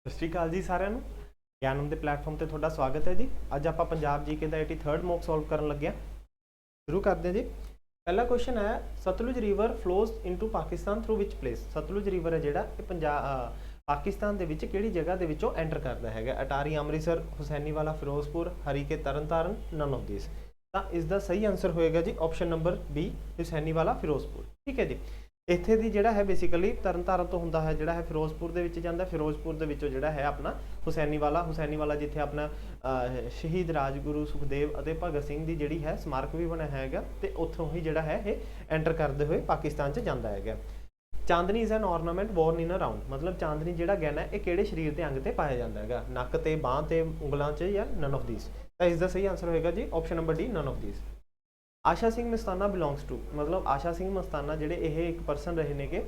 ਸਤਿ ਸ਼੍ਰੀ ਅਕਾਲ ਜੀ ਸਾਰਿਆਂ ਨੂੰ। ਗਿਆਨਮ ਦੇ ਪਲੇਟਫਾਰਮ ਤੇ ਤੁਹਾਡਾ ਸਵਾਗਤ ਹੈ ਜੀ। ਅੱਜ ਆਪਾਂ ਪੰਜਾਬ ਜੀਕੇ ਦਾ 83rd ਮੌਕ ਸੋਲਵ ਕਰਨ ਲੱਗੇ ਹਾਂ। ਸ਼ੁਰੂ ਕਰਦੇ ਹਾਂ ਜੀ। ਪਹਿਲਾ ਕੁਐਸਚਨ ਹੈ, Sutlej river flows into Pakistan through which place. Sutlej river ਹੈ ਜਿਹੜਾ ਇਹ ਪਾਕਿਸਤਾਨ ਦੇ ਵਿੱਚ ਕਿਹੜੀ ਜਗ੍ਹਾ ਦੇ ਵਿੱਚੋਂ ਐਂਟਰ ਕਰਦਾ ਹੈਗਾ? ਅਟਾਰੀ, ਅੰਮ੍ਰਿਤਸਰ, ਹੁਸੈਨੀ ਵਾਲਾ, Firozpur, Harike, Tarn Taran, none of this. ਤਾਂ ਇਸ ਦਾ ਸਹੀ ਆਂਸਰ ਹੋਏਗਾ ਜੀ ਆਪਸ਼ਨ ਨੰਬਰ ਬੀ, ਹੁਸੈਨੀ ਵਾਲਾ, ਫਿਰੋਜ਼ਪੁਰ। ਠੀਕ ਹੈ ਜੀ। ਇੱਥੇ ਦੀ ਜਿਹੜਾ ਹੈ ਬੇਸਿਕਲੀ ਤਰਨਤਾਰਨ ਤੋਂ ਹੁੰਦਾ ਹੈ, ਜਿਹੜਾ ਹੈ ਫਿਰੋਜ਼ਪੁਰ ਦੇ ਵਿੱਚ ਜਾਂਦਾ। ਫਿਰੋਜ਼ਪੁਰ ਦੇ ਵਿੱਚੋਂ ਜਿਹੜਾ ਹੈ ਆਪਣਾ ਹੁਸੈਨੀ ਵਾਲਾ ਜਿੱਥੇ ਆਪਣਾ ਸ਼ਹੀਦ ਰਾਜਗੁਰੂ ਸੁਖਦੇਵ ਅਤੇ ਭਗਤ ਸਿੰਘ ਦੀ ਜਿਹੜੀ ਹੈ ਸਮਾਰਕ ਵੀ ਬਣਿਆ ਹੈਗਾ, ਤੇ ਉੱਥੋਂ ਹੀ ਜਿਹੜਾ ਹੈ ਇਹ ਐਂਟਰ ਕਰਦੇ ਹੋਏ ਪਾਕਿਸਤਾਨ 'ਚ ਜਾਂਦਾ ਹੈਗਾ। Chandni is an ornament worn in a round। ਮਤਲਬ ਚਾਂਦਨੀ ਜਿਹੜਾ ਗਹਿਣਾ ਇਹ ਕਿਹੜੇ ਸਰੀਰ ਦੇ ਅੰਗ ਤੇ ਪਾਇਆ ਜਾਂਦਾ ਹੈਗਾ? ਨੱਕ ਤੇ, ਬਾਂਹ ਤੇ, ਉਂਗਲਾਂ 'ਚ, ਜਾਂ ਨਨ ਆਫ ਥੀਸ। ਤਾਂ ਇਸ ਦਾ ਸਹੀ ਆਂਸਰ ਹੋਏਗਾ ਜੀ option number D, none of these. Asha Singh Mastana belongs to. ਮਤਲਬ ਆਸ਼ਾ ਸਿੰਘ ਮਸਤਾਨਾ ਜਿਹੜੇ ਇਹ ਇੱਕ ਪਰਸਨ ਰਹੇ ਨੇ ਕਿ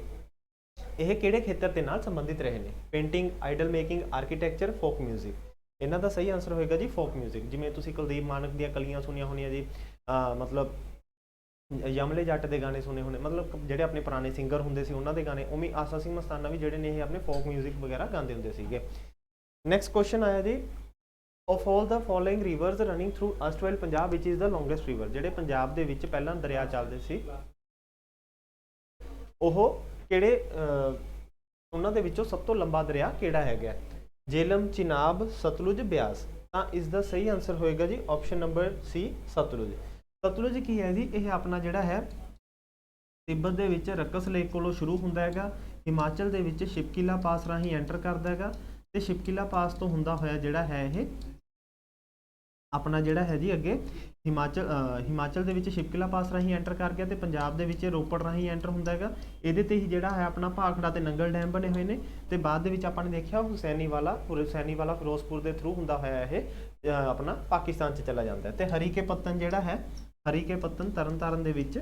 ਇਹ ਕਿਹੜੇ ਖੇਤਰ ਦੇ ਨਾਲ ਸੰਬੰਧਿਤ ਰਹੇ ਨੇ? Painting, Idol making, architecture, folk music. ਇਹਨਾਂ ਦਾ ਸਹੀ ਆਂਸਰ ਹੋਏਗਾ ਜੀ ਫੋਕ ਮਿਊਜ਼ਿਕ। ਜਿਵੇਂ ਤੁਸੀਂ ਕੁਲਦੀਪ ਮਾਨਕ ਦੀਆਂ ਕਲੀਆਂ ਸੁਣੀਆਂ ਹੋਣੀਆਂ ਜੀ, ਮਤਲਬ ਯਮਲੇ ਜੱਟ ਦੇ ਗਾਣੇ ਸੁਣੇ ਹੋਣੇ, ਮਤਲਬ ਜਿਹੜੇ ਆਪਣੇ ਪੁਰਾਣੇ ਸਿੰਗਰ ਹੁੰਦੇ ਸੀ ਉਹਨਾਂ ਦੇ ਗਾਣੇ। ਉਵੇਂ ਆਸ਼ਾ ਸਿੰਘ ਮਸਤਾਨਾ ਵੀ ਜਿਹੜੇ ਨੇ ਇਹ ਆਪਣੇ ਫੋਕ ਮਿਊਜ਼ਿਕ ਵਗੈਰਾ ਗਾਉਂਦੇ ਹੁੰਦੇ ਸੀਗੇ। ਨੈਕਸਟ ਕੁਐਸਚਨ ਆਇਆ ਜੀ, of all the following rivers running through erstwhile Punjab which is the longest river। ਜਿਹੜੇ ਪੰਜਾਬ ਦੇ ਵਿੱਚ ਪਹਿਲਾਂ ਦਰਿਆ ਚੱਲਦੇ ਸੀ ਉਹ ਕਿਹੜੇ ਉਹਨਾਂ ਦੇ ਵਿੱਚੋਂ ਸਭ ਤੋਂ ਲੰਬਾ ਦਰਿਆ ਕਿਹੜਾ ਹੈਗਾ? ਜੇਹਲਮ, ਚਿਨਾਬ, ਸਤਲੁਜ, ਬਿਆਸ। ਤਾਂ ਇਸ ਦਾ ਸਹੀ ਆਂਸਰ ਹੋਏਗਾ ਜੀ ਆਪਸ਼ਨ ਨੰਬਰ ਸੀ, ਸਤਲੁਜ। ਸਤਲੁਜ ਕੀ ਹੈ ਜੀ? ਇਹ ਆਪਣਾ ਜਿਹੜਾ ਹੈ ਤਿੱਬਤ ਦੇ ਵਿੱਚ ਰੱਕਸ ਲੇਕ ਕੋਲੋਂ ਸ਼ੁਰੂ ਹੁੰਦਾ ਹੈਗਾ, ਹਿਮਾਚਲ ਦੇ ਵਿੱਚ ਸ਼ਿਪਕਿਲਾ ਪਾਸ ਰਾਹੀਂ ਐਂਟਰ ਕਰਦਾ ਹੈਗਾ, ਤੇ ਸ਼ਿਪਕਿਲਾ ਪਾਸ ਤੋਂ ਹੁੰਦਾ ਹੋਇਆ ਜਿਹੜਾ ਹੈ ਇਹ ਆਪਣਾ ਜਿਹੜਾ ਹੈ ਜੀ ਅੱਗੇ ਹਿਮਾਚਲ ਦੇ ਵਿੱਚ ਸ਼ਿਪਕਿਲਾ ਪਾਸ ਰਾਹੀਂ ਐਂਟਰ ਕਰ ਗਿਆ, ਤੇ ਪੰਜਾਬ ਦੇ ਵਿੱਚ ਰੋਪੜ ਰਾਹੀਂ ਐਂਟਰ ਹੁੰਦਾ ਹੈਗਾ। ਇਹਦੇ ਤੇ ਹੀ ਜਿਹੜਾ ਹੈ ਆਪਣਾ ਭਾਖੜਾ ਤੇ ਨੰਗਲ ਡੈਮ ਬਣੇ ਹੋਏ ਨੇ, ਤੇ ਬਾਅਦ ਦੇ ਵਿੱਚ ਆਪਾਂ ਨੇ ਦੇਖਿਆ ਹੁਸੈਨੀ ਵਾਲਾ ਫਿਰੋਜ਼ਪੁਰ ਦੇ ਥਰੂ ਹੁੰਦਾ ਹੋਇਆ ਇਹ ਆਪਣਾ ਪਾਕਿਸਤਾਨ 'ਚ ਚਲਾ ਜਾਂਦਾ ਹੈ। ਤੇ ਹਰੀਕੇ ਪੱਤਨ ਜਿਹੜਾ ਹੈ, ਹਰੀਕੇ ਪੱਤਨ ਤਰਨਤਾਰਨ ਦੇ ਵਿੱਚ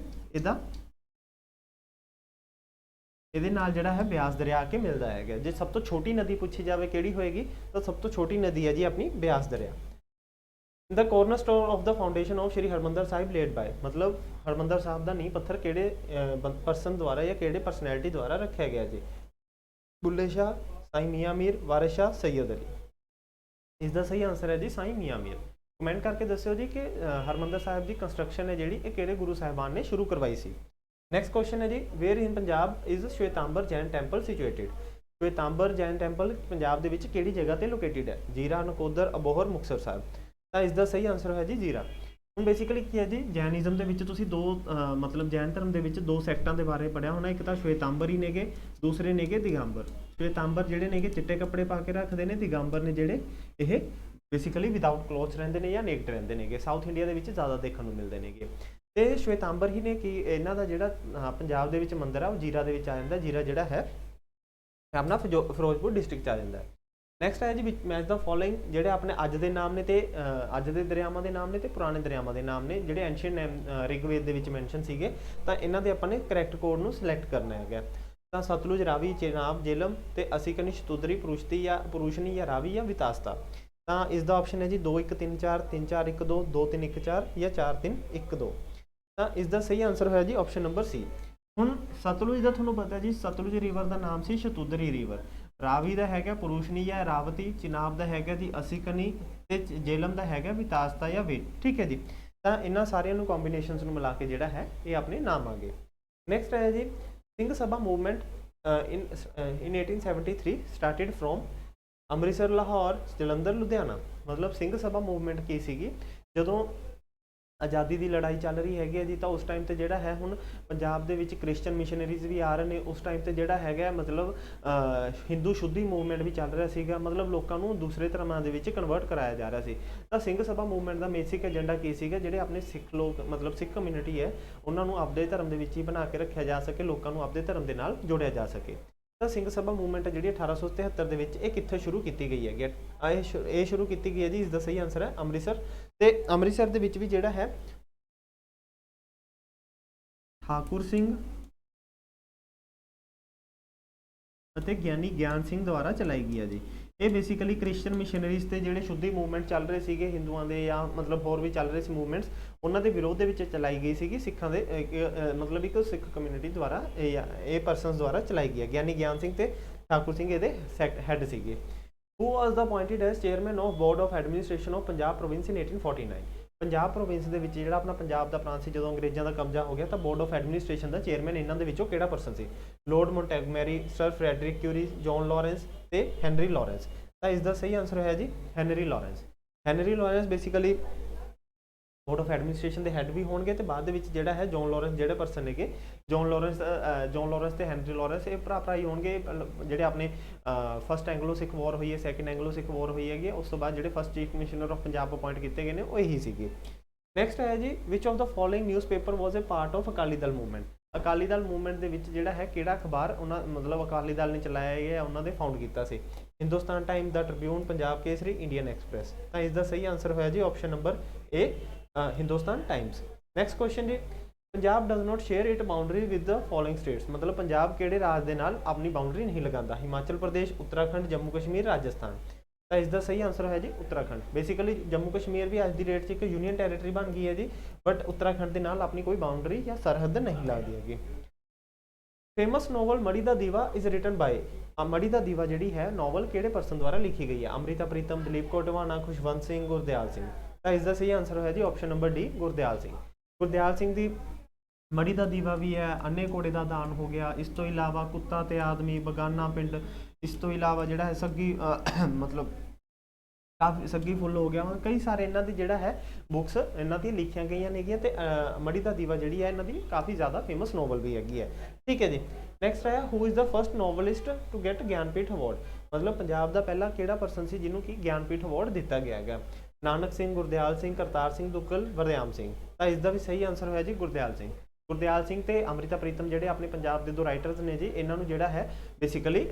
ਇਹਦੇ ਨਾਲ ਜਿਹੜਾ ਹੈ ਬਿਆਸ ਦਰਿਆ ਆ ਕੇ ਮਿਲਦਾ ਹੈਗਾ। ਜੇ ਸਭ ਤੋਂ ਛੋਟੀ ਨਦੀ ਪੁੱਛੀ ਜਾਵੇ ਕਿਹੜੀ ਹੋਏਗੀ, ਤਾਂ ਸਭ ਤੋਂ ਛੋਟੀ ਨਦੀ ਹੈ ਜੀ ਆਪਣੀ ਬਿਆਸ ਦਰਿਆ। ਦ ਕੋਰਨਰਸਟੋਨ of the foundation of Shri Harmandar Sahib laid bye. ਮਤਲਬ ਹਰਮੰਦਰ ਸਾਹਿਬ ਦਾ ਨੀਂਹ ਪੱਥਰ ਕਿਹੜੇ ਪਰਸਨ ਦੁਆਰਾ ਜਾਂ ਕਿਹੜੇ ਪਰਸਨੈਲਿਟੀ ਦੁਆਰਾ ਰੱਖਿਆ ਗਿਆ ਜੀ? ਬੁੱਲੇ ਸ਼ਾਹ, ਸਾਈਂ ਮੀਆਂ ਮੀਰ, ਵਾਰਿਸ ਸ਼ਾਹ, ਸੈਯਦ ਅਲੀ। ਇਸ ਦਾ ਸਹੀ ਆਂਸਰ ਹੈ ਜੀ ਸਾਈਂ ਮੀਆਂ ਮੀਰ। ਕਮੈਂਟ ਕਰਕੇ ਦੱਸਿਓ ਜੀ ਕਿ ਹਰਮੰਦਰ ਸਾਹਿਬ ਦੀ ਕੰਸਟਰਕਸ਼ਨ ਹੈ ਜਿਹੜੀ ਇਹ ਕਿਹੜੇ ਗੁਰੂ ਸਾਹਿਬਾਨ ਨੇ ਸ਼ੁਰੂ ਕਰਵਾਈ ਸੀ। ਨੈਕਸਟ ਕੁਐਸਚਨ ਹੈ ਜੀ, where in Punjab is Shvetambar Jain temple situated. Shvetambar Jain temple Punjab ਦੇ ਵਿੱਚ ਕਿਹੜੀ ਜਗ੍ਹਾ ਤੇ ਲੋਕੇਟਿਡ ਹੈ? ਜੀਰਾ, ਨਕੋਦਰ, ਅਬੋਹਰ, ਮੁਕਤਸਰ ਸਾਹਿਬ। ਤਾਂ ਇਸ ਦਾ ਸਹੀ ਆਂਸਰ ਹੈ ਜੀ ਜੀਰਾ। ਹੁਣ ਬੇਸਿਕਲੀ ਕੀ ਹੈ ਜੀ, ਜੈਨਿਜ਼ਮ ਦੇ ਵਿੱਚ ਤੁਸੀਂ ਮਤਲਬ ਜੈਨ ਧਰਮ ਦੇ ਵਿੱਚ ਦੋ ਸੈਕਟਾਂ ਦੇ ਬਾਰੇ ਪੜ੍ਹਿਆ ਹੋਣਾ। ਇੱਕ ਤਾਂ ਸ਼ਵੇਤਾਂਬਰ ਹੀ ਨੇਗੇ, ਦੂਸਰੇ ਨੇਗੇ ਦਿਗੰਬਰ। ਸ਼ਵੇਤਾਂਬਰ ਜਿਹੜੇ ਨੇਗੇ ਚਿੱਟੇ ਕੱਪੜੇ ਪਾ ਕੇ ਰੱਖਦੇ ਨੇ, ਦਿਗੰਬਰ ਨੇ ਜਿਹੜੇ ਇਹ ਬੇਸਿਕਲੀ ਵਿਦਆਊਟ ਕਲੋਥਸ ਰਹਿੰਦੇ ਨੇ ਜਾਂ ਨੇਕਡ ਰਹਿੰਦੇ ਨੇਗੇ। ਸਾਊਥ ਇੰਡੀਆ ਦੇ ਵਿੱਚ ਜ਼ਿਆਦਾ ਦੇਖਣ ਨੂੰ ਮਿਲਦੇ ਨੇਗੇ। ਤੇ ਸ਼ਵੇਤਾਂਬਰ ਹੀ ਨੇ ਕਿ ਇਹਨਾਂ ਦਾ ਜਿਹੜਾ ਪੰਜਾਬ ਦੇ ਵਿੱਚ ਮੰਦਿਰ ਆ ਉਹ ਜੀਰਾ ਦੇ ਵਿੱਚ ਆ ਜਾਂਦਾ। ਜੀਰਾ ਜਿਹੜਾ ਹੈ ਆਪਣਾ ਫਿਰੋਜ਼ਪੁਰ ਡਿਸਟ੍ਰਿਕਟ 'ਚ ਆ ਜਾਂਦਾ। ਨੈਕਸਟ ਹੈ ਜੀ, ਮੈਚ ਦਾ ਫੋਲੋਇੰਗ। ਜਿਹੜੇ ਆਪਣੇ ਅੱਜ ਦੇ ਨਾਮ ਨੇ, ਤੇ ਅੱਜ ਦੇ ਦਰਿਆਵਾਂ ਦੇ ਨਾਮ ਨੇ, ਤੇ ਪੁਰਾਣੇ ਦਰਿਆਵਾਂ ਦੇ ਨਾਮ ਨੇ ਜਿਹੜੇ ਐਂਸ਼ੀਅੰਟ ਰਿਗਵੇਦ ਦੇ ਵਿੱਚ ਮੈਂਸ਼ਨ ਸੀਗੇ। ਤਾਂ ਇਹਨਾਂ ਦੇ ਆਪਾਂ ਨੇ ਕਰੈਕਟ ਕੋਡ ਨੂੰ ਸਿਲੈਕਟ ਕਰਨਾ ਹੈਗਾ। ਤਾਂ ਸਤਲੁਜ, ਰਾਵੀ, ਚੇਨਾਬ, ਜੇਹਲਮ, ਤੇ ਅਸੀਕਨੀ, ਸ਼ਤੁਦਰੀ, ਪੁਰੂਸ਼ਨੀ ਜਾਂ ਰਾਵੀ ਜਾਂ ਵਿਤਾਸਤਾ। ਤਾਂ ਇਸ ਦਾ ਆਪਸ਼ਨ ਹੈ ਜੀ 2 1 3 4 3 4 1 2 2 3 1 4 ਜਾਂ 4 3 1 2। ਤਾਂ ਇਸ ਦਾ ਸਹੀ ਆਂਸਰ ਹੋਇਆ ਜੀ ਆਪਸ਼ਨ ਨੰਬਰ ਸੀ। ਹੁਣ ਸਤਲੁਜ ਦਾ ਤੁਹਾਨੂੰ ਪਤਾ ਜੀ, ਸਤਲੁਜ ਰਿਵਰ ਦਾ ਨਾਮ ਸੀ ਸ਼ਤੁਦਰੀ ਰਿਵਰ। ਰਾਵੀ ਦਾ ਹੈਗਾ ਪੁਰੂਸ਼ਨੀ ਜਾਂ ਰਾਵਤੀ, ਚਿਨਾਬ ਦਾ ਹੈਗਾ ਜੀ ਅਸੀਕਨੀ, ਤੇ ਜੇਹਲਮ ਦਾ ਹੈਗਾ ਵਿਤਾਸਤਾ ਜਾਂ ਵੇਟ। ਠੀਕ ਹੈ ਜੀ। ਤਾਂ ਇਹਨਾਂ ਸਾਰਿਆਂ ਨੂੰ ਕੰਬੀਨੇਸ਼ਨਸ ਨੂੰ ਮਿਲਾ ਕੇ ਜਿਹੜਾ ਹੈ ਇਹ ਆਪਣੇ ਨਾਮ ਆ ਗਏ। ਨੈਕਸਟ ਹੈ ਜੀ, Singh Sabha movement in 1873 started from Amritsar, Lahore, Jalandhar, Ludhiana. ਮਤਲਬ ਸਿੰਘ ਸਭਾ ਮੂਵਮੈਂਟ ਕੀ ਸੀਗੀ? ਜਦੋਂ ਆਜ਼ਾਦੀ ਦੀ ਲੜਾਈ ਚੱਲ ਰਹੀ ਹੈਗੀ ਹੈ ਜੀ, ਤਾਂ ਉਸ ਟਾਈਮ ਤੇ ਜਿਹੜਾ ਹੈ ਹੁਣ ਪੰਜਾਬ ਦੇ ਵਿੱਚ ਕ੍ਰਿਸਚਨ ਮਿਸ਼ਨਰੀਜ਼ ਵੀ ਆ ਰਹੇ ਨੇ। ਉਸ ਟਾਈਮ ਤੇ ਜਿਹੜਾ ਹੈਗਾ ਮਤਲਬ ਹਿੰਦੂ ਸ਼ੁੱਧੀ ਮੂਵਮੈਂਟ ਵੀ ਚੱਲ ਰਿਹਾ ਸੀਗਾ। ਮਤਲਬ ਲੋਕਾਂ ਨੂੰ ਦੂਸਰੇ ਧਰਮਾਂ ਦੇ ਵਿੱਚ ਕਨਵਰਟ ਕਰਾਇਆ ਜਾ ਰਿਹਾ ਸੀ। ਤਾਂ ਸਿੰਘ ਸਭਾ ਮੂਵਮੈਂਟ ਦਾ ਬੇਸਿਕ ਏਜੰਡਾ ਕੀ ਸੀਗਾ? ਜਿਹੜੇ ਆਪਣੇ ਸਿੱਖ ਲੋਕ ਮਤਲਬ ਸਿੱਖ ਕਮਿਊਨਿਟੀ ਹੈ ਉਹਨਾਂ ਨੂੰ ਆਪਦੇ ਧਰਮ ਦੇ ਵਿੱਚ ਹੀ ਬਣਾ ਕੇ ਰੱਖਿਆ ਜਾ ਸਕੇ, ਲੋਕਾਂ ਨੂੰ ਆਪਦੇ ਧਰਮ ਦੇ ਨਾਲ ਜੋੜਿਆ ਜਾ ਸਕੇ। ਤਾਂ ਸਿੰਘ ਸਭਾ ਮੂਵਮੈਂਟ ਜਿਹੜੀ 1873 ਦੇ ਵਿੱਚ ਇਹ ਕਿੱਥੇ ਸ਼ੁਰੂ ਕੀਤੀ ਗਈ ਹੈਗੀ? ਇਹ ਸ਼ੁਰੂ ਕੀਤੀ ਗਈ ਹੈ ਜੀ, ਇਸ ਦਾ ਸਹੀ ਆਂਸਰ ਹੈ ਅੰਮ੍ਰਿਤਸਰ। ਤੇ ਅੰਮ੍ਰਿਤਸਰ ਦੇ ਵਿੱਚ ਵੀ ਜਿਹੜਾ ਹੈ ਠਾਕੁਰ ਸਿੰਘ ਅਤੇ ਗਿਆਨੀ ਗਿਆਨ ਸਿੰਘ ਦੁਆਰਾ ਚਲਾਈ ਗਈ ਹੈ ਜੀ। ਇਹ ਬੇਸਿਕਲੀ ਕ੍ਰਿਸਚਨ ਮਿਸ਼ਨਰੀਜ਼ ਤੇ ਜਿਹੜੇ ਸ਼ੁੱਧੀ ਮੂਵਮੈਂਟ ਚੱਲ ਰਹੇ ਸੀਗੇ ਹਿੰਦੂਆਂ ਦੇ, ਜਾਂ ਮਤਲਬ ਹੋਰ ਵੀ ਚੱਲ ਰਹੇ ਸੀ ਮੂਵਮੈਂਟਸ, ਉਹਨਾਂ ਦੇ ਵਿਰੋਧ ਦੇ ਵਿੱਚ ਚਲਾਈ ਗਈ ਸੀਗੀ। ਸਿੱਖਾਂ ਦੇ ਮਤਲਬ ਇੱਕ ਸਿੱਖ ਕਮਿਊਨਿਟੀ ਦੁਆਰਾ ਇਹ ਪਰਸਨਸ ਦੁਆਰਾ ਚਲਾਈ ਗਈ ਹੈ। ਗਿਆਨੀ ਗਿਆਨ ਸਿੰਘ ਤੇ ਠਾਕੁਰ ਸਿੰਘ ਇਹਦੇ ਹੈੱਡ ਸੀਗੇ। Who was the appointed as chairman of board of administration of Punjab province in 1849? Punjab province ਦੇ ਵਿੱਚ ਜਿਹੜਾ ਆਪਣਾ ਪੰਜਾਬ ਦਾ ਪ੍ਰਾਂਤ ਸੀ ਜਦੋਂ ਅੰਗਰੇਜ਼ਾਂ ਦਾ ਕਬਜ਼ਾ ਹੋ ਗਿਆ ਤਾਂ ਬੋਰਡ ਆਫ ਐਡਮਿਨਿਸਟ੍ਰੇਸ਼ਨ ਦਾ ਚੇਅਰਮੈਨ ਇਹਨਾਂ ਦੇ ਵਿੱਚੋਂ ਕਿਹੜਾ ਪਰਸਨ ਸੀ? Lord Montgomery, Sir Frederick Currie, John Lawrence ਤੇ ਹੈਨਰੀ ਲਾਰੈਂਸ। ਤਾਂ ਇਸ ਦਾ ਸਹੀ ਆਨਸਰ ਹੈ ਜੀ Henry Lawrence. Henry Lawrence basically board of administration ਦੇ ਹੈੱਡ ਵੀ ਹੋਣਗੇ ਤੇ ਬਾਅਦ ਦੇ ਵਿੱਚ ਜਿਹੜਾ ਹੈ ਜੌਨ ਲਾਰੈਂਸ ਜਿਹੜੇ ਪਰਸਨ ਨੇਗੇ, ਜੌਨ ਲਾਰੈਂਸ ਤੇ ਹੈਨਰੀ ਲਾਰੈਂਸ ਇਹ ਭਰਾ ਹੀ ਹੋਣਗੇ ਜਿਹੜੇ ਆਪਣੇ ਫਸਟ ਐਂਗਲੋ ਸਿੱਖ ਵਾਰ ਹੋਈ ਹੈ, ਸੈਕਿੰਡ ਐਂਗਲੋ ਸਿੱਖ ਵਾਰ ਹੋਈ ਹੈਗੀ, ਉਸ ਤੋਂ ਬਾਅਦ ਜਿਹੜੇ first chief commissioner of Punjab appoint ਕੀਤੇ ਗਏ ਨੇ ਉਹ ਇਹੀ ਸੀਗੇ। ਨੈਕਸਟ ਹੈ ਜੀ which of the following newspaper was a part of Akali Dal movement. Akali Dal movement ਦੇ ਵਿੱਚ ਜਿਹੜਾ ਹੈ ਕਿਹੜਾ ਅਖਬਾਰ ਉਹਨਾਂ ਮਤਲਬ ਅਕਾਲੀ ਦਲ ਨੇ ਚਲਾਇਆ ਗਿਆ, ਉਹਨਾਂ ਦੇ ਫਾਊਂਡ ਕੀਤਾ ਸੀ? Hindustan time, the Tribune, Punjab Kesari, Indian Express. ਤਾਂ ਇਸ ਦਾ ਸਹੀ ਆਨਸਰ ਹੋਇਆ ਜੀ option number A, Hindustan Times. Next question ਜੀ Punjab does not share it boundary with the following states. ਮਤਲਬ ਪੰਜਾਬ ਕਿਹੜੇ ਰਾਜ ਦੇ ਨਾਲ ਆਪਣੀ ਬਾਉਂਡਰੀ ਨਹੀਂ ਲਗਾਉਂਦਾ? ਹਿਮਾਚਲ ਪ੍ਰਦੇਸ਼, ਉੱਤਰਾਖੰਡ, ਜੰਮੂ ਕਸ਼ਮੀਰ, ਰਾਜਸਥਾਨ। ਤਾਂ ਇਸ ਦਾ ਸਹੀ ਆਨਸਰ ਹੈ ਜੀ ਉੱਤਰਾਖੰਡ। ਬੇਸਿਕਲੀ ਜੰਮੂ ਕਸ਼ਮੀਰ ਵੀ ਅੱਜ ਦੀ ਡੇਟ 'ਚ ਇੱਕ ਯੂਨੀਅਨ ਟੈਰੀਟਰੀ ਬਣ ਗਈ ਹੈ ਜੀ, ਬਟ ਉੱਤਰਾਖੰਡ ਦੇ ਨਾਲ ਆਪਣੀ ਕੋਈ ਬਾਉਂਡਰੀ ਜਾਂ ਸਰਹੱਦ ਨਹੀਂ ਲੱਗਦੀ ਹੈਗੀ। ਫੇਮਸ ਨੋਵਲ ਮੜੀ ਦਾ ਦੀਵਾ ਇਜ਼ ਰਿਟਨ ਬਾਏ। ਮੜੀ ਦਾ ਦੀਵਾ ਜਿਹੜੀ ਹੈ ਨੋਵਲ ਕਿਹੜੇ ਪਰਸਨ ਦੁਆਰਾ ਲਿਖੀ ਗਈ ਹੈ? ਅੰਮ੍ਰਿਤਾ ਪ੍ਰੀਤਮ, ਦਲੀਪ ਕੌਰ ਟਿਵਾਣਾ, ਖੁਸ਼ਵੰਤ ਸਿੰਘ, ਗੁਰਦਿਆਲ ਸਿੰਘ। ਤਾਂ ਇਸ ਦਾ ਸਹੀ ਆਨਸਰ ਹੋਇਆ ਜੀ option number D, Gurdial Singh. Gurdial Singh ਦੀ ਮੜੀ ਦਾ ਦੀਵਾ ਵੀ ਹੈ, ਅੰਨੇ ਘੋੜੇ ਦਾ ਦਾਨ ਹੋ ਗਿਆ, ਇਸ ਤੋਂ ਇਲਾਵਾ ਕੁੱਤਾ ਤੇ ਆਦਮੀ, ਬਗਾਨਾ ਪਿੰਡ, ਇਸ ਤੋਂ ਇਲਾਵਾ ਜਿਹੜਾ ਹੈ ਸੱਗੀ ਮਤਲਬ ਕਾਫੀ ਸੱਗੀ ਫੁੱਲ ਹੋ ਗਿਆ, ਕਈ ਸਾਰੇ ਇਹਨਾਂ ਦੀ ਜਿਹੜਾ ਹੈ ਬੁੱਕਸ ਇਹਨਾਂ ਦੀ ਲਿਖੀਆਂ ਗਈਆਂ ਨੇਗੀਆਂ ਤੇ ਮੜੀ ਦਾ ਦੀਵਾ ਜਿਹੜੀ ਹੈ ਇਹਨਾਂ ਦੀ ਕਾਫੀ ਜ਼ਿਆਦਾ ਫੇਮਸ ਨੋਵਲ ਵੀ ਹੈਗੀ ਹੈ। ਠੀਕ ਹੈ ਜੀ। ਨੈਕਸਟ ਹੈ who is the first novelist to get Jnanpith award. ਮਤਲਬ ਪੰਜਾਬ ਦਾ ਪਹਿਲਾ ਕਿਹੜਾ ਪਰਸਨ ਸੀ ਜਿਹਨੂੰ ਕਿ ਗਿਆਨਪੀਠ ਅਵਾਰਡ ਦਿੱਤਾ ਗਿਆ ਹੈਗਾ? ਨਾਨਕ ਸਿੰਘ, ਗੁਰਦਿਆਲ ਸਿੰਘ, ਕਰਤਾਰ ਸਿੰਘ ਦੁੱਗਲ, ਵਰਦਿਆਮ ਸਿੰਘ। ਤਾਂ ਇਸ ਦਾ ਵੀ ਸਹੀ ਆਨਸਰ ਹੋਇਆ ਜੀ ਗੁਰਦਿਆਲ ਸਿੰਘ। ਗੁਰਦਿਆਲ ਸਿੰਘ ਤੇ ਅੰਮ੍ਰਿਤਾ ਪ੍ਰੀਤਮ ਜਿਹੜੇ ਆਪਣੇ ਪੰਜਾਬ ਦੇ ਦੋ ਰਾਈਟਰਸ ਨੇ ਜੀ, ਇਹਨਾਂ ਨੂੰ ਜਿਹੜਾ ਹੈ ਬੇਸਿਕਲੀ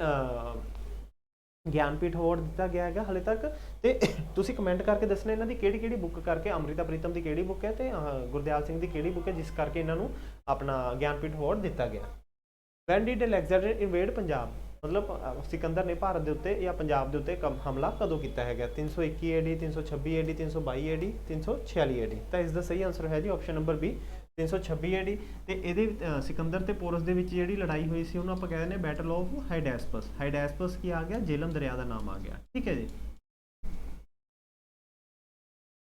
ਗਿਆਨਪੀਠ ਅਵਾਰਡ ਦਿੱਤਾ ਗਿਆ ਹੈਗਾ ਹਾਲੇ ਤੱਕ। ਤੇ ਤੁਸੀਂ ਕਮੈਂਟ ਕਰਕੇ ਦੱਸਣਾ ਇਹਨਾਂ ਦੀ ਕਿਹੜੀ ਕਿਹੜੀ ਬੁੱਕ ਕਰਕੇ, ਅੰਮ੍ਰਿਤਾ ਪ੍ਰੀਤਮ ਦੀ ਕਿਹੜੀ ਬੁੱਕ ਹੈ ਤੇ ਗੁਰਦਿਆਲ ਸਿੰਘ ਦੀ ਕਿਹੜੀ ਬੁੱਕ ਹੈ ਜਿਸ ਕਰਕੇ ਇਹਨਾਂ ਨੂੰ ਆਪਣਾ ਗਿਆਨਪੀਠ ਅਵਾਰਡ ਦਿੱਤਾ ਗਿਆ। When did Alexander invade Punjab. ਮਤਲਬ ਸਿਕੰਦਰ ਨੇ ਭਾਰਤ ਦੇ ਉੱਤੇ ਜਾਂ ਪੰਜਾਬ ਦੇ ਉੱਤੇ ਹਮਲਾ ਕਦੋਂ ਕੀਤਾ ਹੈਗਾ? 321 AD, 326 AD, 322 AD, 346 AD। ਤਾਂ ਇਸ ਦਾ ਸਹੀ ਆਨਸਰ ਹੈ ਜੀ ਆਪਸ਼ਨ ਨੰਬਰ ਬੀ, 326 AD। ਤੇ ਇਹਦੇ ਸਿਕੰਦਰ ਤੇ ਪੋਰਸ ਦੇ ਵਿੱਚ ਜਿਹੜੀ ਲੜਾਈ ਹੋਈ ਸੀ ਉਹਨੂੰ ਆਪਾਂ ਕਹਿੰਦੇ ਨੇ ਬੈਟਲ ਆਫ ਹਾਈਡੈਸਪਸ। ਹਾਈਡੈਸਪਸ ਕੀ ਆ ਗਿਆ? ਜੇਲਮ ਦਰਿਆ ਦਾ ਨਾਮ ਆ ਗਿਆ। ਠੀਕ ਹੈ ਜੀ।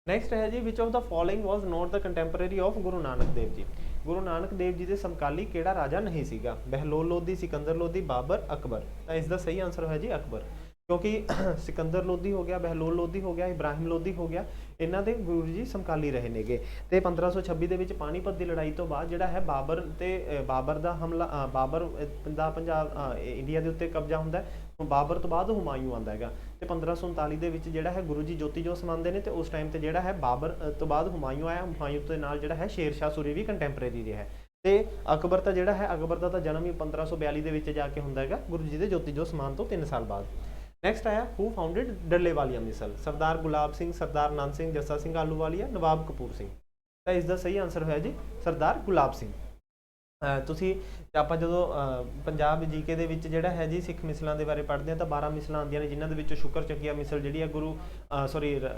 ਨੈਕਸਟ ਹੈ ਜੀ which of the following was not the contemporary of Guru Nanak Dev ji. Guru Nanak Dev ਜੀ ਦੇ ਸਮਕਾਲੀ ਕਿਹੜਾ ਰਾਜਾ ਨਹੀਂ ਸੀਗਾ? ਬਹਿਲੋਲ ਲੋਧੀ, ਸਿਕੰਦਰ ਲੋਧੀ, ਬਾਬਰ, ਅਕਬਰ। ਤਾਂ ਇਸ ਦਾ ਸਹੀ ਆਨਸਰ ਹੈ ਜੀ ਅਕਬਰ, ਕਿਉਂਕਿ ਸਿਕੰਦਰ ਲੋਧੀ ਹੋ ਗਿਆ, ਬਹਿਲੋਲ ਲੋਧੀ ਹੋ ਗਿਆ, ਇਬਰਾਹਿਮ ਲੋਧੀ ਹੋ ਗਿਆ, ਇਹਨਾਂ ਦੇ ਗੁਰੂ ਜੀ ਸਮਕਾਲੀ ਰਹੇ ਨੇਗੇ। ਤੇ 1526 ਦੇ ਵਿੱਚ ਪਾਣੀਪਤ ਦੀ ਲੜਾਈ ਤੋਂ ਬਾਅਦ ਜਿਹੜਾ ਹੈ ਬਾਬਰ ਦਾ ਹਮਲਾ, ਬਾਬਰ ਦਾ ਪੰਜਾਬ ਇੰਡੀਆ ਦੇ ਉੱਤੇ ਕਬਜ਼ਾ ਹੁੰਦਾ। ਬਾਬਰ ਤੋਂ ਬਾਅਦ ਹੁਮਾਯੂੰ ਆਉਂਦਾ ਹੈਗਾ ਤੇ 1539 ਦੇ ਵਿੱਚ ਜਿਹੜਾ ਹੈ ਗੁਰੂ ਜੀ ਜੋਤੀ ਜੋਤ ਸਮਾਉਂਦੇ ਨੇ ਤੇ ਉਸ ਟਾਈਮ ਤੇ ਜਿਹੜਾ ਹੈ ਬਾਬਰ ਤੋਂ ਬਾਅਦ ਹੁਮਾਯੂੰ ਆਇਆ। ਹੁਮਾਯੂੰ ਦੇ ਨਾਲ ਜਿਹੜਾ ਹੈ ਸ਼ੇਰ ਸ਼ਾਹ ਸੂਰੀ ਵੀ ਕੰਟੈਂਪਰੇਰੀ ਰਿਹਾ ਤੇ ਅਕਬਰ ਤਾਂ ਜਿਹੜਾ ਹੈ ਅਕਬਰ ਦਾ ਤਾਂ ਜਨਮ ਹੀ 1542 ਦੇ ਵਿੱਚ ਜਾ ਕੇ ਹੁੰਦਾ ਹੈਗਾ ਗੁਰੂ ਜੀ ਦੇ ਜੋਤੀ ਜੋਤ ਸਮਾਉਣ ਤੋਂ 3 ਸਾਲ ਬਾਅਦ। ਨੈਕਸਟ ਆਇਆ ਹੂ ਫਾਊਂਡਡ ਡੱਲੇਵਾਲੀਆ ਮਿਸਲ। ਸਰਦਾਰ ਗੁਲਾਬ ਸਿੰਘ, ਸਰਦਾਰ ਨੰਦ ਸਿੰਘ, ਜੱਸਾ ਸਿੰਘ ਆਹਲੂਵਾਲੀਆ, ਨਵਾਬ ਕਪੂਰ ਸਿੰਘ। ਤਾਂ ਇਸ ਦਾ ਸਹੀ ਆਨਸਰ ਹੋਇਆ ਜੀ ਸਰਦਾਰ ਗੁਲਾਬ ਸਿੰਘ। ਤੁਸੀਂ ਆਪਾਂ ਜਦੋਂ ਪੰਜਾਬ ਜੀਕੇ ਦੇ ਵਿੱਚ ਜਿਹੜਾ ਹੈ ਜੀ ਸਿੱਖ ਮਿਸਲਾਂ ਦੇ ਬਾਰੇ ਪੜ੍ਹਦੇ ਹਾਂ ਤਾਂ 12 ਮਿਸਲਾਂ ਆਉਂਦੀਆਂ ਨੇ, ਜਿਨ੍ਹਾਂ ਦੇ ਵਿੱਚੋਂ ਸ਼ੁਕਰ ਚੱਕੀਆ ਮਿਸਲ ਜਿਹੜੀ ਹੈ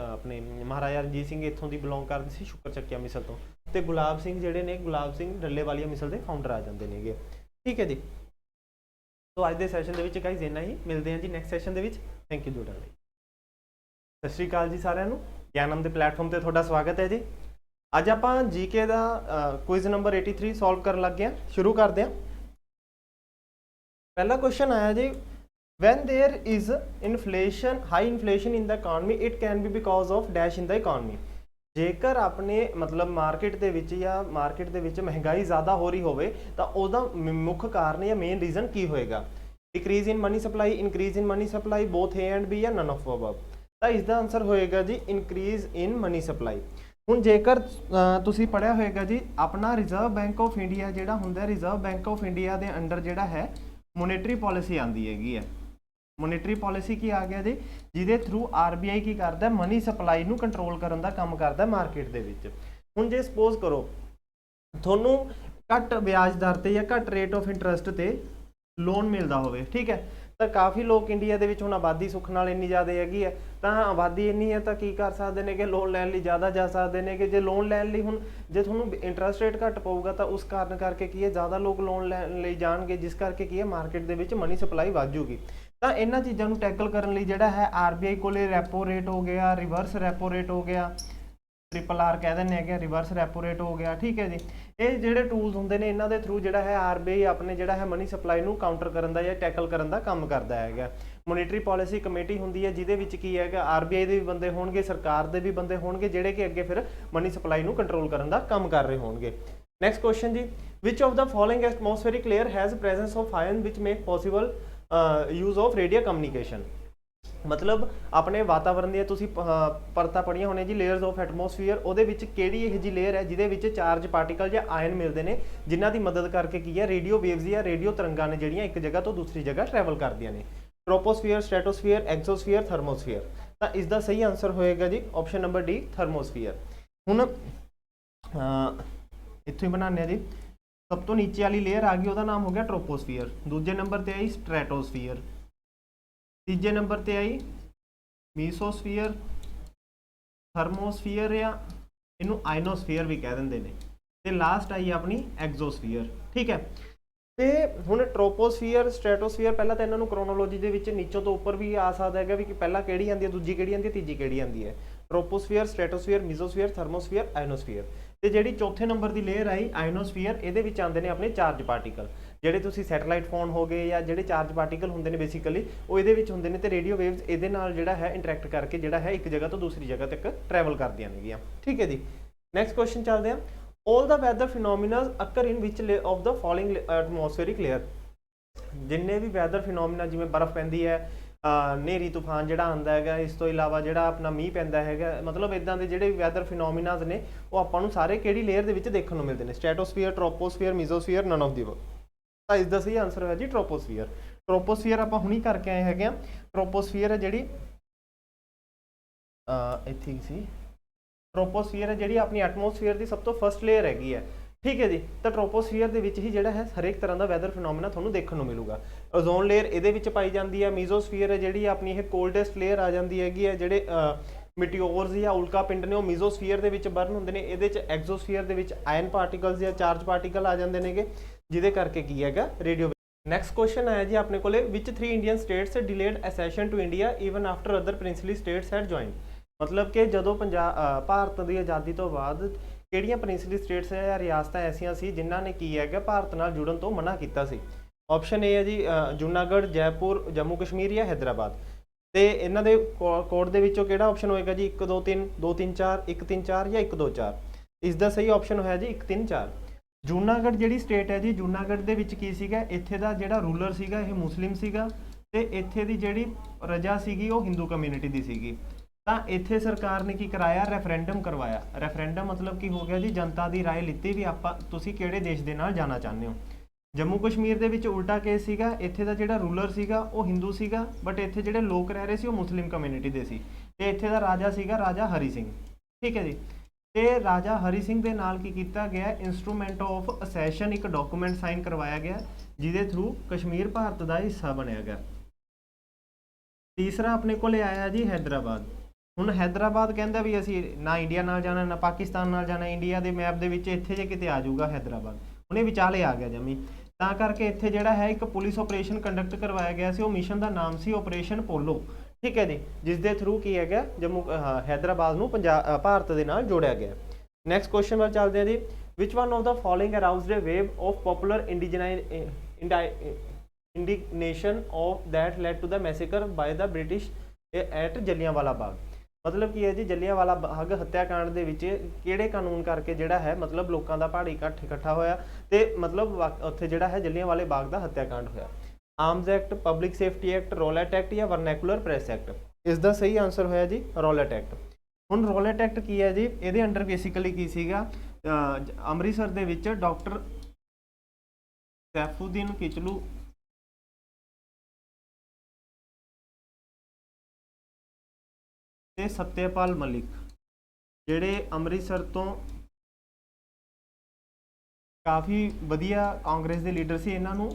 ਆਪਣੇ ਮਹਾਰਾਜਾ ਰਣਜੀਤ ਸਿੰਘ ਇੱਥੋਂ ਦੀ ਬਿਲੋਂਗ ਕਰਦੇ ਸੀ, ਸ਼ੁਕਰ ਚੱਕੀਆ ਮਿਸਲ ਤੋਂ। ਤੇ ਗੁਲਾਬ ਸਿੰਘ ਜਿਹੜੇ ਨੇ, ਗੁਲਾਬ ਸਿੰਘ ਡੱਲੇਵਾਲੀਆ ਮਿਸਲ ਦੇ ਫਾਊਂਡਰ ਆ ਜਾਂਦੇ ਨੇਗੇ। ਠੀਕ ਹੈ ਜੀ। ਸੋ ਅੱਜ ਦੇ ਸੈਸ਼ਨ ਦੇ ਵਿੱਚ ਗਾਈਜ਼ ਇੰਨਾ ਹੀ। ਮਿਲਦੇ ਹਾਂ ਜੀ ਨੈਕਸਟ ਸੈਸ਼ਨ ਦੇ ਵਿੱਚ। ਥੈਂਕ ਯੂ ਜੁੜਨ ਲਈ। ਸਤਿ ਸ਼੍ਰੀ ਅਕਾਲ ਜੀ ਸਾਰਿਆਂ ਨੂੰ। ਗਿਆਨਮ ਦੇ ਪਲੇਟਫਾਰਮ ਤੇ ਤੁਹਾਡਾ ਸਵਾਗਤ ਹੈ ਜੀ। ਅੱਜ ਆਪਾਂ ਜੀਕੇ ਦਾ ਕੁਇਜ਼ ਨੰਬਰ 83 ਸੋਲਵ ਕਰਨ ਲੱਗੇ ਹਾਂ। ਸ਼ੁਰੂ ਕਰਦੇ ਹਾਂ। ਪਹਿਲਾ ਕੁਐਸਚਨ ਆਇਆ ਜੀ, when there is high inflation in the economy it can be because of dash in the economy। ਜੇਕਰ ਆਪਣੇ ਮਤਲਬ ਮਾਰਕੀਟ ਦੇ ਵਿੱਚ ਜਾਂ ਮਾਰਕੀਟ ਦੇ ਵਿੱਚ ਮਹਿੰਗਾਈ ਜ਼ਿਆਦਾ ਹੋ ਰਹੀ ਹੋਵੇ ਤਾਂ ਉਹਦਾ ਮੁੱਖ ਕਾਰਨ ਜਾਂ ਮੇਨ ਰੀਜ਼ਨ ਕੀ ਹੋਏਗਾ? Decreases in money supply, increase in money supply, both A and B ਜਾਂ ਨਨ ਆਫ ਅਬਵ। ਤਾਂ ਇਸ ਦਾ ਆਨਸਰ ਹੋਏਗਾ ਜੀ ਇਨਕਰੀਜ਼ ਇਨ ਮਨੀ ਸਪਲਾਈ। ਹੁਣ ਜੇਕਰ ਤੁਸੀਂ ਪੜ੍ਹਿਆ ਹੋਏਗਾ ਜੀ ਆਪਣਾ ਰਿਜ਼ਰਵ ਬੈਂਕ ਆਫ ਇੰਡੀਆ ਜਿਹੜਾ ਹੁੰਦਾ, ਰਿਜ਼ਰਵ ਬੈਂਕ ਆਫ ਇੰਡੀਆ ਦੇ ਅੰਡਰ ਜਿਹੜਾ ਹੈ ਮੋਨੇਟਰੀ ਪਾਲਿਸੀ ਆਉਂਦੀ ਹੈਗੀ ਹੈ। ਮੋਨੇਟਰੀ ਪਾਲਿਸੀ ਕੀ ਆ ਗਿਆ ਜੀ? ਜਿਹਦੇ ਥਰੂ RBI ਕੀ ਕਰਦਾ? ਮਨੀ ਸਪਲਾਈ ਨੂੰ ਕੰਟਰੋਲ ਕਰਨ ਦਾ ਕੰਮ ਕਰਦਾ ਮਾਰਕੀਟ ਦੇ ਵਿੱਚ। ਹੁਣ ਜੇ ਸਪੋਜ਼ ਕਰੋ ਤੁਹਾਨੂੰ ਘੱਟ ਵਿਆਜ ਦਰ ਤੇ ਜਾਂ ਘੱਟ ਰੇਟ ਆਫ ਇੰਟਰਸਟ ਤੇ ਲੋਨ ਮਿਲਦਾ ਹੋਵੇ, ਠੀਕ ਹੈ, ਤਾਂ ਕਾਫੀ ਲੋਕ ਇੰਡੀਆ ਦੇ ਵਿੱਚ ਹੁਣ ਆਬਾਦੀ ਸੁੱਖ ਨਾਲ ਇੰਨੀ ਜ਼ਿਆਦਾ ਹੈਗੀ ਹੈ ਤਾਂ ਆਬਾਦੀ ਇੰਨੀ ਹੈ ਤਾਂ ਕੀ ਕਰ ਸਕਦੇ ਨੇ ਕਿ ਲੋਨ ਲੈਣ ਲਈ ਜ਼ਿਆਦਾ ਜਾ ਸਕਦੇ ਨੇ ਕਿ ਜੇ ਲੋਨ ਲੈਣ ਲਈ ਹੁਣ ਜੇ ਤੁਹਾਨੂੰ ਇੰਟਰਸਟ ਰੇਟ ਘੱਟ ਪਊਗਾ ਤਾਂ ਉਸ ਕਾਰਨ ਕਰਕੇ ਕੀ ਹੈ ਜ਼ਿਆਦਾ ਲੋਕ ਲੋਨ ਲੈਣ ਲਈ ਜਾਣਗੇ, ਜਿਸ ਕਰਕੇ ਕੀ ਹੈ ਮਾਰਕੀਟ ਦੇ ਵਿੱਚ ਮਨੀ ਸਪਲਾਈ ਵੱਧ ਜੂਗੀ। ਤਾਂ ਇਹਨਾਂ ਚੀਜ਼ਾਂ ਨੂੰ ਟੈਕਲ ਕਰਨ ਲਈ ਜਿਹੜਾ ਹੈ ਆਰਬੀਆਈ ਕੋਲੇ ਰੈਪੋ ਰੇਟ ਹੋ ਗਿਆ, ਰਿਵਰਸ ਰੈਪੋ ਰੇਟ ਹੋ ਗਿਆ, ਟ੍ਰਿਪਲ ਆਰ ਕਹਿ ਦਿੰਦੇ ਹੈਗੇ, ਰਿਵਰਸ ਰੈਪੋ ਰੇਟ ਹੋ ਗਿਆ, ਠੀਕ ਹੈ ਜੀ। ਇਹ ਜਿਹੜੇ ਟੂਲਸ ਹੁੰਦੇ ਨੇ ਇਹਨਾਂ ਦੇ ਥਰੂ ਜਿਹੜਾ ਹੈ ਆਰਬੀਆਈ ਆਪਣੇ ਜਿਹੜਾ ਹੈ ਮਨੀ ਸਪਲਾਈ ਨੂੰ ਕਾਊਂਟਰ ਕਰਨ ਦਾ ਜਾਂ ਟੈਕਲ ਕਰਨ ਦਾ ਕੰਮ ਕਰਦਾ ਹੈਗਾ। ਮੋਨਿਟਰੀ ਪਾਲਿਸੀ ਕਮੇਟੀ ਹੁੰਦੀ ਹੈ ਜਿਹਦੇ ਵਿੱਚ ਕੀ ਹੈਗਾ ਆਰਬੀਆਈ ਦੇ ਵੀ ਬੰਦੇ ਹੋਣਗੇ, ਸਰਕਾਰ ਦੇ ਵੀ ਬੰਦੇ ਹੋਣਗੇ, ਜਿਹੜੇ ਕਿ ਅੱਗੇ ਫਿਰ ਮਨੀ ਸਪਲਾਈ ਨੂੰ ਕੰਟਰੋਲ ਕਰਨ ਦਾ ਕੰਮ ਕਰ ਰਹੇ ਹੋਣਗੇ। ਨੈਕਸਟ ਕੁਐਸਚਨ ਜੀ, which of the following atmospheric layer has presence of ion which make possible use of radio communication. मतलब अपने वातावरण ਦੀਆਂ ਤੁਸੀਂ ਪਰਤਾਂ ਪੜੀਆਂ ਹੋਣੇ ਜੀ, ਲੇਅਰਸ ਆਫ ਐਟਮੋਸਫੀਅਰ, ਉਹਦੇ ਵਿੱਚ ਕਿਹੜੀ ਇਹ ਜੀ ਲੇਅਰ ਹੈ ਜਿਹਦੇ ਵਿੱਚ ਚਾਰਜ ਪਾਰਟੀਕਲ ਜਾਂ ਆਇਨ ਮਿਲਦੇ ਨੇ, ਜਿਨ੍ਹਾਂ ਦੀ ਮਦਦ ਕਰਕੇ ਕੀ ਹੈ ਰੇਡੀਓ ਵੇਵਸ ਜਾਂ ਰੇਡੀਓ ਤਰੰਗਾਂ ਨੇ ਜਿਹੜੀਆਂ ਇੱਕ ਜਗ੍ਹਾ ਤੋਂ ਦੂਸਰੀ ਜਗ੍ਹਾ ਟਰੈਵਲ ਕਰਦੀਆਂ ਨੇ। ਟ੍ਰੋਪੋਸਫੀਅਰ, ਸਟ੍ਰੈਟੋਸਫੀਅਰ, ਐਗਜ਼ੋਸਫੀਅਰ, ਥਰਮੋਸਫੀਅਰ। ਤਾਂ ਇਸ ਦਾ ਸਹੀ ਆਨਸਰ ਹੋਏਗਾ ਜੀ ਆਪਸ਼ਨ ਨੰਬਰ ਡੀ, ਥਰਮੋਸਫੀਅਰ। ਹੁਣ ਇੱਥੋਂ ਹੀ ਬਣਾਉਂਦੇ ਆ ਜੀ, ਸਭ ਤੋਂ ਨੀਚੇ ਵਾਲੀ ਲੇਅਰ ਆ ਗਈ, ਉਹਦਾ ਨਾਮ ਹੋ ਗਿਆ ਟ੍ਰੋਪੋਸਫੀਅਰ। ਦੂਜੇ ਨੰਬਰ ਤੇ ਆਈ ਸਟ੍ਰੈਟੋਸਫੀਅਰ, ਤੀਜੇ ਨੰਬਰ ਤੇ ਆਈ ਮੀਸੋਸਫੀਅਰ, ਥਰਮੋਸਫੀਅਰ ਜਾਂ ਇਹਨੂੰ ਆਇਨੋਸਫੀਅਰ ਵੀ ਕਹਿ ਦਿੰਦੇ ਨੇ, ਤੇ ਲਾਸਟ ਆਈ ਆਪਣੀ ਐਗਜ਼ੋਸਫੀਅਰ, ਠੀਕ ਹੈ। ਤੇ ਹੁਣ ਟ੍ਰੋਪੋਸਫੀਅਰ, ਸਟ੍ਰੈਟੋਸਫੀਅਰ, ਪਹਿਲਾਂ ਤਾਂ ਇਹਨਾਂ ਨੂੰ ਕ੍ਰੋਨੋਲੋਜੀ ਦੇ ਵਿੱਚ ਨੀਚੋਂ ਤੋਂ ਉੱਪਰ ਵੀ ਆ ਸਕਦਾ ਹੈਗਾ ਵੀ ਕਿ ਪਹਿਲਾਂ ਕਿਹੜੀ ਆਉਂਦੀ ਹੈ, ਦੂਜੀ ਕਿਹੜੀ ਆਉਂਦੀ ਹੈ, ਤੀਜੀ ਕਿਹੜੀ ਆਉਂਦੀ ਹੈ। ਟ੍ਰੋਪੋਸਫੀਅਰ, ਸਟ੍ਰੈਟੋਸਫੀਅਰ, ਮੀਸੋਸਫੀਅਰ, ਥਰਮੋਸਫੀਅਰ, ਆਇਨੋਸਫੀਅਰ। ਤੇ ਜਿਹੜੀ ਚੌਥੇ ਨੰਬਰ ਦੀ ਲੇਅਰ ਆਈ ਆਇਨੋਸਫੀਅਰ, ਇਹਦੇ ਵਿੱਚ ਆਉਂਦੇ ਨੇ ਆਪਣੇ ਚਾਰਜ ਪਾਰਟੀਕਲ, ਜਿਹੜੇ ਤੁਸੀਂ ਸੈਟੇਲਾਈਟ ਫੋਨ ਹੋ ਗਏ ਜਾਂ ਜਿਹੜੇ ਚਾਰਜ ਪਾਰਟੀਕਲ ਹੁੰਦੇ ਨੇ ਬੇਸਿਕਲੀ ਉਹ ਇਹਦੇ ਵਿੱਚ ਹੁੰਦੇ ਨੇ, ਤੇ ਰੇਡੀਓ ਵੇਵਸ ਇਹਦੇ ਨਾਲ ਜਿਹੜਾ ਹੈ ਇੰਟਰੈਕਟ ਕਰਕੇ ਜਿਹੜਾ ਹੈ ਇੱਕ ਜਗ੍ਹਾ ਤੋਂ ਦੂਸਰੀ ਜਗ੍ਹਾ ਤੱਕ ਟਰੈਵਲ ਕਰਦੀਆਂ ਨੇਗੀਆਂ, ਠੀਕ ਹੈ ਜੀ। ਨੈਕਸਟ ਕੁਐਸਚਨ ਚੱਲਦੇ ਹਾਂ। all the weather phenomena occur in which of the following atmospheric layer। ਜਿੰਨੇ ਵੀ ਵੈਦਰ ਫਿਨੋਮੀਨਾ ਜਿਵੇਂ ਬਰਫ਼ ਪੈਂਦੀ ਹੈ, ਹਨੇਰੀ ਤੂਫਾਨ ਜਿਹੜਾ ਆਉਂਦਾ ਹੈਗਾ, ਇਸ ਤੋਂ ਇਲਾਵਾ ਜਿਹੜਾ ਆਪਣਾ ਮੀਂਹ ਪੈਂਦਾ ਹੈਗਾ, ਮਤਲਬ ਇਦਾਂ ਦੇ ਜਿਹੜੇ ਵੈਦਰ ਫਿਨੋਮੀਨਾਜ਼ ਨੇ ਉਹ ਆਪਾਂ ਨੂੰ ਸਾਰੇ ਕਿਹੜੀ ਲੇਅਰ ਦੇ ਵਿੱਚ ਦੇਖਣ ਨੂੰ ਮਿਲਦੇ ਨੇ, ਸਟ੍ਰੈਟੋਸਫੀਅਰ, ਟ੍ਰੋਪੋਸਫੀਅਰ, ਮੀਜ਼ੋਸਫੀਅਰ, ਨਨ ਆਫ ਦੀ ਅਬਵ। ਤਾਂ ਇਸ ਦਾ ਸਹੀ ਆਨਸਰ ਹੈ ਜੀ ਟ੍ਰੋਪੋਸਫੀਅਰ। ਟ੍ਰੋਪੋਸਫੀਅਰ ਆਪਾਂ ਹੁਣੀ ਕਰਕੇ ਆਏ ਹੈਗੇ ਆ। ਟ੍ਰੋਪੋਸਫੀਅਰ ਹੈ ਜਿਹੜੀ ਇੱਥੇ ਹੀ ਸੀ, ਟ੍ਰੋਪੋਸਫੀਅਰ ਹੈ ਜਿਹੜੀ ਆਪਣੀ ਐਟਮੋਸਫੀਅਰ ਦੀ ਸਭ ਤੋਂ ਫਸਟ ਲੇਅਰ ਹੈਗੀ ਹੈ, ਠੀਕ ਹੈ ਜੀ। ਤਾਂ ਟ੍ਰੋਪੋਸਫੀਅਰ ਦੇ ਵਿੱਚ ਹੀ ਜਿਹੜਾ ਹੈ ਹਰੇਕ ਤਰ੍ਹਾਂ ਦਾ ਵੈਦਰ ਫਿਨੋਮੀਨਾ ਤੁਹਾਨੂੰ ਦੇਖਣ ਨੂੰ ਮਿਲੂਗਾ। ਓਜ਼ੋਨ ਲੇਅਰ ਇਹਦੇ ਵਿੱਚ ਪਾਈ ਜਾਂਦੀ ਹੈ। ਮੀਜ਼ੋਸਫੀਅਰ ਹੈ ਜਿਹੜੀ ਆਪਣੀ ਇਹ ਕੋਲਡੈਸਟ ਲੇਅਰ ਆ ਜਾਂਦੀ ਹੈਗੀ ਹੈ, ਜਿਹੜੇ ਮਿਟਿਓਰਸ ਜਾਂ ਉਲਕਾ ਪਿੰਡ ਨੇ ਉਹ ਮੀਜ਼ੋਸਫੀਅਰ ਦੇ ਵਿੱਚ ਬਰਨ ਹੁੰਦੇ ਨੇ। ਇਹਦੇ 'ਚ ਐਗਜ਼ੋਸਫੀਅਰ ਦੇ ਵਿੱਚ ਆਇਨ ਪਾਰਟੀਕਲਸ ਜਾਂ ਚਾਰਜ ਪਾਰਟੀਕਲ ਆ ਜਾਂਦੇ ਨੇਗੇ, ਜਿਹਦੇ ਕਰਕੇ ਕੀ ਹੈਗਾ ਰੇਡੀਓ। ਨੈਕਸਟ ਕੁਐਸਚਨ ਆਇਆ ਜੀ ਆਪਣੇ ਕੋਲੇ, ਵਿਚ 3 Indian states delayed accession to India even after other princely states had join. ਮਤਲਬ ਕਿ ਜਦੋਂ ਭਾਰਤ ਦੀ ਆਜ਼ਾਦੀ ਤੋਂ ਬਾਅਦ ਕਿਹੜੀਆਂ ਪ੍ਰਿੰਸਲੀ ਸਟੇਟਸ ਜਾਂ ਰਿਆਸਤਾਂ ਐਸੀਆਂ ਸੀ ਜਿਨ੍ਹਾਂ ਨੇ ਕੀ ਹੈਗਾ ਭਾਰਤ ਨਾਲ ਜੁੜਨ ਤੋਂ ਮਨਾ ਕੀਤਾ ਸੀ। ਆਪਸ਼ਨ ਏ ਹੈ ਜੀ ਜੂਨਾਗੜ੍ਹ, ਜੈਪੁਰ, ਜੰਮੂ ਕਸ਼ਮੀਰ ਜਾਂ ਹੈਦਰਾਬਾਦ। ਤੇ ਇਹਨਾਂ ਦੇ ਕੋਡ ਦੇ ਵਿੱਚੋਂ ਕਿਹੜਾ ਆਪਸ਼ਨ ਹੋਏਗਾ ਜੀ 1 2 3, 2 3 4, 1 3 4 ਜਾਂ 1 2 4। ਇਸ ਦਾ ਸਹੀ ਆਪਸ਼ਨ ਹੋਇਆ ਜੀ 1 3 4। ਜੂਨਾਗੜ੍ਹ ਜਿਹੜੀ ਸਟੇਟ ਹੈ ਜੀ, ਜੂਨਾਗੜ੍ਹ ਦੇ ਵਿੱਚ ਕੀ ਸੀਗਾ, ਇੱਥੇ ਦਾ ਜਿਹੜਾ ਰੂਲਰ ਸੀਗਾ ਇਹ ਮੁਸਲਿਮ ਸੀਗਾ, ਤੇ ਇੱਥੇ ਦੀ ਜਿਹੜੀ ਪ੍ਰਜਾ ਸੀਗੀ ਉਹ ਹਿੰਦੂ ਕਮਿਊਨਿਟੀ ਦੀ ਸੀਗੀ। ਤਾਂ ਇੱਥੇ ਸਰਕਾਰ ਨੇ ਕੀ ਕਰਾਇਆ, ਰੈਫਰੈਂਡਮ ਕਰਵਾਇਆ। ਰੈਫਰੈਂਡਮ ਮਤਲਬ ਕੀ ਹੋ ਗਿਆ ਜੀ, ਜਨਤਾ ਦੀ ਰਾਏ ਲਿੱਤੀ ਵੀ ਤੁਸੀਂ ਕਿਹੜੇ ਦੇਸ਼ ਦੇ ਨਾਲ ਜਾਣਾ ਚਾਹੁੰਦੇ ਹੋ। ਜੰਮੂ ਕਸ਼ਮੀਰ ਦੇ ਵਿੱਚ ਉਲਟਾ ਕੇਸ ਸੀਗਾ, ਇੱਥੇ ਦਾ ਜਿਹੜਾ ਰੂਲਰ ਸੀਗਾ ਉਹ ਹਿੰਦੂ ਸੀਗਾ, ਬਟ ਇੱਥੇ ਜਿਹੜੇ ਲੋਕ ਰਹਿ ਰਹੇ ਸੀ ਉਹ ਮੁਸਲਿਮ ਕਮਿਊਨਿਟੀ ਦੇ ਸੀ, ਤੇ ਇੱਥੇ ਦਾ ਰਾਜਾ ਸੀਗਾ ਰਾਜਾ ਹਰੀ ਸਿੰਘ, ਠੀਕ ਹੈ ਜੀ। ਤੇ ਰਾਜਾ ਹਰੀ ਸਿੰਘ ਦੇ ਨਾਲ ਕੀ ਕੀਤਾ ਗਿਆ, ਇੰਸਟਰੂਮੈਂਟ ਆਫ ਅਸੈਸ਼ਨ ਇੱਕ ਡਾਕੂਮੈਂਟ ਸਾਈਨ ਕਰਵਾਇਆ ਗਿਆ, ਜਿਹਦੇ ਥਰੂ ਕਸ਼ਮੀਰ ਭਾਰਤ ਦਾ ਹਿੱਸਾ ਬਣਿਆ ਗਿਆ। ਤੀਸਰਾ ਆਪਣੇ ਕੋਲੇ ਆਇਆ ਜੀ ਹੈਦਰਾਬਾਦ। ਹੁਣ ਹੈਦਰਾਬਾਦ ਕਹਿੰਦਾ ਵੀ ਅਸੀਂ ਨਾ ਇੰਡੀਆ ਨਾਲ ਜਾਣਾ ਨਾ ਪਾਕਿਸਤਾਨ ਨਾਲ ਜਾਣਾ, ਇੰਡੀਆ ਦੇ ਮੈਪ ਦੇ ਵਿੱਚ ਇੱਥੇ ਜੇ ਕਿਤੇ ਆ ਜਾਊਗਾ ਹੈਦਰਾਬਾਦ, ਹੁਣ ਇਹ ਵਿਚਾਲੇ ਆ ਗਿਆ ਜਮੀ। ਤਾਂ ਕਰਕੇ ਇੱਥੇ ਜਿਹੜਾ ਹੈ ਇੱਕ ਪੁਲਿਸ ਆਪਰੇਸ਼ਨ ਕੰਡਕਟ ਕਰਵਾਇਆ ਗਿਆ ਸੀ, ਉਹ ਮਿਸ਼ਨ ਦਾ ਨਾਮ ਸੀ ਆਪਰੇਸ਼ਨ ਪੋਲੋ, ਠੀਕ ਹੈ ਜੀ, ਜਿਸ ਦੇ ਥਰੂ ਕੀ ਹੈਗਾ ਹੈਦਰਾਬਾਦ ਨੂੰ ਭਾਰਤ ਦੇ ਨਾਲ ਜੋੜਿਆ ਗਿਆ। ਨੈਕਸਟ ਕੁਐਸਚਨ ਵੱਲ ਚੱਲਦੇ ਹਾਂ ਜੀ। Which one of the following aroused a wave of popular indignation of that led to the massacre by the British at Jallianwala Bagh. ਮਤਲਬ ਕੀ ਹੈ ਜੀ, ਜਲਿਆਂਵਾਲਾ ਬਾਗ ਹੱਤਿਆਕਾਂਡ ਦੇ ਵਿੱਚ ਕਿਹੜੇ ਕਾਨੂੰਨ ਕਰਕੇ ਜਿਹੜਾ ਹੈ ਮਤਲਬ ਲੋਕਾਂ ਦਾ ਭਾਰੀ ਇਕੱਠਾ ਹੋਇਆ, ਤੇ ਮਤਲਬ ਉੱਥੇ ਜਿਹੜਾ ਹੈ ਜਲਿਆਂਵਾਲੇ ਬਾਗ ਦਾ ਹੱਤਿਆਕਾਂਡ ਹੋਇਆ। Arms Act, Public Safety Act, Rowlatt Act ਜਾਂ ਵਰਨੈਕੂਲਰ ਪ੍ਰੈਸ ਐਕਟ। ਇਸ ਦਾ ਸਹੀ ਆਨਸਰ ਹੋਇਆ ਜੀ ਰੌਲੈਟ ਐਕਟ। ਹੁਣ ਰੌਲੈਟ ਐਕਟ ਕੀ ਹੈ ਜੀ, ਇਹਦੇ ਅੰਡਰ ਬੇਸਿਕਲੀ ਕੀ ਸੀਗਾ, ਅੰਮ੍ਰਿਤਸਰ ਦੇ ਵਿੱਚ ਡਾਕਟਰ ਸੈਫੂਦੀਨ ਕਿਚਲੂ ਤੇ ਸਤਿਆਪਾਲ ਮਲਿਕ ਜਿਹੜੇ ਅੰਮ੍ਰਿਤਸਰ ਤੋਂ ਕਾਫੀ ਵਧੀਆ ਕਾਂਗਰਸ ਦੇ ਲੀਡਰ ਸੀ, ਇਹਨਾਂ ਨੂੰ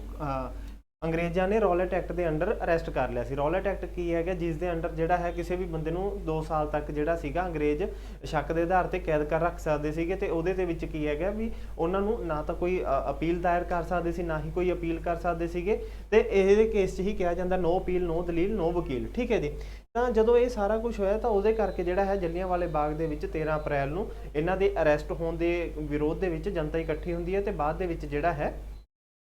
ਅੰਗਰੇਜ਼ਾਂ ਨੇ ਰੌਲਟ ਐਕਟ ਦੇ ਅੰਡਰ ਅਰੈਸਟ ਕਰ ਲਿਆ ਸੀ। ਰੌਲਟ ਐਕਟ ਕੀ ਹੈਗਾ, ਜਿਸ ਦੇ ਅੰਡਰ ਜਿਹੜਾ ਹੈ ਕਿਸੇ ਵੀ ਬੰਦੇ ਨੂੰ 2 ਸਾਲ ਤੱਕ ਜਿਹੜਾ ਸੀਗਾ ਅੰਗਰੇਜ਼ ਸ਼ੱਕ ਦੇ ਆਧਾਰ ਤੇ ਕੈਦ ਕਰ ਰੱਖ ਸਕਦੇ ਸੀਗੇ, ਤੇ ਉਹਦੇ ਦੇ ਵਿੱਚ ਕੀ ਹੈਗਾ ਵੀ ਉਹਨਾਂ ਨੂੰ ਨਾ ਤਾਂ ਕੋਈ ਅਪੀਲ ਦਾਇਰ ਕਰ ਸਕਦੇ ਸੀ, ਨਾ ਹੀ ਕੋਈ ਅਪੀਲ ਕਰ ਸਕਦੇ ਸੀਗੇ, ਤੇ ਇਹਦੇ ਕੇਸ 'ਚ ਹੀ ਕਿਹਾ ਜਾਂਦਾ ਨੋ ਅਪੀਲ ਨੋ ਦਲੀਲ ਨੋ ਵਕੀਲ। ਠੀਕ ਹੈ ਜੀ। ਤਾਂ ਜਦੋਂ ਇਹ ਸਾਰਾ ਕੁਝ ਹੋਇਆ ਤਾਂ ਉਹਦੇ ਕਰਕੇ ਜਿਹੜਾ ਹੈ ਜਲਿਆਂਵਾਲੇ ਬਾਗ ਦੇ ਵਿੱਚ 13 ਅਪ੍ਰੈਲ ਨੂੰ ਇਹਨਾਂ ਦੇ ਅਰੈਸਟ ਹੋਣ ਦੇ ਵਿਰੋਧ ਦੇ ਵਿੱਚ ਜਨਤਾ ਇਕੱਠੀ ਹੁੰਦੀ ਹੈ, ਤੇ ਬਾਅਦ ਦੇ ਵਿੱਚ ਜਿਹੜਾ ਹੈ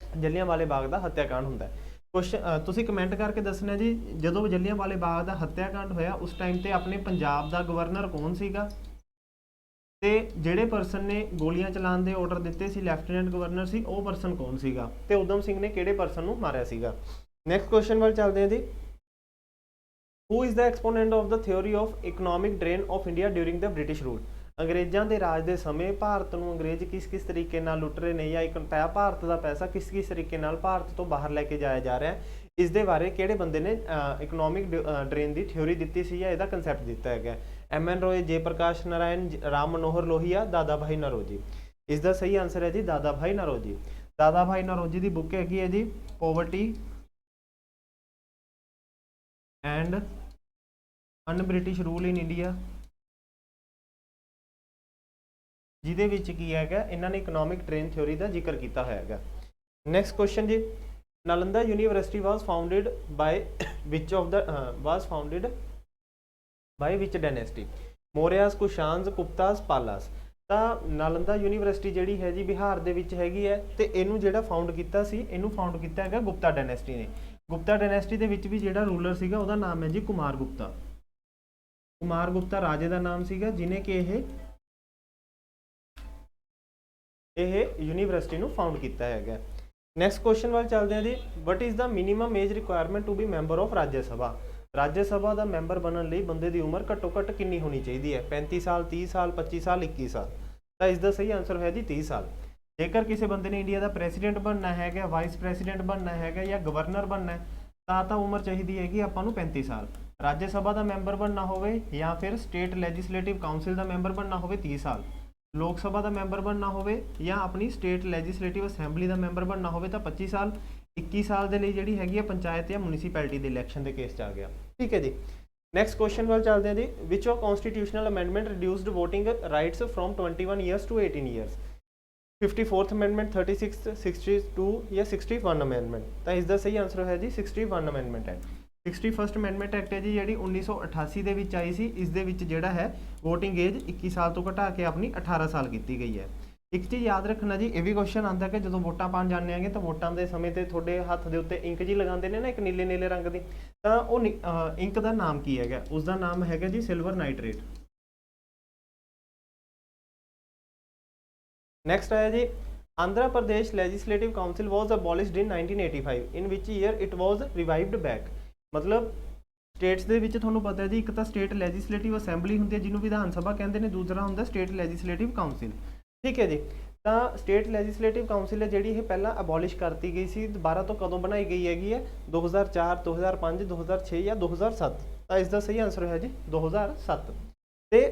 ਜਲਿਆਂਵਾਲੇ ਬਾਗ ਦਾ ਹੱਤਿਆਕਾਂਡ ਹੁੰਦਾ ਹੈ। ਕੁਛ ਤੁਸੀਂ ਕਮੈਂਟ ਕਰਕੇ ਦੱਸਣਾ ਜੀ, ਜਦੋਂ ਜਲਿਆਂਵਾਲੇ ਬਾਗ ਦਾ ਹੱਤਿਆਕਾਂਡ ਹੋਇਆ ਉਸ ਟਾਈਮ ਤੇ ਆਪਣੇ ਪੰਜਾਬ ਦਾ ਗਵਰਨਰ ਕੌਣ ਸੀਗਾ, ਤੇ ਜਿਹੜੇ ਪਰਸਨ ਨੇ ਗੋਲੀਆਂ ਚਲਾਉਣ ਦੇ ਆਰਡਰ ਦਿੱਤੇ ਸੀ ਲੈਫਟੀਨੈਂਟ ਗਵਰਨਰ ਸੀ, ਉਹ ਪਰਸਨ ਕੌਣ ਸੀਗਾ, ਤੇ ਉਦਮ ਸਿੰਘ ਨੇ ਕਿਹੜੇ ਪਰਸਨ ਨੂੰ ਮਾਰਿਆ ਸੀਗਾ। ਨੈਕਸਟ ਕੁਐਸਚਨ ਵੱਲ ਚੱਲਦੇ ਹਾਂ ਜੀ। Who is the exponent of the theory of economic drain of India during the British rule. ਅੰਗਰੇਜ਼ਾਂ ਦੇ ਰਾਜ ਦੇ ਸਮੇਂ ਭਾਰਤ ਨੂੰ ਅੰਗਰੇਜ਼ ਕਿਸ ਤਰੀਕੇ ਨਾਲ ਲੁੱਟ ਰਹੇ ਨੇ, ਜਾਂ ਇੱਕ ਭਾਰਤ ਦਾ ਪੈਸਾ ਕਿਸ ਤਰੀਕੇ ਨਾਲ ਭਾਰਤ ਤੋਂ ਬਾਹਰ ਲੈ ਕੇ ਜਾਇਆ ਜਾ ਰਿਹਾ ਹੈ, ਇਸ ਦੇ ਬਾਰੇ ਕਿਹੜੇ ਬੰਦੇ ਨੇ ਇਕਨੋਮਿਕ ਡਰੇਨ ਦੀ ਥਿਓਰੀ ਦਿੱਤੀ ਸੀ ਜਾਂ ਇਹਦਾ ਕੰਸੈਪਟ ਦਿੱਤਾ ਹੈਗਾ। MN ਰੋਏ, ਜੇ ਪ੍ਰਕਾਸ਼ ਨਾਰਾਇਣ, ਰਾਮ ਮਨੋਹਰ ਲੋਹੀਆ, ਦਾਦਾ ਭਾਈ ਨਰੋਜੀ। ਇਸ ਦਾ ਸਹੀ ਆਨਸਰ ਹੈ ਜੀ ਦਾਦਾ ਭਾਈ ਨਰੋਜੀ। ਦਾਦਾ ਭਾਈ ਨਰੋਜੀ ਦੀ ਬੁੱਕ ਹੈਗੀ ਹੈ ਜੀ poverty and un British rule in India, ਜਿਹਦੇ ਵਿੱਚ ਕੀ ਹੈਗਾ ਇਹਨਾਂ ਨੇ ਇਕਨੋਮਿਕ ਡਰੇਨ ਥਿਓਰੀ ਦਾ ਜ਼ਿਕਰ ਕੀਤਾ ਹੋਇਆ ਹੈਗਾ। ਨੈਕਸਟ ਕੁਐਸਚਨ ਜੀ। Nalanda University was founded by which of the was founded by which dynasty, Mauryas, Kushans, Guptas, Palas. ਤਾਂ ਨਾਲੰਦਾ ਯੂਨੀਵਰਸਿਟੀ ਜਿਹੜੀ ਹੈ ਜੀ ਬਿਹਾਰ ਦੇ ਵਿੱਚ ਹੈਗੀ ਹੈ, ਤੇ ਇਹਨੂੰ ਜਿਹੜਾ ਫਾਊਂਡ ਕੀਤਾ ਸੀ, ਇਹਨੂੰ ਫਾਊਂਡ ਕੀਤਾ ਹੈਗਾ ਗੁਪਤਾ ਡਾਇਨੈਸਟੀ ਨੇ। ਗੁਪਤਾ ਡਾਇਨੈਸਟੀ ਦੇ ਵਿੱਚ ਵੀ ਜਿਹੜਾ ਰੂਲਰ ਸੀਗਾ ਉਹਦਾ ਨਾਮ ਹੈ ਜੀ ਕੁਮਾਰ ਗੁਪਤਾ। ਕੁਮਾਰ ਗੁਪਤਾ ਰਾਜੇ ਦਾ ਨਾਮ ਸੀਗਾ, ਜਿਹਨੇ ਕਿ ਇਹ ਯੂਨੀਵਰਸਿਟੀ ਨੂੰ ਫਾਊਂਡ ਕੀਤਾ ਹੈਗਾ। ਨੈਕਸਟ ਕੁਐਸਚਨ ਵੱਲ ਚੱਲਦੇ ਹਾਂ ਜੀ। What is the minimum age requirement to be member of Rajya Sabha. Rajya Sabha ਦਾ ਮੈਂਬਰ ਬਣਨ ਲਈ ਬੰਦੇ ਦੀ ਉਮਰ ਘੱਟੋ ਘੱਟ ਕਿੰਨੀ ਹੋਣੀ ਚਾਹੀਦੀ ਹੈ? 35 ਸਾਲ, 30 ਸਾਲ, 25 ਸਾਲ, 21 ਸਾਲ। ਤਾਂ ਇਸ ਦਾ ਸਹੀ ਆਨਸਰ ਹੈ ਜੀ 30 ਸਾਲ। ਜੇਕਰ ਕਿਸੇ ਬੰਦੇ ਨੇ ਇੰਡੀਆ ਦਾ ਪ੍ਰੈਸੀਡੈਂਟ ਬਣਨਾ ਹੈਗਾ, ਵਾਈਸ ਪ੍ਰੈਸੀਡੈਂਟ ਬਣਨਾ ਹੈਗਾ, ਜਾਂ ਗਵਰਨਰ ਬਣਨਾ ਤਾਂ ਉਮਰ ਚਾਹੀਦੀ ਹੈਗੀ ਆਪਾਂ ਨੂੰ 35 ਸਾਲ। ਰਾਜ ਸਭਾ ਦਾ ਮੈਂਬਰ ਬਣਨਾ ਹੋਵੇ ਜਾਂ ਫਿਰ ਸਟੇਟ ਲੈਜਿਸਲੇਟਿਵ ਕਾਉਂਸਿਲ ਦਾ ਮੈਂਬਰ ਬਣਨਾ ਹੋਵੇ 30 ਸਾਲ। ਲੋਕ ਸਭਾ ਦਾ ਮੈਂਬਰ ਬਣਨਾ ਹੋਵੇ ਜਾਂ ਆਪਣੀ ਸਟੇਟ ਲੈਜਿਸਲੇਟਿਵ ਅਸੈਂਬਲੀ ਦਾ ਮੈਂਬਰ ਬਣਨਾ ਹੋਵੇ ਤਾਂ 25 ਸਾਲ। 21 ਸਾਲ ਦੇ ਲਈ ਜਿਹੜੀ ਹੈਗੀ ਹੈ ਪੰਚਾਇਤ ਜਾਂ ਮਿਊਨਿਸਪੈਲਿਟੀ ਦੇ ਇਲੈਕਸ਼ਨ ਦੇ ਕੇਸ 'ਚ ਆ ਗਿਆ। ਠੀਕ ਹੈ ਜੀ। ਨੈਕਸਟ ਕੁਐਸਚਨ ਵੱਲ ਚੱਲਦੇ ਹਾਂ ਜੀ। Which of constitutional amendment reduced voting rights from 21 years to 18 years. 54th amendment, 36th, 62 ਜਾਂ 61 ਅਮੈਂਡਮੈਂਟ। ਤਾਂ ਇਸ ਦਾ ਸਹੀ ਆਨਸਰ ਹੈ ਜੀ 61 ਅਮੈਂਡਮੈਂਟ ਹੈ। 61st ਅਮੈਂਡਮੈਂਟ ਐਕਟ ਹੈ ਜੀ ਜਿਹੜੀ 1988 ਦੇ ਵਿੱਚ ਆਈ ਸੀ। ਇਸ ਦੇ ਵਿੱਚ ਜਿਹੜਾ ਹੈ ਵੋਟਿੰਗ ਏਜ 21 ਸਾਲ ਤੋਂ ਘਟਾ ਕੇ ਆਪਣੀ 18 ਸਾਲ ਕੀਤੀ ਗਈ ਹੈ। ਇੱਕ ਚੀਜ਼ ਯਾਦ ਰੱਖਣਾ ਜੀ, ਇਹ ਵੀ ਕੁਐਸਚਨ ਆਉਂਦਾ ਕਿ ਜਦੋਂ ਵੋਟਾਂ ਪਾਉਣ ਜਾਂਦੇ ਆਂਗੇ ਤਾਂ ਵੋਟਾਂ ਦੇ ਸਮੇਂ ਤੇ ਤੁਹਾਡੇ ਹੱਥ ਦੇ ਉੱਤੇ ਇੰਕ ਜੀ ਲਗਾਉਂਦੇ ਨੇ ਨਾ, ਇੱਕ ਨੀਲੇ ਨੀਲੇ ਰੰਗ ਦੀ, ਤਾਂ ਉਹ ਇੰਕ ਦਾ ਨਾਮ ਕੀ ਹੈਗਾ? ਉਸ ਦਾ ਨਾਮ ਹੈਗਾ ਜੀ ਸਿਲਵਰ ਨਾਈਟ੍ਰੇਟ। ਨੈਕਸਟ ਆਇਆ ਜੀ Andhra Pradesh Legislative Council was abolished in 1985 in which year it was revived back. ਮਤਲਬ ਸਟੇਟਸ ਦੇ ਵਿੱਚ ਤੁਹਾਨੂੰ ਪਤਾ ਹੈ ਜੀ, ਇੱਕ ਤਾਂ ਸਟੇਟ ਲੈਜਿਸਲੇਟਿਵ ਅਸੈਂਬਲੀ ਹੁੰਦੀ ਹੈ ਜਿਹਨੂੰ ਵਿਧਾਨ ਸਭਾ ਕਹਿੰਦੇ ਨੇ, ਦੂਸਰਾ ਹੁੰਦਾ ਸਟੇਟ ਲੈਜਿਸਲੇਟਿਵ ਕਾਉਂਸਿਲ। ਠੀਕ ਹੈ ਜੀ। ਤਾਂ ਸਟੇਟ ਲੈਜਿਸਲੇਟਿਵ ਕਾਉਂਸਿਲ ਹੈ ਜਿਹੜੀ ਇਹ ਪਹਿਲਾਂ ਅਬੋਲਿਸ਼ ਕਰਤੀ ਗਈ ਸੀ। ਦੁਬਾਰਾ ਤੋਂ ਕਦੋਂ ਬਣਾਈ ਗਈ ਹੈਗੀ ਹੈ? 2004, 2005, 2006 ਜਾਂ 2007। ਤਾਂ ਇਸ ਦਾ ਸਹੀ ਆਨਸਰ ਹੈ ਜੀ 2007। ਤੇ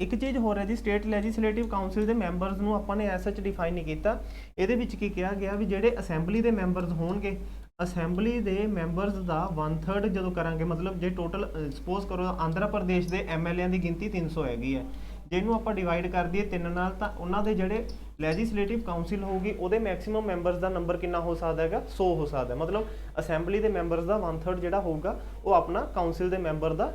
ਇੱਕ ਚੀਜ਼ ਹੋਰ ਹੈ ਜੀ, ਸਟੇਟ ਲੈਜਿਸਲੇਟਿਵ ਕਾਉਂਸਿਲ ਦੇ ਮੈਂਬਰਸ ਨੂੰ ਆਪਾਂ ਨੇ ਐਸ ਸੱਚ ਡਿਫਾਈਨ ਨਹੀਂ ਕੀਤਾ। ਇਹਦੇ ਵਿੱਚ ਕੀ ਕਿਹਾ ਗਿਆ ਵੀ ਜਿਹੜੇ ਅਸੈਂਬਲੀ ਦੇ ਮੈਂਬਰਸ ਹੋਣਗੇ, ਅਸੈਂਬਲੀ ਦੇ ਮੈਂਬਰਸ ਦਾ 1/3 ਜਦੋਂ ਕਰਾਂਗੇ, ਮਤਲਬ ਜੇ ਟੋਟਲ ਸਪੋਜ਼ ਕਰੋ ਆਂਧਰਾ ਪ੍ਰਦੇਸ਼ ਦੇ MLA ਦੀ ਗਿਣਤੀ 300 ਹੈਗੀ ਹੈ, ਜਿਹਨੂੰ ਆਪਾਂ ਡਿਵਾਈਡ ਕਰ ਦਈਏ 3 ਨਾਲ, ਤਾਂ ਉਹਨਾਂ ਦੇ ਜਿਹੜੇ ਲੈਜਿਸਲੇਟਿਵ ਕਾਉਂਸਿਲ ਹੋਊਗੀ ਉਹਦੇ ਮੈਕਸਿਮਮ ਮੈਂਬਰਸ ਦਾ ਨੰਬਰ ਕਿੰਨਾ ਹੋ ਸਕਦਾ ਹੈਗਾ? 100 ਹੋ ਸਕਦਾ। ਮਤਲਬ ਅਸੈਂਬਲੀ ਦੇ ਮੈਂਬਰਸ ਦਾ 1/3 ਜਿਹੜਾ ਹੋਊਗਾ ਉਹ ਆਪਣਾ ਕਾਉਂਸਿਲ ਦੇ ਮੈਂਬਰ ਦਾ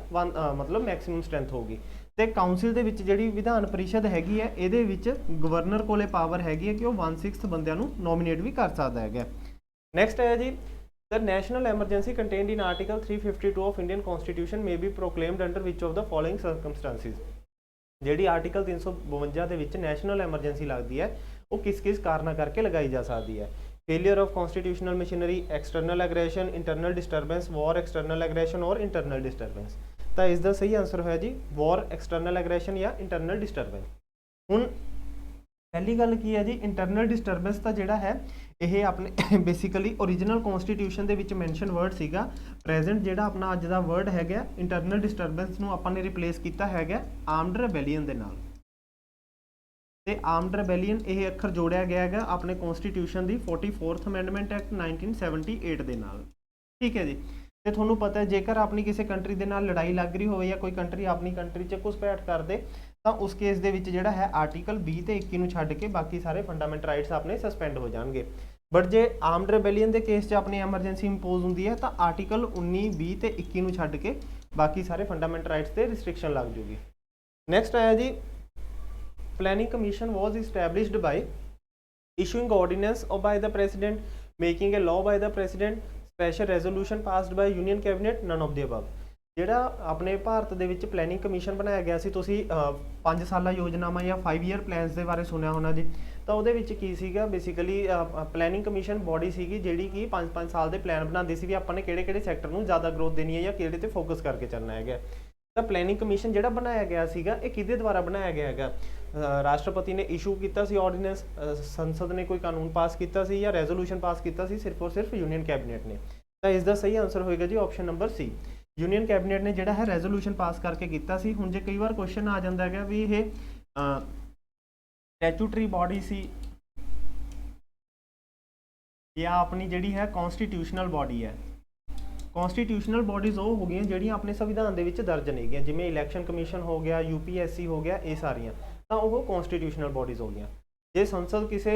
ਮਤਲਬ ਮੈਕਸਿਮਮ ਸਟਰੈਂਥ ਹੋਊਗੀ। ਤੇ ਕਾਉਂਸਿਲ ਦੇ ਵਿੱਚ ਜਿਹੜੀ ਵਿਧਾਨ ਪਰਿਸ਼ਦ ਹੈਗੀ ਹੈ, ਇਹਦੇ ਵਿੱਚ ਗਵਰਨਰ ਕੋਲੇ ਪਾਵਰ ਹੈਗੀ ਹੈ ਕਿ ਉਹ 1/6 ਬੰਦਿਆਂ ਨੂੰ ਨੋਮੀਨੇਟ ਵੀ ਕਰ ਸਕਦਾ ਹੈਗਾ। ਨੈਕਸਟ ਹੈ ਜੀ The national emergency contained in Article 352 of Indian Constitution may be proclaimed under which of the following circumstances। ਜਿਹੜੀ ਆਰਟੀਕਲ 352 ਦੇ ਵਿੱਚ ਨੈਸ਼ਨਲ ਐਮਰਜੈਂਸੀ ਲੱਗਦੀ ਹੈ ਉਹ ਕਿਸ ਕਾਰਨਾਂ ਕਰਕੇ ਲਗਾਈ ਜਾ ਸਕਦੀ ਹੈ? Failure of constitutional machinery, external aggression, internal disturbance, war, external aggression or internal disturbance. ਤਾਂ ਇਸ ਦਾ ਸਹੀ ਆਨਸਰ ਹੈ ਜੀ ਵਾਰ, ਐਕਸਟਰਨਲ ਐਗਰੈਸ਼ਨ ਜਾਂ ਇੰਟਰਨਲ ਡਿਸਟਰਬੈਂਸ। ਹੁਣ ਪਹਿਲੀ ਗੱਲ ਕੀ ਹੈ ਜੀ, ਇੰਟਰਨਲ ਡਿਸਟਰਬੈਂਸ ਤਾਂ ਜਿਹੜਾ ਹੈ ਇਹ ਆਪਣੇ ਬੇਸਿਕਲੀ ਓਰੀਜਨਲ ਕਨਸਟੀਟਿਊਸ਼ਨ ਦੇ ਵਿੱਚ ਮੈਂਸ਼ਨ ਵਰਡ ਸੀਗਾ। ਪ੍ਰੈਜ਼ੈਂਟ ਜਿਹੜਾ ਆਪਣਾ ਅੱਜ ਦਾ ਵਰਡ ਹੈਗਾ ਇੰਟਰਨਲ ਡਿਸਟਰਬੈਂਸ ਨੂੰ ਆਪਾਂ ਨੇ ਰਿਪਲੇਸ ਕੀਤਾ ਹੈਗਾ ਆਰਮਡ ਰੈਬੇਲੀਅਨ ਦੇ ਨਾਲ। ਤੇ ਆਰਮਡ ਰੈਬੇਲੀਅਨ ਇਹ ਅੱਖਰ ਜੋੜਿਆ ਗਿਆ ਹੈਗਾ ਆਪਣੇ ਕਨਸਟੀਟਿਊਸ਼ਨ ਦੀ 44th ਅਮੈਂਡਮੈਂਟ ਐਕਟ 1978 ਦੇ ਨਾਲ। ਠੀਕ ਹੈ ਜੀ। ਤੇ ਤੁਹਾਨੂੰ ਪਤਾ ਹੈ ਜੇਕਰ ਆਪਣੀ ਕਿਸੇ ਕੰਟਰੀ ਦੇ ਨਾਲ ਲੜਾਈ ਲੱਗ ਰਹੀ ਹੋਵੇ ਜਾਂ ਕੋਈ ਕੰਟਰੀ ਆਪਣੀ ਕੰਟਰੀ 'ਚ ਘੁਸਪੈਠ ਕਰ ਦੇ ਤਾਂ ਉਸ ਕੇਸ ਦੇ ਵਿੱਚ ਜਿਹੜਾ ਹੈ ਆਰਟੀਕਲ 20 ਤੇ 21 ਨੂੰ ਛੱਡ ਕੇ ਬਾਕੀ ਸਾਰੇ ਫੰਡਾਮੈਂਟਲ ਰਾਈਟਸ ਆਪਣੇ ਸਸਪੈਂਡ ਹੋ ਜਾਣਗੇ। ਬਟ ਜੇ ਆਰਮਡ ਰੈਬੇਲੀਅਨ ਦੇ ਕੇਸ 'ਚ ਆਪਣੀ ਐਮਰਜੈਂਸੀ ਇੰਪੋਜ਼ ਹੁੰਦੀ ਹੈ ਤਾਂ ਆਰਟੀਕਲ 19, 20 ਤੇ 21 ਨੂੰ ਛੱਡ ਕੇ ਬਾਕੀ ਸਾਰੇ ਫੰਡਾਮੈਂਟਲ ਰਾਈਟਸ ਤੇ ਰਿਸਟ੍ਰਿਕਸ਼ਨ ਲੱਗ ਜੂਗੀ। ਨੈਕਸਟ ਆਇਆ ਜੀ, planning commission was established by issuing ordinance or by the president, making a law by the president, special resolution passed by union cabinet, none of the above। ਜਿਹੜਾ ਆਪਣੇ ਭਾਰਤ ਦੇ ਵਿੱਚ planning commission ਬਣਾਇਆ ਗਿਆ ਸੀ, ਤੁਸੀਂ 5 ਸਾਲਾ ਯੋਜਨਾਵਾਂ ਜਾਂ 5 ਈਅਰ ਪਲਾਨਸ ਦੇ ਬਾਰੇ ਸੁਣਿਆ ਹੋਣਾ ਜੀ। ਤਾਂ ਉਹਦੇ ਵਿੱਚ ਕੀ ਸੀਗਾ, ਬੇਸਿਕਲੀ ਪਲੈਨਿੰਗ ਕਮਿਸ਼ਨ ਬੋਡੀ ਸੀਗੀ ਜਿਹੜੀ ਕਿ 5-5 ਸਾਲ ਦੇ ਪਲਾਨ ਬਣਾਉਂਦੀ ਸੀ ਵੀ ਆਪਾਂ ਨੇ ਕਿਹੜੇ ਸੈਕਟਰ ਨੂੰ ਜ਼ਿਆਦਾ ਗਰੋਥ ਦੇਣੀ ਹੈ ਜਾਂ ਕਿਹੜੇ ਤੇ ਫੋਕਸ ਕਰਕੇ ਚੱਲਣਾ ਹੈਗਾ। ਤਾਂ ਪਲੈਨਿੰਗ ਕਮਿਸ਼ਨ ਜਿਹੜਾ ਬਣਾਇਆ ਗਿਆ ਸੀਗਾ ਇਹ ਕਿਹਦੇ ਦੁਆਰਾ ਬਣਾਇਆ ਗਿਆ ਹੈਗਾ, ਰਾਸ਼ਟਰਪਤੀ ਨੇ ਇਸ਼ੂ ਕੀਤਾ ਸੀ ਆਰਡੀਨੈਂਸ, ਸੰਸਦ ਨੇ ਕੋਈ ਕਾਨੂੰਨ ਪਾਸ ਕੀਤਾ ਸੀ ਜਾਂ ਰੈਜ਼ੋਲੂਸ਼ਨ ਪਾਸ ਕੀਤਾ ਸੀ, ਸਿਰਫ ਔਰ ਸਿਰਫ ਯੂਨੀਅਨ ਕੈਬਨਿਟ ਨੇ। ਤਾਂ ਇਸ ਦਾ ਸਹੀ ਆਨਸਰ ਹੋਏਗਾ ਜੀ ਆਪਸ਼ਨ ਨੰਬਰ ਸੀ, ਯੂਨੀਅਨ ਕੈਬਨਿਟ ਨੇ ਜਿਹੜਾ ਹੈ ਰੈਜ਼ੋਲੂਸ਼ਨ ਪਾਸ ਕਰਕੇ ਕੀਤਾ ਸੀ। ਹੁਣ ਜੇ ਕਈ ਵਾਰ ਕੁਐਸਚਨ ਆ ਜਾਂਦਾ ਹੈਗਾ ਵੀ ਇਹ ਸਟੈਚੂਟਰੀ ਬਾਡੀ ਸੀ ਜਾਂ ਆਪਣੀ ਜਿਹੜੀ ਹੈ ਕਨਸਟੀਟਿਊਸ਼ਨਲ ਬਾਡੀ ਹੈ। ਕਨਸਟੀਟਿਊਸ਼ਨਲ ਬਾਡੀਜ਼ ਉਹ ਹੋ ਗਈਆਂ ਜਿਹੜੀਆਂ ਆਪਣੇ ਸੰਵਿਧਾਨ ਦੇ ਵਿੱਚ ਦਰਜ ਨੇਗੀਆਂ, ਜਿਵੇਂ ਇਲੈਕਸ਼ਨ ਕਮਿਸ਼ਨ ਹੋ ਗਿਆ, UPSC ਹੋ ਗਿਆ, ਇਹ ਸਾਰੀਆਂ ਤਾਂ ਉਹ ਕਨਸਟੀਟਿਊਸ਼ਨਲ ਬਾਡੀਜ਼ ਹੋ ਗਈਆਂ। ਜੇ ਸੰਸਦ ਕਿਸੇ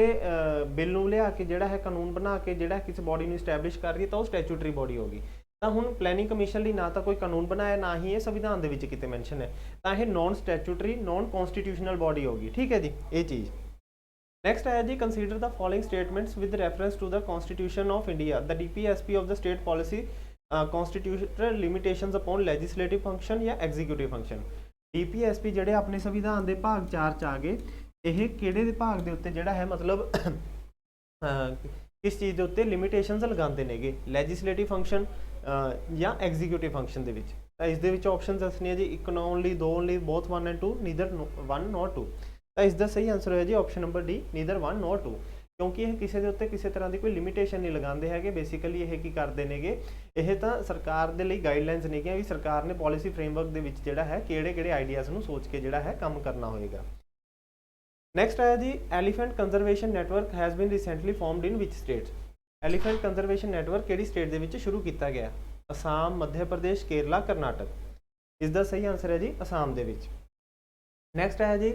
ਬਿੱਲ ਨੂੰ ਲਿਆ ਕੇ ਜਿਹੜਾ ਹੈ ਕਾਨੂੰਨ ਬਣਾ ਕੇ ਜਿਹੜਾ ਕਿਸੇ ਬਾਡੀ ਨੂੰ ਇਸਟੈਬਲਿਸ਼ ਕਰ ਰਹੀ ਹੈ ਤਾਂ ਉਹ ਸਟੈਚੂਟਰੀ ਬਾਡੀ ਹੋ ਗਈ। ਤਾਂ ਹੁਣ ਪਲੈਨਿੰਗ ਕਮਿਸ਼ਨ ਲਈ ਨਾ ਤਾਂ ਕੋਈ ਕਾਨੂੰਨ ਬਣਾਇਆ, ਨਾ ਹੀ ਇਹ ਸੰਵਿਧਾਨ ਦੇ ਵਿੱਚ ਕਿਤੇ ਮੈਂਸ਼ਨ ਹੈ, ਤਾਂ ਇਹ non statutory non constitutional body ਹੋਗੀ। ਠੀਕ ਹੈ ਜੀ, ਇਹ ਚੀਜ਼। ਨੈਕਸਟ ਆਇਆ ਜੀ, consider the following statements with reference to the constitution of India, the DPSP of the state policy, constitutional limitations upon legislative function ਜਾਂ executive function। DPSP ਜਿਹੜੇ ਆਪਣੇ ਸੰਵਿਧਾਨ ਦੇ ਭਾਗ 4 ਚ ਆ ਗਏ, ਇਹ ਕਿਹੜੇ ਦੇ ਭਾਗ ਦੇ ਉੱਤੇ ਜਿਹੜਾ ਹੈ ਮਤਲਬ ਕਿਸ ਚੀਜ਼ ਦੇ ਉੱਤੇ ਲਿਮਿਟੇਸ਼ਨਸ ਲਗਾਉਂਦੇ ਨੇਗੇ, ਲੈਜਿਸਲੇਟਿਵ ਫੰਕਸ਼ਨ ਜਾਂ ਐਗਜ਼ੀਕਿਊਟਿਵ ਫੰਕਸ਼ਨ ਦੇ ਵਿੱਚ। ਤਾਂ ਇਸ ਦੇ ਵਿੱਚ ਆਪਸ਼ਨਸ ਦੱਸਣੀਆਂ ਜੀ, 1 only, 2 only, both 1 and 2, neither 1 nor 2। ਤਾਂ ਇਸ ਦਾ ਸਹੀ ਆਨਸਰ ਹੋਇਆ ਜੀ option number D, neither 1 nor 2, ਕਿਉਂਕਿ ਇਹ ਕਿਸੇ ਦੇ ਉੱਤੇ ਕਿਸੇ ਤਰ੍ਹਾਂ ਦੀ ਕੋਈ ਲਿਮਿਟੇਸ਼ਨ ਨਹੀਂ ਲਗਾਉਂਦੇ ਹੈਗੇ। ਬੇਸਿਕਲੀ ਇਹ ਕੀ ਕਰਦੇ ਨੇਗੇ, ਇਹ ਤਾਂ ਸਰਕਾਰ ਦੇ ਲਈ ਗਾਈਡਲਾਈਨਸ ਨੇਗੀਆਂ ਵੀ ਸਰਕਾਰ ਨੇ ਪਾਲਿਸੀ ਫਰੇਮਵਰਕ ਦੇ ਵਿੱਚ ਜਿਹੜਾ ਹੈ ਕਿਹੜੇ ਆਈਡੀਆਜ਼ ਨੂੰ ਸੋਚ ਕੇ ਜਿਹੜਾ ਹੈ ਕੰਮ ਕਰਨਾ ਹੋਏਗਾ। ਨੈਕਸਟ ਆਇਆ ਜੀ, elephant conservation network has been recently formed in which states. Elephant conservation network ਕਿਹੜੀ ਸਟੇਟ ਦੇ ਵਿੱਚ ਸ਼ੁਰੂ ਕੀਤਾ ਗਿਆ, ਅਸਾਮ, ਮੱਧ ਪ੍ਰਦੇਸ਼, ਕੇਰਲਾ, ਕਰਨਾਟਕ। ਇਸ ਦਾ ਸਹੀ ਆਨਸਰ ਹੈ ਜੀ ਅਸਾਮ ਦੇ ਵਿੱਚ। ਨੈਕਸਟ ਆਇਆ ਜੀ,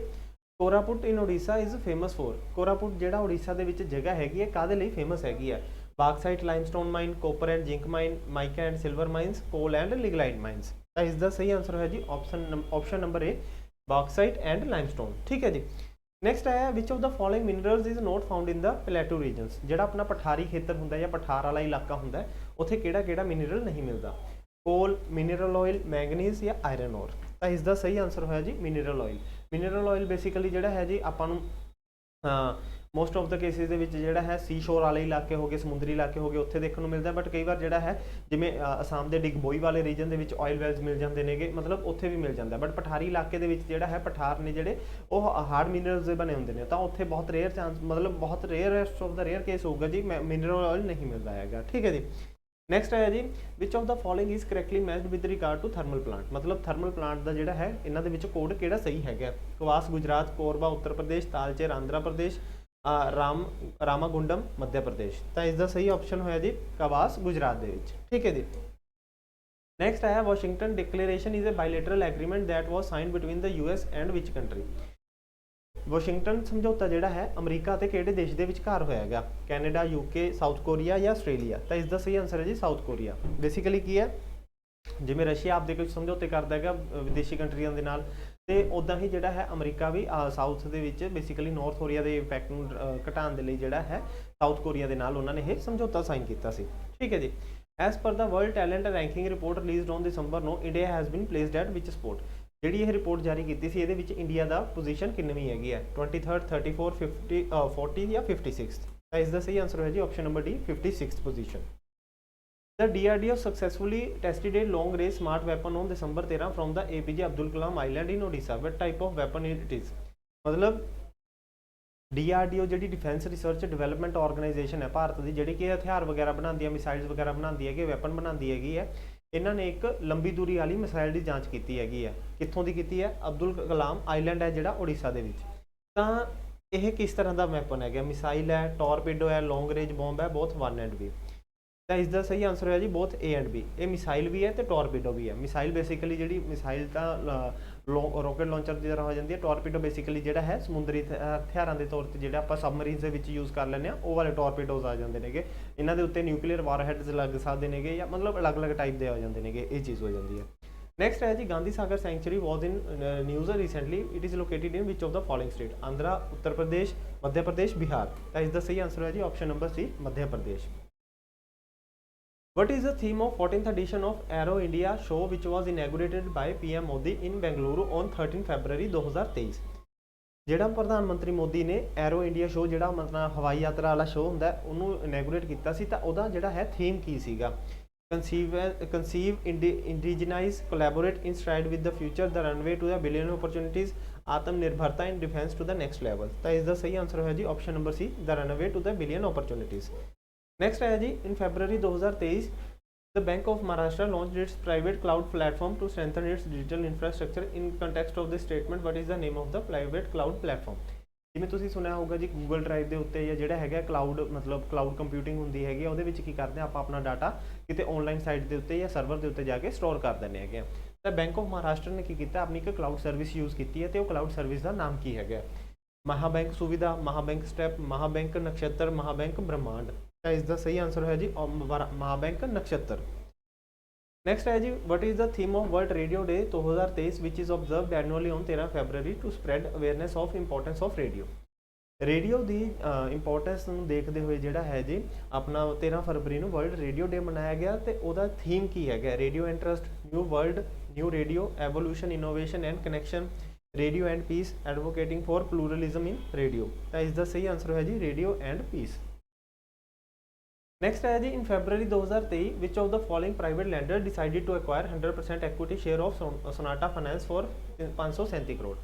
Koraput in Orissa is famous for. Koraput ਜਿਹੜਾ ਉੜੀਸਾ ਦੇ ਵਿੱਚ ਜਗ੍ਹਾ ਹੈਗੀ ਹੈ ਕਾਹਦੇ ਲਈ ਫੇਮਸ ਹੈਗੀ ਹੈ, bauxite limestone mine, copper and zinc mine, mica and silver mines, coal and lignite mines. ਤਾਂ ਇਸ ਦਾ ਸਹੀ ਆਨਸਰ ਹੈ ਜੀ option number A, bauxite and limestone. ਠੀਕ ਹੈ ਜੀ। ਨੈਕਸਟ ਆਇਆ, which of the following minerals is not found in the plateau regions. ਜਿਹੜਾ ਆਪਣਾ ਪਠਾਰੀ ਖੇਤਰ ਹੁੰਦਾ ਜਾਂ ਪਠਾਰ ਵਾਲਾ ਇਲਾਕਾ ਹੁੰਦਾ ਉੱਥੇ ਕਿਹੜਾ ਮਿਨਰਲ ਨਹੀਂ ਮਿਲਦਾ, ਕੋਲ, ਮਿਨਰਲ ਆਇਲ, ਮੈਂਗਨੀਜ਼ ਜਾਂ ਆਇਰਨ ਔਰ। ਤਾਂ ਇਸ ਦਾ ਸਹੀ ਆਨਸਰ ਹੋਇਆ ਜੀ mineral oil. Mineral oil basically ਜਿਹੜਾ ਹੈ ਜੀ ਆਪਾਂ ਨੂੰ ਮੋਸਟ ਆਫ ਦਾ ਕੇਸਿਸ ਦੇ ਵਿੱਚ ਜਿਹੜਾ ਹੈ ਸੀ ਸ਼ੋਰ ਵਾਲੇ ਇਲਾਕੇ ਹੋ ਗਏ, ਸਮੁੰਦਰੀ ਇਲਾਕੇ ਹੋ ਗਏ, ਉੱਥੇ ਦੇਖਣ ਨੂੰ ਮਿਲਦਾ। ਬਟ ਕਈ ਵਾਰ ਜਿਹੜਾ ਹੈ ਜਿਵੇਂ ਅਸਾਮ ਦੇ ਡਿਗਬੋਈ ਵਾਲੇ ਰੀਜਨ ਦੇ ਵਿੱਚ ਆਇਲ ਵੈਲਸ ਮਿਲ ਜਾਂਦੇ ਨੇਗੇ, ਮਤਲਬ ਉੱਥੇ ਵੀ ਮਿਲ ਜਾਂਦਾ। ਬਟ ਪਠਾਰੀ ਇਲਾਕੇ ਦੇ ਵਿੱਚ ਜਿਹੜਾ ਹੈ ਪਠਾਰ ਨੇ ਜਿਹੜੇ ਉਹ ਹਾਰਡ ਮਿਨਰਲਸ ਦੇ ਬਣੇ ਹੁੰਦੇ ਨੇ, ਤਾਂ ਉੱਥੇ ਬਹੁਤ ਰੇਅਰ ਚਾਂਸ, ਮਤਲਬ ਬਹੁਤ rarest of the rare case ਹੋਊਗਾ ਜੀ ਮਿਨਰਲ ਆਇਲ ਨਹੀਂ ਮਿਲਦਾ ਹੈਗਾ। ਠੀਕ ਹੈ ਜੀ। ਨੈਕਸਟ ਆਇਆ ਜੀ, which of the following is correctly matched with regard to thermal plant. ਮਤਲਬ ਥਰਮਲ ਪਲਾਂਟ ਦਾ ਜਿਹੜਾ ਹੈ ਇਹਨਾਂ ਦੇ ਵਿੱਚ ਕੋਡ ਕਿਹੜਾ ਸਹੀ ਹੈਗਾ, ਕਵਾਸ ਗੁਜਰਾਤ, ਕੋਰਬਾ ਉੱਤਰ ਪ੍ਰਦੇਸ਼, ਤਾਲਚੇਰ ਆਂਧਰਾ ਪ੍ਰਦੇਸ਼, ਰਾਮਾਗੁੰਡਮ ਮੱਧ ਪ੍ਰਦੇਸ਼। ਤਾਂ ਇਸ ਦਾ ਸਹੀ ਆਪਸ਼ਨ ਹੋਇਆ ਜੀ ਕਵਾਸ ਗੁਜਰਾਤ ਦੇ ਵਿੱਚ। ਠੀਕ ਹੈ ਜੀ। ਨੈਕਸਟ ਆਇਆ, Washington Declaration is a bilateral agreement that was signed between the US and which country. Washington ਸਮਝੌਤਾ ਜਿਹੜਾ ਹੈ ਅਮਰੀਕਾ ਅਤੇ ਕਿਹੜੇ ਦੇਸ਼ ਦੇ ਵਿਚਕਾਰ ਹੋਇਆ ਹੈਗਾ, ਕੈਨੇਡਾ, UK, ਸਾਊਥ ਕੋਰੀਆ ਜਾਂ ਆਸਟ੍ਰੇਲੀਆ। ਤਾਂ ਇਸ ਦਾ ਸਹੀ ਆਨਸਰ ਹੈ ਜੀ ਸਾਊਥ ਕੋਰੀਆ। ਬੇਸਿਕਲੀ ਕੀ ਹੈ, ਜਿਵੇਂ ਰਸ਼ੀਆ ਆਪਦੇ ਕੁਝ ਸਮਝੌਤੇ ਕਰਦਾ ਹੈਗਾ ਵਿਦੇਸ਼ੀ ਕੰਟਰੀਆਂ ਦੇ ਨਾਲ, ਤੇ ਉੱਦਾਂ ਹੀ ਜਿਹੜਾ ਹੈ ਅਮਰੀਕਾ ਵੀ ਸਾਊਥ ਦੇ ਵਿੱਚ ਬੇਸਿਕਲੀ ਨਾਰਥ ਕੋਰੀਆ ਦੇ ਇੰਪੈਕਟ ਨੂੰ ਘਟਾਉਣ ਦੇ ਲਈ ਜਿਹੜਾ ਹੈ ਸਾਊਥ ਕੋਰੀਆ ਦੇ ਨਾਲ ਉਹਨਾਂ ਨੇ ਇਹ ਸਮਝੌਤਾ ਸਾਈਨ ਕੀਤਾ ਸੀ। ਠੀਕ ਹੈ ਜੀ। As per the world talent ranking report released on December 9, India has been placed at which support. ਜਿਹੜੀ ਇਹ ਰਿਪੋਰਟ ਜਾਰੀ ਕੀਤੀ ਸੀ ਇਹਦੇ ਵਿੱਚ ਇੰਡੀਆ ਦਾ ਪੋਜੀਸ਼ਨ ਕਿੰਨਵੀਂ ਹੈਗੀ ਹੈ, 23rd, 34, 50, 40 ਜਾਂ 56। ਤਾਂ ਇਸ ਦਾ ਸਹੀ ਆਨਸਰ ਹੈ ਜੀ option number D, 56th position. The DRDO successfully tested a long range smart weapon on December 13 from the APJ Abdul Kalam Island in Odisha. What type of weapon it is? ਮਤਲਬ DRDO ਜਿਹੜੀ defence research development organisation ਹੈ ਭਾਰਤ ਦੀ, ਜਿਹੜੀ ਕਿ ਹਥਿਆਰ ਵਗੈਰਾ ਬਣਾਉਂਦੀ ਹੈ, ਮਿਸਾਈਲਸ ਵਗੈਰਾ ਬਣਾਉਂਦੀ ਹੈਗੀ, ਵੈਪਨ ਬਣਾਉਂਦੀ ਹੈਗੀ ਹੈ, ਇਹਨਾਂ ਨੇ ਇੱਕ ਲੰਬੀ ਦੂਰੀ ਵਾਲੀ ਮਿਸਾਈਲ ਦੀ ਜਾਂਚ ਕੀਤੀ ਹੈਗੀ ਹੈ। ਕਿੱਥੋਂ ਦੀ ਕੀਤੀ ਹੈ, ਅਬਦੁਲ ਕਲਾਮ ਆਈਲੈਂਡ ਹੈ ਜਿਹੜਾ ਉੜੀਸਾ ਦੇ ਵਿੱਚ। ਤਾਂ ਇਹ ਕਿਸ ਤਰ੍ਹਾਂ ਦਾ ਵੈਪਨ ਹੈਗਾ, ਮਿਸਾइल है, टॉरपीडो है, लॉन्ग रेंज बॉम्ब है, बोथ 1 एंड बी। ਤਾਂ ਇਸ ਦਾ ਸਹੀ ਆਨਸਰ ਹੈ ਜੀ बोथ ए एंड बी। ਇਹ ਮਿਸਾइल ਵੀ ਹੈ ਤੇ ਟॉरपीडो ਵੀ ਹੈ। ਮਿਸਾइल ਬੇਸਿਕਲੀ ਜਿਹੜੀ ਮਿਸਾइल ਤਾਂ ਰੋਕਟ ਲਾਂਚਰ ਦੀ ਤਰ੍ਹਾਂ ਹੋ ਜਾਂਦੀ ਹੈ। ਟॉरपीडो ਬੇਸਿਕਲੀ ਜਿਹੜਾ ਹੈ ਸਮੁੰਦਰੀ ਹਥਿਆਰਾਂ ਦੇ ਤੌਰ ਤੇ ਜਿਹੜਾ ਆਪਾਂ ਸਬਮਰੀਨਸ ਦੇ ਵਿੱਚ ਯੂਜ਼ ਕਰ ਲੈਂਦੇ ਆ, ਉਹ ਵਾਲੇ ਟॉरपीडोਜ਼ ਆ ਜਾਂਦੇ ਨੇਗੇ। ਇਹਨਾਂ ਦੇ ਉੱਤੇ ਨਿਊਕਲੀਅਰ ਵਾਰਹੈਡਸ ਲੱਗ ਸਕਦੇ ਨੇਗੇ, ਜਾਂ ਮਤਲਬ ਅਲੱਗ-ਅਲੱਗ ਟਾਈਪ ਦੇ ਆ ਜਾਂਦੇ ਨੇਗੇ, ਇਹ ਚੀਜ਼ ਹੋ ਜਾਂਦੀ ਹੈ। नेक्स्ट है जी Gandhi Sagar sanctuary was in news recently, it is located in which of the following state, Andhra, Uttar Pradesh, Madhya Pradesh, Bihar. तो इसका सही आंसर है जी option number C, Madhya Pradesh. What is the theme of 14th edition of Aero India show which was inaugurated by PM Modi in Bengaluru on 13 February 2023? ਜਿਹੜਾ ਪ੍ਰਧਾਨ ਮੰਤਰੀ ਮੋਦੀ ਨੇ arrow India show ਜਿਹੜਾ ਮਤਲਬ ਹਵਾਈ ਯਾਤਰਾ ਵਾਲਾ ਸ਼ੋਅ ਹੁੰਦਾ ਉਹਨੂੰ ਇਨੈਗੂਰੇਟ ਕੀਤਾ ਸੀ, ਤਾਂ ਉਹਦਾ ਜਿਹੜਾ ਹੈ ਥੀਮ ਕੀ ਸੀਗਾ? conceive, indigenize, collaborate in stride with the future, the runway to the billion opportunities, आत्मनिर्भरता in defense to the next level। तो इसका सही आंसर है जी option number C, the runway to the billion opportunities। Next है जी in February 2023 the Bank of Maharashtra launched its private cloud platform to strengthen its digital infrastructure। in context of this statement what is the name of the private cloud platform? ਜਿਵੇਂ ਤੁਸੀਂ ਸੁਣਿਆ ਹੋਊਗਾ ਜੀ Google drive ਦੇ ਉੱਤੇ ਜਾਂ ਜਿਹੜਾ ਹੈਗਾ ਕਲਾਊਡ ਮਤਲਬ ਕਲਾਊਡ ਕੰਪਿਊਟਿੰਗ ਹੁੰਦੀ ਹੈਗੀ, ਉਹਦੇ ਵਿੱਚ ਕੀ ਕਰਦੇ ਆ ਆਪਾਂ ਆਪਣਾ ਡਾਟਾ ਕਿਤੇ ਆਨਲਾਈਨ ਸਾਈਟ ਦੇ ਉੱਤੇ ਜਾਂ ਸਰਵਰ ਦੇ ਉੱਤੇ ਜਾ ਕੇ ਸਟੋਰ ਕਰ ਦਿੰਦੇ ਹੈਗੇ ਆ। ਤਾਂ ਬੈਂਕ ਆਫ ਮਹਾਰਾਸ਼ਟਰ ਨੇ ਕੀ ਕੀਤਾ, ਆਪਣੀ ਇੱਕ ਕਲਾਊਡ ਸਰਵਿਸ ਯੂਜ਼ ਕੀਤੀ ਹੈ, ਤੇ ਉਹ ਕਲਾਊਡ ਸਰਵਿਸ ਦਾ ਨਾਮ ਕੀ ਹੈਗਾ? महाबैंक सुविधा, महाबैंक स्टेप, महाबैंक नक्षत्र, महाबैंक ब्रह्मांड। ਤਾਂ ਇਸ ਦਾ ਸਹੀ ਆਨਸਰ ਹੈ ਜੀ महाबैंक नक्षत्र। नेक्स्ट है जी what is the theme of World Radio Day 2023 which is observed annually on 13 February to spread awareness of importance of radio. Radio की इंपॉर्टेंस देखते हुए जोड़ा है जी अपना 13 फरवरी को वर्ल्ड रेडियो डे मनाया गया, तो वह थीम की है? Radio interest, new world, new radio, evolution, innovation and connection, radio and peace, advocating for pluralism in radio. तो इसका सही आंसर है जी रेडियो एंड पीस। नेक्स्ट है जी in February 2023 which of the following private lender decided to acquire 100% equity share of Sonata Finance for 537 crore.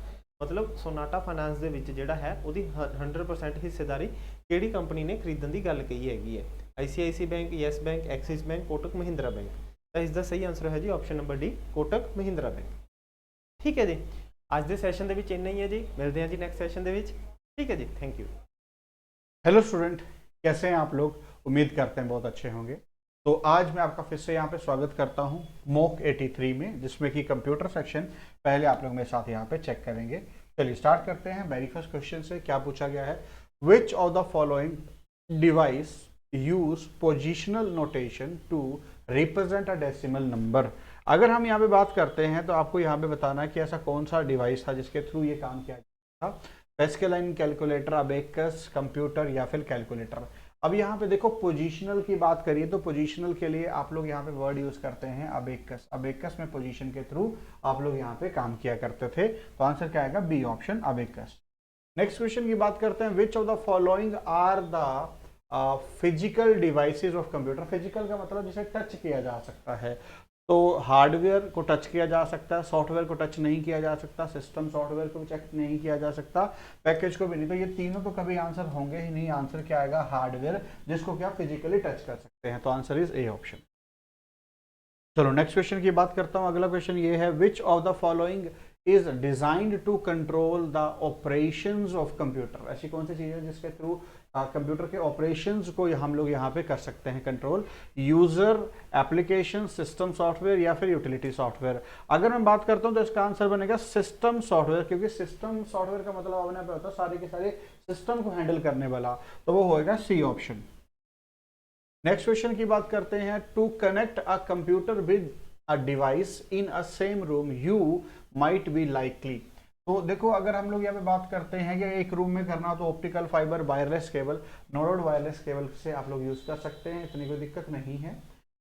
मतलब Sonata finance ਦੇ ਵਿੱਚ ਜਿਹੜਾ ਹੈ ਉਹਦੀ 100% ਹਿੱਸੇਦਾਰੀ ਕਿਹੜੀ ਕੰਪਨੀ ਨੇ ਖਰੀਦਣ ਦੀ ਗੱਲ ਕਹੀ ਹੈਗੀ ਹੈ? ICICI bank, yes bank, axis bank, Kotak Mahindra bank. ਤਾਂ ਇਸ ਦਾ ਸਹੀ ਆਨਸਰ ਹੈ ਜੀ option number D, Kotak Mahindra bank. ਠੀਕ ਹੈ ਜੀ, ਅੱਜ ਦੇ ਸੈਸ਼ਨ ਦੇ ਵਿੱਚ ਇੰਨਾ ਹੀ ਹੈ ਜੀ, ਮਿਲਦੇ ਹਾਂ ਜੀ ਨੈਕਸਟ ਸੈਸ਼ਨ ਦੇ ਵਿੱਚ। ठीक है जी, थैंक यू। हेलो स्टूडेंट, कैसे हैं आप लोग? उम्मीद करते हैं बहुत अच्छे होंगे। तो आज मैं आपका फिर से यहाँ पे स्वागत करता हूँ मॉक 83 में, जिसमें कि कंप्यूटर सेक्शन पहले आप लोग मेरे साथ यहाँ पे चेक करेंगे। चलिए स्टार्ट करते हैं। वेरी फर्स्ट क्वेश्चन से क्या पूछा गया है? Which of the following device use positional notation to represent a decimal number. अगर हम यहाँ पे बात करते हैं तो आपको यहाँ पे बताना है कि ऐसा कौन सा डिवाइस था जिसके थ्रू ये काम किया गया था। पैस्केलाइन, कैलकुलेटर, अबेकस, कंप्यूटर या फिर कैलकुलेटर। अब यहाँ पे देखो पोजीशनल की बात करिए तो पोजीशनल के लिए आप लोग यहाँ पे वर्ड यूज करते हैं अबेकस। अबेकस में पोजीशन के थ्रू आप लोग यहाँ पे काम किया करते थे। तो आंसर क्या आएगा? B option, abacus. Next question की बात करते हैं। Which of the following are the physical devices of computer. Physical का मतलब जिसे टच किया जा सकता है। तो हार्डवेयर को टच किया जा सकता है, सॉफ्टवेयर को टच नहीं किया जा सकता, सिस्टम सॉफ्टवेयर को भी चेक नहीं किया जा सकता, पैकेज को भी नहीं। तो ये तीनों तो कभी आंसर होंगे ही नहीं। आंसर क्या आएगा? हार्डवेयर, जिसको क्या फिजिकली टच कर सकते हैं। तो आंसर इज ए ऑप्शन। चलो नेक्स्ट क्वेश्चन की बात करता हूँ। अगला क्वेश्चन ये है, which of the following is designed to control the operations of computer. ऐसी कौन सी चीज है जिसके थ्रू कंप्यूटर के ऑपरेशंस को हम लोग यहाँ पे कर सकते हैं control? User, application, system software या फिर यूटिलिटी सॉफ्टवेयर। अगर मैं बात करता हूँ तो इसका आंसर बनेगा सिस्टम सॉफ्टवेयर, क्योंकि सिस्टम सॉफ्टवेयर का मतलब अपने पे होता है सारे के सारे सिस्टम को हैंडल करने वाला। तो वो होएगा सी ऑप्शन। नेक्स्ट क्वेश्चन की बात करते हैं। To connect a computer with a device in a same room you might be likely. तो देखो अगर हम लोग यहाँ पे बात करते हैं कि एक रूम में करना तो optical fibre, wireless cable, node wireless cable से आप लोग यूज कर सकते हैं, इतनी कोई दिक्कत नहीं है।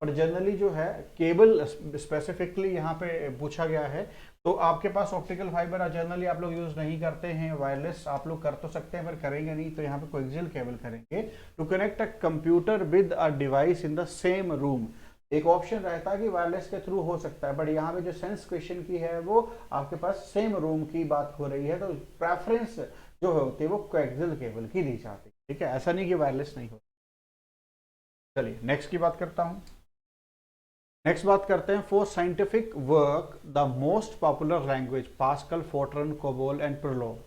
पर जनरली जो है केबल स्पेसिफिकली यहाँ पे पूछा गया है, तो आपके पास ऑप्टिकल फाइबर जनरली आप लोग यूज नहीं करते हैं, वायरलेस आप लोग कर तो सकते हैं पर करेंगे नहीं, तो यहाँ पे कोएक्सियल केबल करेंगे। To connect a computer with a device in the same room. एक ऑप्शन रहता है कि वायरलेस के थ्रू हो सकता है, बट यहाँ पे जो सेंस क्वेश्चन की है वो आपके पास सेम रूम की बात हो रही है, तो प्रेफरेंस जो होती है वो कोएक्सियल केबल की दी जाती है। ठीक है, ऐसा नहीं कि वायरलेस नहीं हो। चलिए नेक्स्ट की बात करता हूँ। नेक्स्ट बात करते हैं। For scientific work the most popular language Pascal, Fortran, COBOL and Prolog.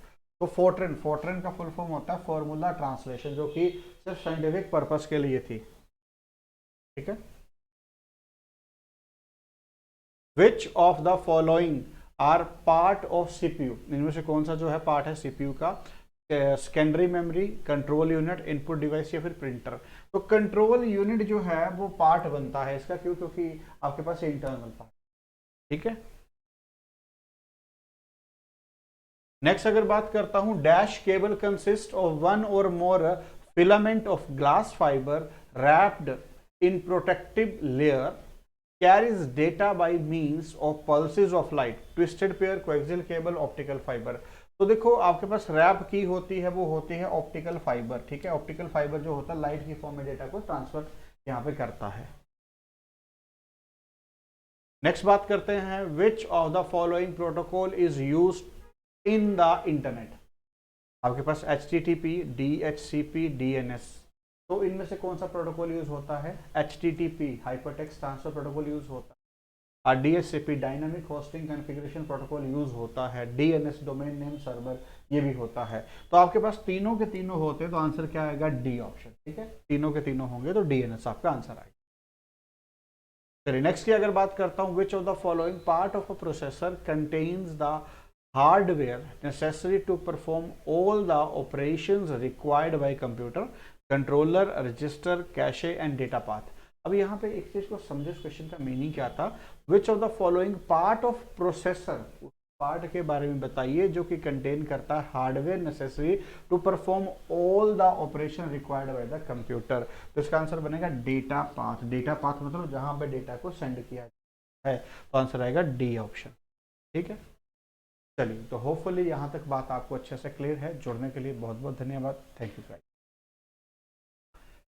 तो फोर्ट्रेन, फोर्ट्रेन का फुल फॉर्म होता है फॉर्मूला ट्रांसलेशन, जो कि सिर्फ साइंटिफिक पर्पस के लिए थी, ठीक है। Which of the following are part of CPU, इनमें से कौन सा जो है पार्ट है सीपीयू का? Secondary memory, control unit, input device या फिर प्रिंटर। तो कंट्रोल यूनिट जो है वो पार्ट बनता है इसका, क्यों? क्योंकि आपके पास इंटरनल पार्ट, ठीक है। नेक्स्ट अगर बात करता हूं, dash cable consist of one or more filament of glass fibre wrapped in protective layer, carries data by means of pulses of light, twisted pair, coaxial cable, optical fibre. तो देखो आपके पास rap की होती है, वो होती है ऑप्टिकल फाइबर, ठीक है। ऑप्टिकल फाइबर जो होता है लाइट की फॉर्म में डेटा को ट्रांसफर यहां पे करता है। नेक्स्ट बात करते हैं, which of the following protocol is used in the internet. आपके पास HTTP, DHCP, DNS। तो इनमें से कौन सा प्रोटोकॉल यूज होता है? HTTP hypertext transfer protocol use होता है, और DHCP dynamic hosting configuration protocol use होता है, DNS डोमेन नेम सर्वर ये भी होता है। तो आपके पास तीनों के तीनों होते हैं, तो आंसर क्या आएगा? डी ऑप्शन, ठीक है। तीनों के तीनों होंगे तो DNS आपका आंसर आएगा। चलिए नेक्स्ट की अगर बात करता हूं, विच of the following part of a processor contains the hardware necessary to perform all the operations required by computer, controller, register, cache and data path। अब यहाँ पे एक चीज को समझे, इस क्वेश्चन का मीनिंग क्या था? Which of the following part of processor, part के बारे में बताइए जो कि कंटेन करता है hardware necessary to perform all the operation required by the computer. तो इसका आंसर बनेगा डेटा पाथ। डेटा पाथ मतलब जहां पे डेटा को सेंड किया है, तो आंसर आएगा डी ऑप्शन, ठीक है। चलिए, तो होपफुली यहाँ तक बात आपको अच्छे से क्लियर है। जुड़ने के लिए बहुत बहुत धन्यवाद। Thank you guys.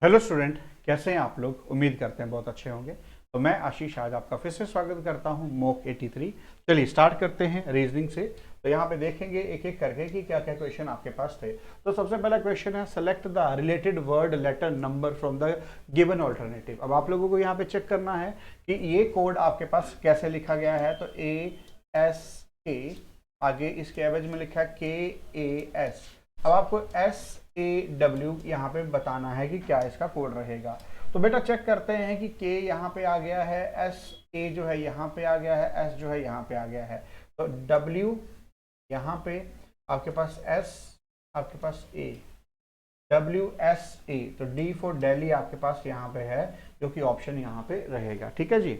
Hello student, कैसे हैं आप लोग? उम्मीद करते हैं बहुत अच्छे होंगे। तो मैं आशीष आज आपका फिर से स्वागत करता हूँ मॉक 83। चलिए स्टार्ट करते हैं रीजनिंग से। तो यहाँ पे देखेंगे एक एक करके कि क्या क्या क्वेश्चन आपके पास थे। तो सबसे पहला क्वेश्चन है, select the related word letter number from the given alternative. अब आप लोगों को यहाँ पे चेक करना है कि ये कोड आपके पास कैसे लिखा गया है। तो ASK, आगे इसके एवज में लिखा है KAS। अब आपको SAW यहाँ पे बताना है कि क्या इसका कोड रहेगा। तो बेटा चेक करते हैं कि K यहाँ पे आ गया है, SA जो है यहाँ पे आ गया है, S जो है यहाँ पे आ गया है। तो W यहाँ पे आपके पास S, आपके पास A, WSA। तो D फॉर दिल्ली आपके पास यहाँ पे है, जो कि ऑप्शन यहाँ पे रहेगा, ठीक है जी।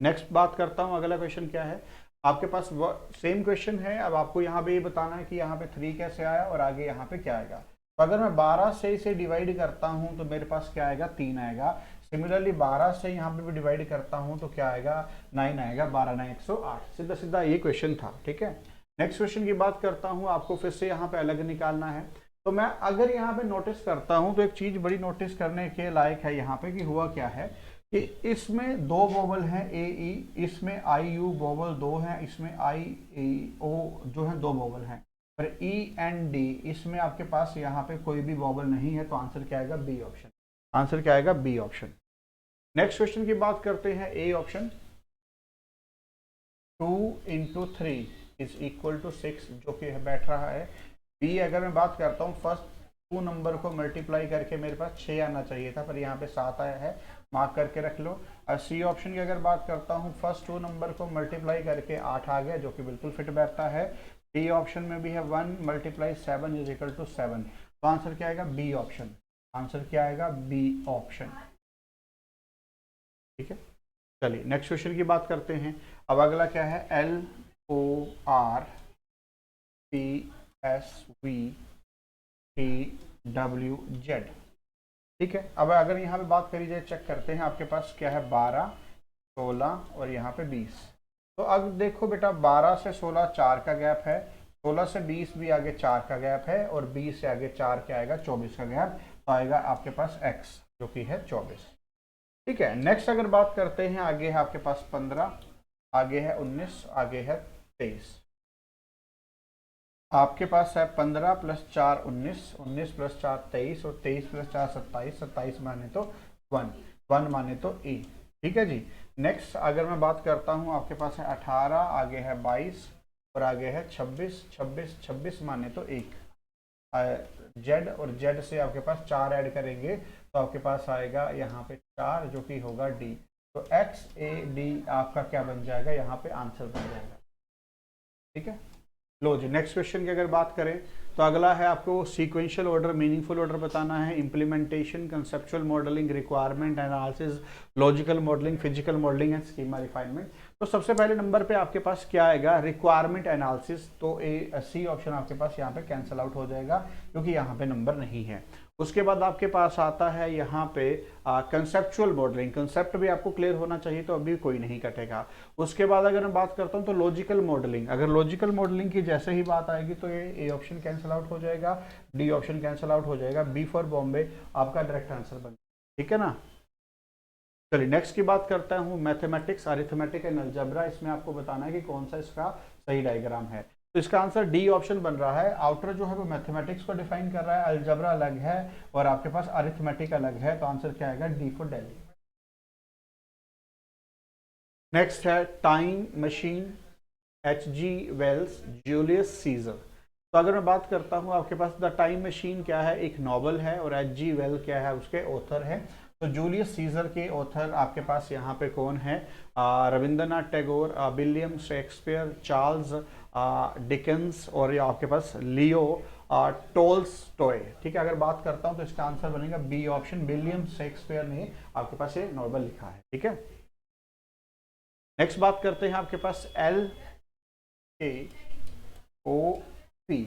नेक्स्ट बात करता हूँ, अगला क्वेश्चन क्या है आपके पास? सेम क्वेश्चन है। अब आपको यहाँ पे ये बताना है कि यहाँ पे 3 कैसे आया और आगे यहाँ पे क्या आएगा। तो अगर मैं 12 से इसे डिवाइड करता हूँ तो मेरे पास क्या आएगा? 3 आएगा। सिमिलरली 12 से यहाँ पे भी डिवाइड करता हूँ तो क्या आएगा? 9 आएगा। 12 9 108। सीधा सीधा ये क्वेश्चन था, ठीक है। नेक्स्ट क्वेश्चन की बात करता हूँ, आपको फिर से यहाँ पे अलग निकालना है। तो मैं अगर यहाँ पे नोटिस करता हूँ तो एक चीज बड़ी नोटिस करने के लायक है यहाँ पे कि हुआ क्या है कि इसमें 2 वोवल हैं AE, इसमें IU वोवल 2 हैं, इसमें IO जो है 2 वोवल हैं, पर END इसमें आपके पास यहाँ पे कोई भी वोवल नहीं है। तो आंसर क्या आएगा? B option. आंसर क्या आएगा? B option. नेक्स्ट क्वेश्चन की बात करते हैं, ए ऑप्शन। 2 × 3 = 6 जो कि बैठ रहा है। बी अगर मैं बात करता हूँ, फर्स्ट 2 नंबर को मल्टीप्लाई करके मेरे पास 6 आना चाहिए था, पर यहाँ पे 7 आया है, मार्क करके रख लो। और सी ऑप्शन की अगर बात करता हूँ, फर्स्ट 2 नंबर को मल्टीप्लाई करके 8 आ गया, जो कि बिल्कुल फिट बैठता है। डी ऑप्शन में भी है 1 × 7 = 7। तो आंसर क्या आएगा? B option. आंसर क्या आएगा? बी ऑप्शन, ठीक है। चलिए नेक्स्ट क्वेश्चन की बात करते हैं। अब अगला क्या है? LORPSVTWZ, ठीक है। अब अगर यहाँ पे बात करी जाए, चेक करते हैं आपके पास क्या है? 12, 16 और यहाँ पे 20। तो अब देखो बेटा, 12 से 16 4 का गैप है, 16 से 20 भी आगे 4 का गैप है, और 20 से आगे 4 क्या आएगा? 24 का गैप। तो आएगा आपके पास x जो कि है 24, ठीक है। नेक्स्ट अगर बात करते हैं, आगे है आपके पास 15, आगे है 19, आगे है 23। आपके पास है 15 + 4 19, 19 + 4 23 और 23 + 4 27, 27 माने तो 1, 1 माने तो e, ठीक है जी। नेक्स्ट अगर मैं बात करता हूं, आपके पास है 18, आगे है 22, और आगे है 26, 26, 26 माने तो 1। जेड और जेड से आपके पास 4 ऐड करेंगे तो आपके पास आएगा यहाँ पे 4 जो कि होगा डी। तो एक्स ए डी आपका क्या बन जाएगा, यहाँ पे आंसर बन जाएगा। ठीक है, लो जी नेक्स्ट क्वेश्चन की अगर बात करें तो अगला है आपको सीक्वेंशियल ऑर्डर, मीनिंगफुल ऑर्डर बताना है, implementation, conceptual modelling, requirement analysis, logical modelling, physical modelling and schema refinement. तो सबसे पहले नंबर पे आपके पास क्या आएगा, रिक्वायरमेंट एनालिसिस। तो सी ऑप्शन आपके पास यहाँ पे कैंसिल आउट हो जाएगा क्योंकि यहाँ पे नंबर नहीं है। उसके बाद आपके पास आता है यहाँ पे कंसेप्चुअल मॉडलिंग। कंसेप्ट भी आपको क्लियर होना चाहिए तो अभी कोई नहीं कटेगा। उसके बाद अगर मैं बात करता हूँ तो लॉजिकल मॉडलिंग, अगर लॉजिकल मॉडलिंग की जैसे ही बात आएगी तो ये ए ऑप्शन कैंसिल आउट हो जाएगा, डी ऑप्शन कैंसिल आउट हो जाएगा, बी फॉर बॉम्बे आपका डायरेक्ट आंसर बन। ठीक है ना। चलिए नेक्स्ट की बात करता हूँ मैथमेटिक्स, अरिथमेटिक एंड अलजेब्रा। इसमें आपको बताना है कि कौन सा इसका सही डायग्राम है। तो इसका आंसर डी ऑप्शन बन रहा है। आउटर जो है वो मैथमेटिक्स को डिफाइन कर रहा है, अलजेब्रा अलग है और आपके पास अरिथमेटिक अलग है। तो आंसर क्या आएगा, डी फॉर दिल्ली। नेक्स्ट है time machine, H G Wells, Julius Caesar. तो अगर मैं बात करता हूँ आपके पास द टाइम मशीन क्या है, एक नॉवल है और एच जी वेल क्या है, उसके ऑथर है। तो जूलियस सीजर के ऑथर आपके पास यहाँ पे कौन है, Rabindranath Tagore, William Shakespeare, Charles Dickens और ये आपके पास लियो टोल्स्टॉय। ठीक है, अगर बात करता हूँ तो इसका आंसर बनेगा बी ऑप्शन, विलियम शेक्सपियर ने आपके पास ये नॉवल लिखा है। ठीक है, नेक्स्ट बात करते हैं आपके पास एल ए ओ पी।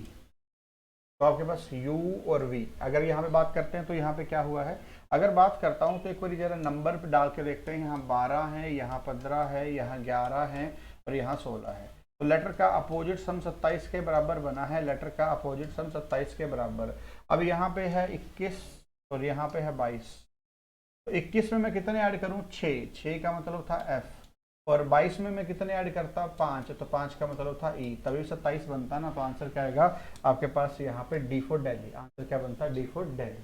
तो आपके पास U और V। अगर यहाँ पे बात करते हैं तो यहाँ पे क्या हुआ है, अगर बात करता हूँ तो एक बार जरा नंबर पे डाल के देखते हैं। यहाँ 12 है, यहाँ 15 है, यहाँ 11 है और यहाँ 16 है। तो लेटर का अपोजिट सम 27 के बराबर बना है, लेटर का अपोजिट सम 27 के बराबर। अब यहाँ पे है 21 और यहाँ पे है 22। तो 21 में मैं कितने ऐड करूँ, 6 का मतलब था F और 22 में मैं कितने ऐड करता, 5, तो 5 का मतलब था E, तभी 27 बनता ना। तो आंसर क्या आएगा आपके पास यहाँ पे डी फॉर दिल्ली। आंसर क्या बनता है, डी फॉर दिल्ली।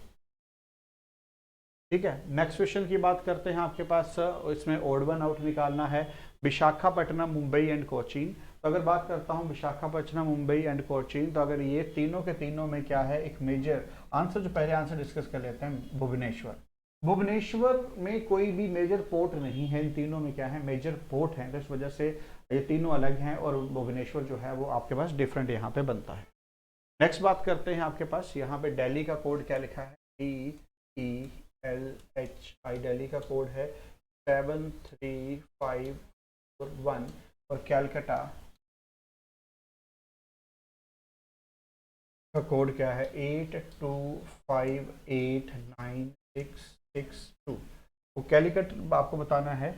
ठीक है, नेक्स्ट क्वेश्चन की बात करते हैं आपके पास, इसमें ओड वन आउट निकालना है, विशाखापट्टनम, मुंबई एंड कोचीन। तो अगर बात करता हूँ विशाखापट्टनम, मुंबई एंड कोचीन, तो अगर ये तीनों के तीनों में क्या है, एक मेजर आंसर, जो पहले आंसर डिस्कस कर लेते हैं, भुवनेश्वर। भुवनेश्वर में कोई भी मेजर पोर्ट नहीं है, इन तीनों में क्या है, मेजर पोर्ट है। तो इस वजह से ये तीनों अलग हैं और भुवनेश्वर जो है वो आपके पास डिफरेंट यहाँ पे बनता है। नेक्स्ट बात करते हैं आपके पास, यहाँ पे दिल्ली का कोड क्या लिखा है, DELHI, दिल्ली का कोड है 73541 और कैलकाटा का कोड क्या है 82589662। तो कैलिकट आपको बताना है,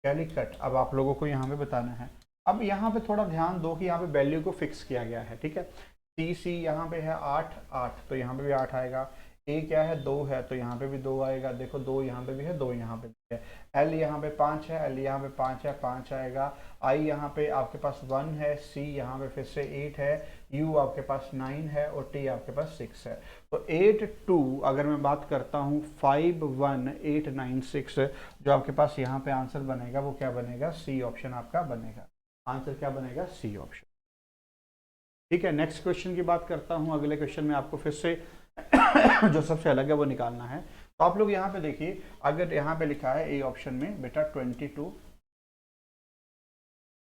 कैलिकट अब आप लोगों को यहाँ पे बताना है। अब यहाँ पे थोड़ा ध्यान दो कि यहाँ पे वैल्यू को फिक्स किया गया है। ठीक है, सी यहाँ पे है 8 तो यहाँ पे भी 8 आएगा। ए क्या है, 2 है तो यहाँ पे भी 2 आएगा। देखो 2 यहाँ पे भी है, 2 यहाँ पे भी है। एल यहाँ पे 5 है, एल यहाँ पे 5 है, 5 आएगा। आई यहाँ पे आपके पास 1 है, सी यहाँ पे फिर से 8 है, यू आपके पास 9 है और टी आपके पास 6 है। तो 82 अगर मैं बात करता हूँ 51896, जो आपके पास यहाँ पे आंसर बनेगा वो क्या बनेगा, सी ऑप्शन आपका बनेगा। आंसर क्या बनेगा, सी ऑप्शन। ठीक है, नेक्स्ट क्वेश्चन की बात करता हूँ। अगले क्वेश्चन में आपको फिर से जो सबसे अलग है वो निकालना है। तो आप लोग यहाँ पे देखिए, अगर यहाँ पे लिखा है ए ऑप्शन में बेटा 22,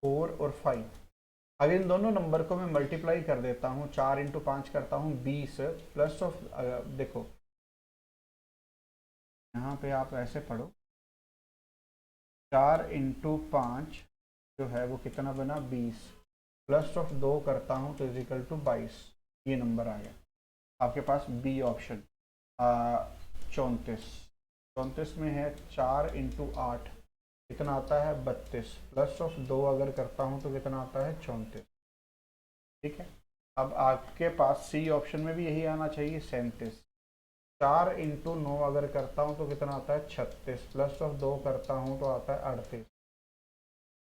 4 और 5, अगर इन दोनों नंबर को मैं मल्टीप्लाई कर देता हूँ, 4 × 5 करता हूँ 20 प्लस ऑफ, देखो यहाँ पे आप ऐसे पढ़ो, 4 × 5 जो है वो कितना बना 20 प्लस ऑफ 2 करता हूँ तो इजिकल टू 22। ये नंबर आ गया आपके पास बी ऑप्शन 34 में है। 4 × 8 कितना आता है 32 प्लस ऑफ 2 अगर करता हूँ तो कितना आता है 34। ठीक है, अब आपके पास सी ऑप्शन में भी यही आना चाहिए 37। 4 × 9 अगर करता हूँ तो कितना आता है 36 प्लस ऑफ 2 करता हूँ तो आता है 38।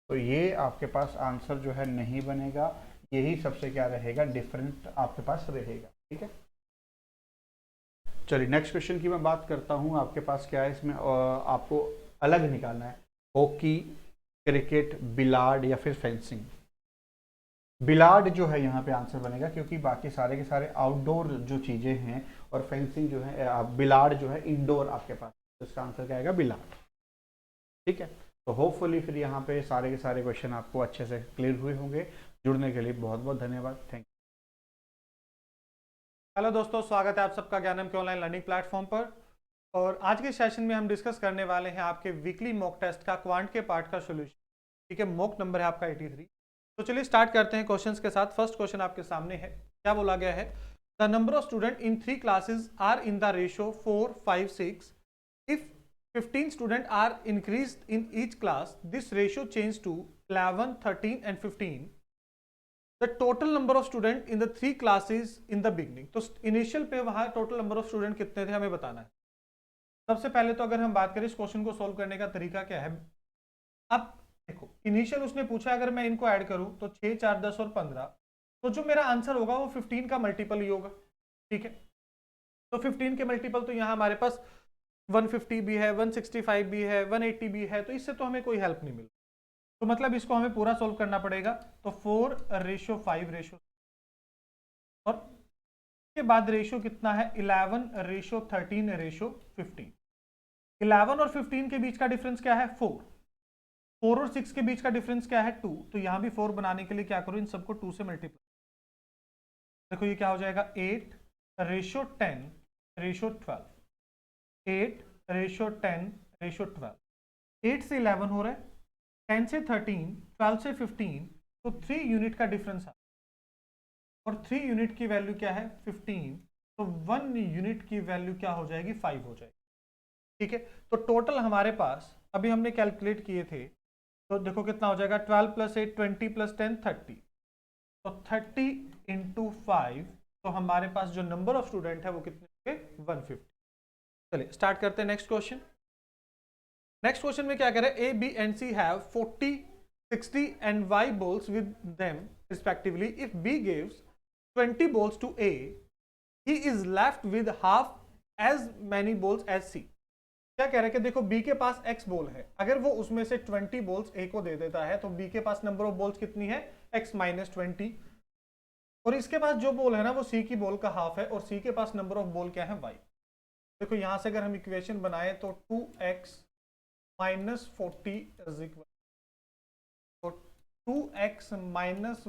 तो ये आपके पास आंसर जो है नहीं बनेगा, यही सबसे क्या रहेगा, डिफरेंट आपके पास रहेगा। ठीक है, चलिए नेक्स्ट क्वेश्चन की मैं बात करता हूँ। आपके पास क्या है, इसमें आपको अलग निकालना है, हॉकी, क्रिकेट, बिलार्ड या फिर फेंसिंग? बिलार्ड जो है यहाँ पे आंसर बनेगा, क्योंकि बाकी सारे के सारे आउटडोर जो चीज़ें हैं और फेंसिंग जो है, बिलार्ड जो है इंडोर आपके पास, तो इसका आंसर क्या आएगा? बिलार्ड। ठीक है, तो होपफुली फिर यहाँ पे सारे के सारे क्वेश्चन आपको अच्छे से क्लियर हुए होंगे। जुड़ने के लिए बहुत बहुत धन्यवाद। Thank you. हेलो दोस्तों, स्वागत है आप सबका ज्ञानम के ऑनलाइन लर्निंग प्लेटफॉर्म पर। और आज के सेशन में हम डिस्कस करने वाले हैं आपके वीकली मॉक टेस्ट का क्वांट के पार्ट का सॉल्यूशन। ठीक है, मॉक नंबर है आपका 83। तो चलिए स्टार्ट करते हैं क्वेश्चंस के साथ। फर्स्ट क्वेश्चन आपके सामने है, क्या बोला गया है? The number of student in 3 classes are in the ratio 4, 5, 6। If 15 student are increased in each class, this ratio change to 11, 13 and 15। The total number of student in the 3 classes in the beginning. तो initial पे वहां total number of student कितने थे हमें बताना है। सबसे पहले तो अगर हम बात करें इस क्वेश्चन को सोल्व करने का तरीका क्या है। अब देखो, इनिशियल उसने पूछा अगर मैं इनको ऐड करूं तो 6, 4, 10 और 15, तो जो मेरा आंसर होगा वो 15 का मल्टीपल ही होगा। ठीक है, तो 15 के मल्टीपल तो यहाँ हमारे पास 150 भी है, 165 भी है, 180 भी है, तो इससे तो हमें कोई हेल्प नहीं मिल। तो मतलब इसको हमें पूरा सोल्व करना पड़ेगा। तो 4:5 रेशो, और के बाद रेशो कितना है? 11:13:15। 11 और 15 के बीच का डिफरेंस क्या है? 4। 4 और 6 के बीच का डिफरेंस क्या है? 2। तो यहां भी 4 बनाने के लिए क्या करो, इन सबको 2 से मल्टीप्लाई। देखो ये क्या हो जाएगा? 8:10:12। 8:10:12। 8 से 11 हो रहा है, 10 से 13, 12 से 15, तो 3 यूनिट का डिफरेंस है। और 3 यूनिट की वैल्यू क्या है? 15। तो 1 यूनिट की वैल्यू क्या हो जाएगी? 5 हो जाएगी। ठीक है, तो टोटल हमारे पास अभी हमने कैलकुलेट किए थे, तो देखो कितना हो जाएगा? 12 + 8 20 + 10 30। तो 30 × 5, तो हमारे पास जो नंबर ऑफ स्टूडेंट है वो कितने होंगे? 150। चलिए स्टार्ट करते हैं नेक्स्ट क्वेश्चन। नेक्स्ट क्वेश्चन में क्या कह रहे हैं? A, B and C have 40, 60 and y balls with them respectively. If B gives 20 balls to A, he is left with half as many balls as C. क्या कह रहे हैं कि देखो B के पास X बॉल है, अगर वो उसमें से 20 बॉल्स A को दे देता है तो B के पास नंबर ऑफ बॉल्स कितनी है? X - 20। और इसके पास जो बॉल है ना वो C की बॉल का हाफ है, और C के पास नंबर ऑफ बॉल क्या है? Y। देखो यहां से अगर हम इक्वेशन बनाए तो 2x - 40 इज इक्वल, तो 2x - y is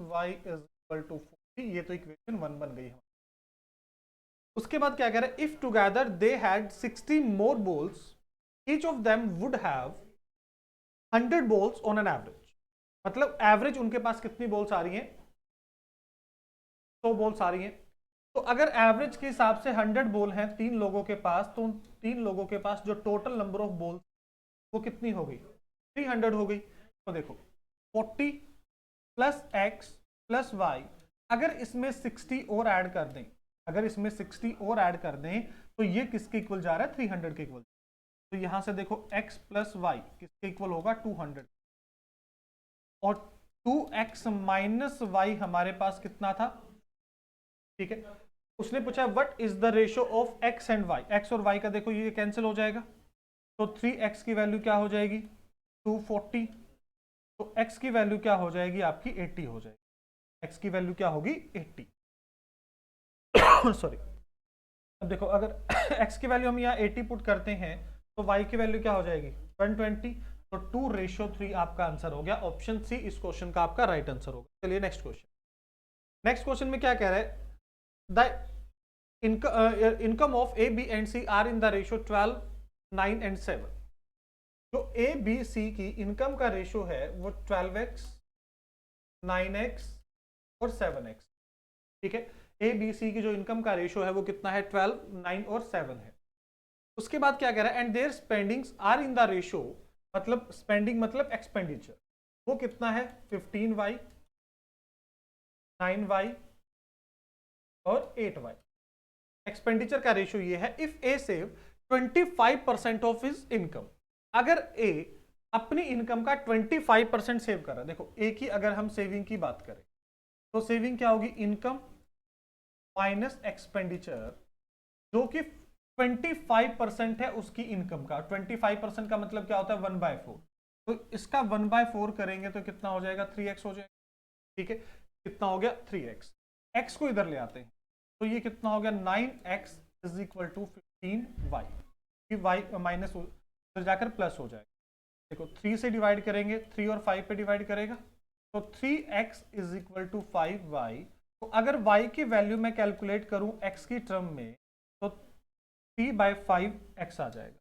equal to 40। ये तो इक्वेशन 1 बन गई है। उसके बाद क्या कह रहे हैं? If together they had 60 more balls, each of them would have 100 balls on an average. मतलब एवरेज उनके पास कितनी बॉल्स आ रही हैं? 100 बॉल्स आ रही हैं। तो अगर एवरेज के हिसाब से 100 बॉल हैं 3 लोगों के पास, तो 3 लोगों के पास जो टोटल नंबर ऑफ बॉल्स वो कितनी हो गई? 300 हो गई। तो देखो 40 + x + y, अगर इसमें 60 और ऐड कर दें, अगर इसमें 60 और ऐड कर दें तो ये किसके इक्वल जा रहा है? 300 के इक्वल। तो यहां से देखो x + y किसके इक्वल होगा? 200। और 2x - y हमारे पास कितना था? ठीक है, उसने पूछा what is the ratio of x and y। x और y का देखो ये कैंसिल हो जाएगा, तो 3x की वैल्यू क्या हो जाएगी? 240। तो x की वैल्यू क्या हो जाएगी? आपकी 80 हो जाएगी। x की वैल्यू क्या होगी? 80। सॉरी। अब देखो अगर x की वैल्यू हम यहाँ 80 पुट करते हैं तो y की वैल्यू क्या हो जाएगी? 120। तो 2:3 आपका आंसर हो गया। ऑप्शन सी इस क्वेश्चन का आपका राइट आंसर होगा। चलिए नेक्स्ट क्वेश्चन। नेक्स्ट क्वेश्चन में क्या कह रहा है? The income of A, B and C are in the ratio 12, 9 and 7। जो ए, बी, सी की इनकम का रेशियो है वो 12x, 9x और 7x। ठीक है, ए, बी, सी की जो इनकम का रेशियो है वो कितना है? 12, 9 और 7 है। उसके बाद क्या कह रहा है? And their spendings are in the ratio, मतलब स्पेंडिंग मतलब एक्सपेंडिचर, वो कितना है? 15y, 9y और 8y। एक्सपेंडिचर का रेशियो ये है। If A save 25% of his income, अगर ए अपनी इनकम का 25% सेव कर रहा है। देखो ए की अगर हम सेविंग की बात करें तो सेविंग क्या होगी? इनकम माइनस एक्सपेंडिचर, जो कि 25% है उसकी इनकम का। 25% का मतलब क्या होता है? 1/4। तो इसका 1/4 करेंगे तो कितना हो जाएगा, 3x हो जाएगा। ठीक है, कितना हो गया 3x। x को इधर ले आते हैं तो ये कितना हो गया 9x is equal to 15y। y minus उधर जाकर प्लस हो जाएगा। देखो 3 से डिवाइड करेंगे, 3 और 5 पे डिवाइड करेगा तो 3x is equal to 5y। तो अगर y की वैल्यू मैं कैलकुलेट करूं x की टर्म में तो 3/5x आ जाएगा,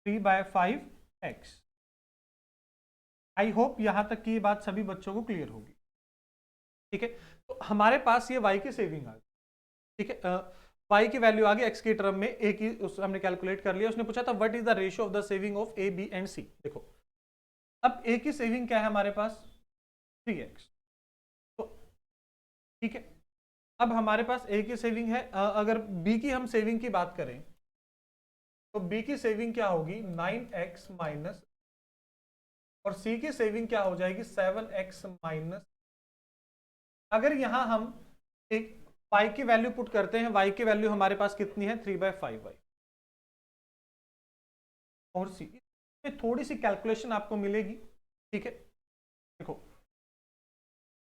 3/5x। आई होप यहां तक की ये बात सभी बच्चों को क्लियर होगी। ठीक है, तो हमारे पास ये y की सेविंग आ गई। ठीक है, y की वैल्यू आ गई x की टर्म में, a की हमने कैलकुलेट कर लिया। उसने पूछा था what is the ratio of the saving of a b and c। देखो अब a की सेविंग क्या है हमारे पास 3x। तो ठीक है, अब हमारे पास a की सेविंग है। अगर b की हम सेविंग की बात करें तो b की सेविंग क्या होगी 9x माइनस, और c की सेविंग क्या हो जाएगी 7x माइनस। अगर यहां हम एक y की वैल्यू पुट करते हैं, y की वैल्यू हमारे पास कितनी है 3/5y। और c में थोड़ी सी कैलकुलेशन आपको मिलेगी। ठीक है, देखो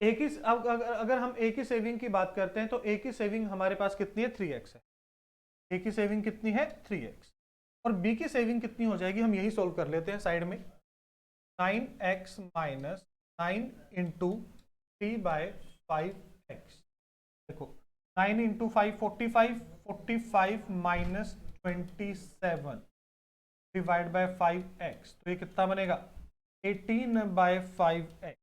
a की अगर हम a की सेविंग की बात करते हैं तो a की सेविंग हमारे पास कितनी है 3x है। a की सेविंग कितनी है 3x, और b की सेविंग कितनी हो जाएगी, हम यही सोल्व कर लेते हैं साइड में। 9x minus 9 into 3/5x। देखो 9 into 5 45, 45 minus 27 divide by 5x, तो ये कितना बनेगा 18/5x,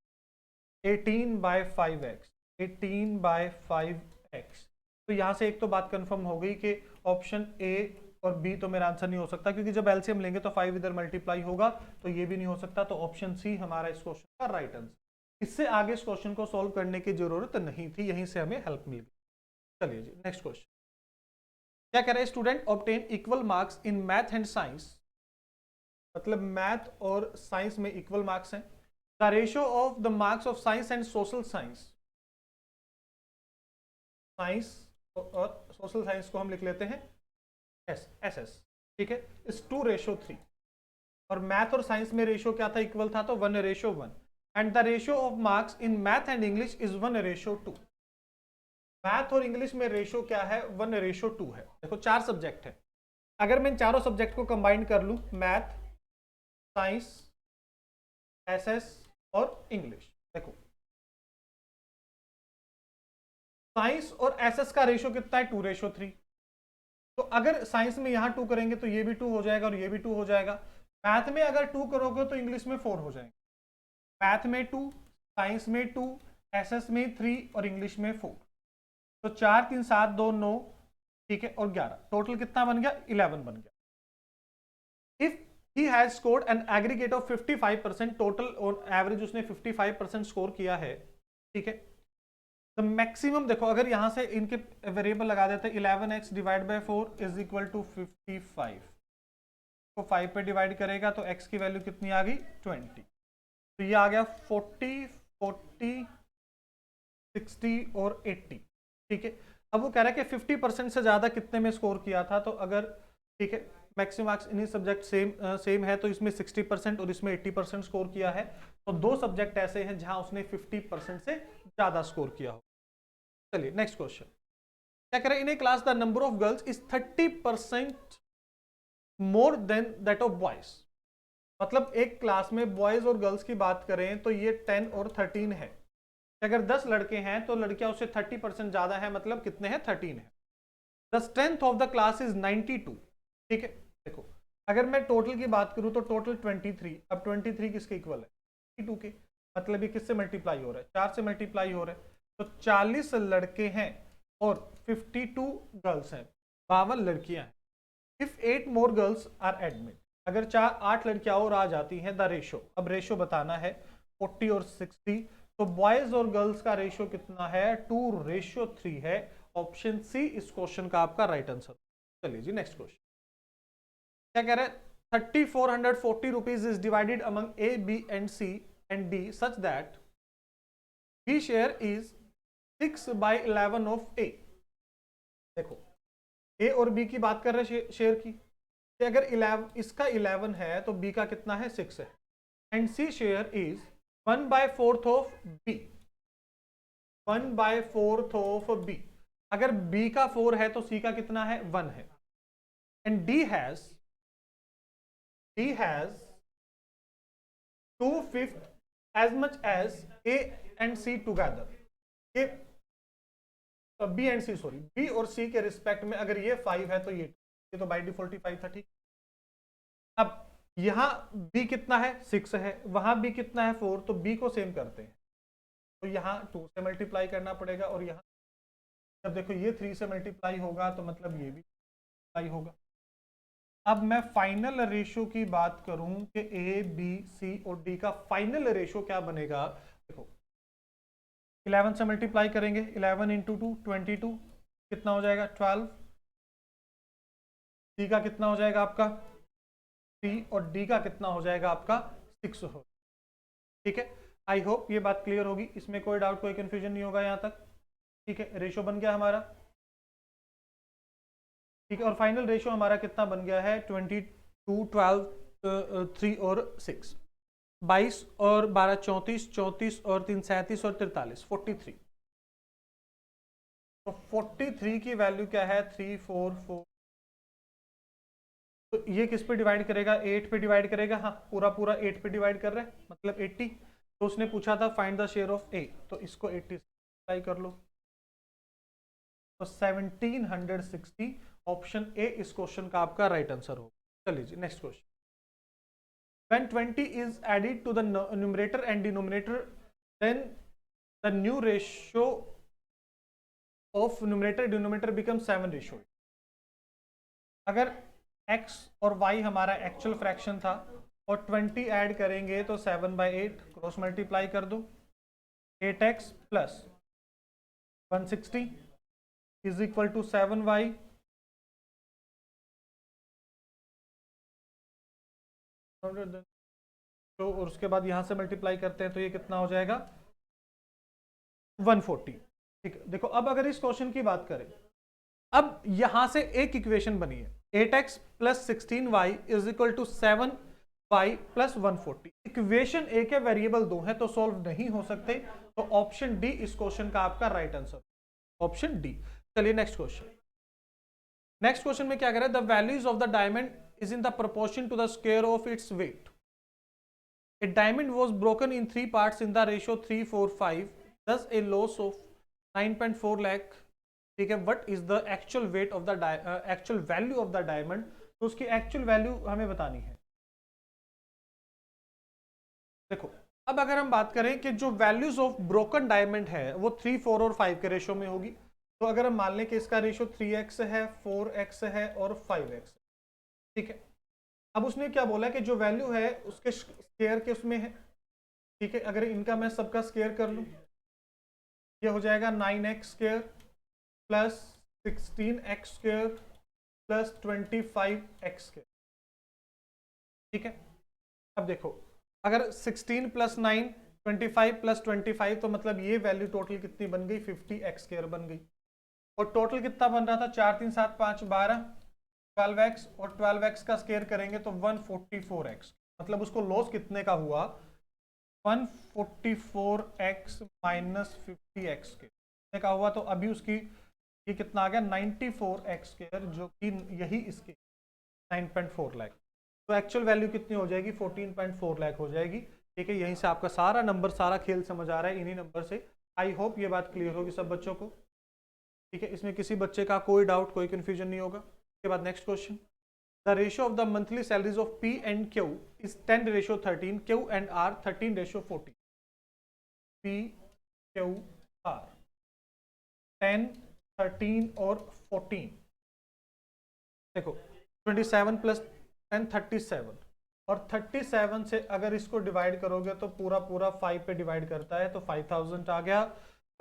18/5x, 18/5x। तो यहां से एक तो बात कंफर्म हो गई कि ऑप्शन ए और बी तो मेरा आंसर नहीं हो सकता, क्योंकि जब एलसीएम लेंगे तो 5 इधर मल्टीप्लाई होगा, तो ये भी नहीं हो सकता। तो ऑप्शन सी हमारा इस क्वेश्चन का राइट आंसर। इससे आगे इस क्वेश्चन को सॉल्व करने की जरूरत नहीं थी, यहीं से हमें हेल्प मिल गई। चलिए जी नेक्स्ट क्वेश्चन क्या कह रहे हैं, student obtain equal marks in math and science. मतलब मैथ और साइंस में इक्वल मार्क्स हैं। The ratio of the marks of science and social science, science और सोशल साइंस को हम लिख लेते हैं एस। ठीक है, इस 2:3। और मैथ और साइंस में रेशियो क्या था, इक्वल था, तो 1:1। And the ratio of marks in math and English is 1:2। Math और इंग्लिश में रेशियो क्या है 1:2 है। देखो 4 सब्जेक्ट है, अगर मैं इन चारों सब्जेक्ट को कंबाइन कर लूं, मैथ, साइंस, एसएस और इंग्लिश। देखो साइंस और एसएस का रेशियो कितना है 2:3। तो अगर साइंस में यहां 2 करेंगे तो ये भी 2 हो जाएगा और ये भी 2 हो जाएगा। मैथ में अगर 2 करोगे तो इंग्लिश में 4 हो जाएंगे। मैथ में 2, साइंस में 2, एसएस में 3 और इंग्लिश में 4। तो 4 3 7 2 9, ठीक है, और 11, टोटल कितना बन गया 11 बन गया। If he has scored an aggregate of 55%, total और एवरेज उसने 55% स्कोर किया है। ठीक है, तो मैक्सिमम देखो अगर यहां से इनके वेरिएबल लगा देते हैं 11x divide by 4 is equal to 55 को 5 पे डिवाइड करेगा तो x की वैल्यू कितनी आ गई 20। तो ये आ गया 40, 40, 60 और 80। ठीक है, अब वो कह रहा है कि 50% से ज्यादा कितने में स्कोर किया था। तो अगर ठीक है मैक्सिमम मार्क्स इन्हीं सब्जेक्ट सेम है तो इसमें 60% और इसमें 80% स्कोर किया है। तो 2 सब्जेक्ट ऐसे हैं जहां उसने 50% से ज्यादा स्कोर किया हो। चलिए नेक्स्ट क्वेश्चन क्या करें, in a class the number of girls is 30% more than that of boys. मतलब एक क्लास में बॉयज और गर्ल्स की बात करें तो ये 10 और 13 है। अगर 10 लड़के हैं तो लड़कियां उससे 30% ज्यादा है, मतलब कितने हैं 13 है। The strength of the class is 92। ठीक है, देखो अगर मैं टोटल की बात करूं तो टोटल 23। अब 23 किसके इक्वल है 52 के, मतलब ये किससे मल्टीप्लाई हो रहा है 4 से मल्टीप्लाई हो रहा है। तो 40 लड़के हैं और 52 गर्ल्स हैं, 52 लड़कियां हैं। If 8 more girls are admit, अगर 8 लड़कियां और आ जाती हैं, द रेशो, अब रेशो बताना है 40 और 60। तो बॉयज और गर्ल्स का रेशियो कितना है 2:3 है। ऑप्शन सी इस क्वेश्चन का आपका राइट आंसर। चलिए जी नेक्स्ट क्वेश्चन क्या कह रहे हैं, 3440 rupees is divided among A B and C and D such that B share is 6/11 of A. देखो ए और बी की बात कर रहे हैं शेयर की, कि अगर 11 इसका 11 है तो बी का कितना है 6 है। and C share is 1/4 of B. 1/4 of B. अगर B का 4 है तो C का कितना है? 1 है. And D has 2/5 as much as A and C together. ये B and C sorry B और C के रिस्पेक्ट में अगर ये 5 है तो ये तो बाय डिफॉल्ट ही 5 था. ठीक. अब यहां B कितना है? 6 है. वहां B कितना है? 4. तो B को सेम करते हैं. तो यहाँ 2 से मल्टीप्लाई करना पड़ेगा और यहाँ जब देखो ये 3 से मल्टीप्लाई होगा तो मतलब ये भी मल्टीप्लाई होगा. अब मैं फाइनल रेशियो की बात करूं कि A, B, C और D का फाइनल रेशियो क्या बनेगा. देखो 11 से मल्टीप्लाई करेंगे. 11 इंटू 2 22 कितना हो जाएगा? 12. C का कितना हो जाएगा आपका? 3 और D का कितना हो जाएगा आपका? 6 हो. ठीक है. आई होप ये बात क्लियर होगी. इसमें कोई डाउट कोई कंफ्यूजन नहीं होगा यहां तक. ठीक है. रेशियो बन गया हमारा. ठीक है. और फाइनल रेशियो हमारा कितना बन गया है? 22 12 3 और 6 22 और 12 34 34 और 3 37 और 43 43. तो 43 की वैल्यू क्या है? 3 4 4. तो ये किस पे डिवाइड करेगा? 8 पे डिवाइड करेगा. हाँ पूरा पूरा 8 पे डिवाइड कर रहा है मतलब 80. तो उसने पूछा था फाइंड द शेयर ऑफ ए, तो इसको 80 से ट्राई कर लो. तो 1760 ऑप्शन ए इस क्वेश्चन का आपका राइट आंसर होगा. चलिए जी next question. When 20 is added to the numerator and denominator, then the new ratio of numerator denominator becomes 7 ratio. अगर x और y हमारा एक्चुअल फ्रैक्शन था और 20 ऐड करेंगे तो 7/8 क्रॉस मल्टीप्लाई कर दो. 8x plus 160 is equal to 7y तो और उसके बाद यहां से मल्टीप्लाई करते हैं तो ये कितना हो जाएगा? 140. ठीक है. देखो अब अगर इस क्वेश्चन की बात करें, अब यहां से एक इक्वेशन बनी है 8x plus 16y is equal to 7y plus 140. Equation एक है, वेरिएबल 2 है तो सॉल्व नहीं हो सकते. तो ऑप्शन डी इस क्वेश्चन का आपका राइट आंसर. Option D. चलिए नेक्स्ट क्वेश्चन. नेक्स्ट क्वेश्चन में क्या कह रहा है? The values of the diamond is in the proportion to the square of its weight. A diamond was broken in 3 parts in the ratio 3:4:5. Thus a loss of 9.4 lakh. ठीक है. What is the actual weight of the actual value of the diamond? तो उसकी actual value हमें बतानी है. देखो अब अगर हम बात करें कि जो वैल्यूज ऑफ ब्रोकन डायमंड है वो 3, 4 और 5 के रेशियो में होगी. तो अगर हम मान लें कि इसका रेशियो 3x है, 4x है और 5x. ठीक है. अब उसने क्या बोला है कि जो वैल्यू है उसके स्क्वायर के उसमें है. ठीक है. अगर इनका मैं सबका स्क्वायर कर लूं ये हो जाएगा 9x square plus 16x square plus 25x square. ठीक है. अब देखो अगर 16 प्लस 9 25 प्लस 25 तो मतलब ये वैल्यू टोटल कितनी बन गई? 50x स्क्वायर बन गई. और टोटल कितना बन रहा था? 4 3 7 5 12 12x और 12x का स्क्वायर करेंगे तो 144x. मतलब उसको लॉस कितने का हुआ? 144x माइनस 50x कितने का हुआ? तो अभी उसकी ये कितना आ गया? 94x स्क्वायर, जो कि यही इसकी 9.4 लाख. तो एक्चुअल वैल्यू कितनी हो जाएगी? 14.4 लाख हो जाएगी. ठीक है. यहीं से आपका सारा नंबर सारा खेल समझ आ रहा है इन्हीं नंबर से. आई होप ये बात क्लियर होगी सब बच्चों को. ठीक है. इसमें किसी बच्चे का कोई डाउट कोई कंफ्यूजन नहीं होगा. के बाद next question. The ratio of the monthly salaries of P and Q is 10:13. Q and R 13:14. P Q R 10 13 और 14. देखो 27 प्लस 10 37 और 37 से अगर इसको डिवाइड करोगे तो पूरा पूरा 5 पे डिवाइड करता है तो 5000 आ गया.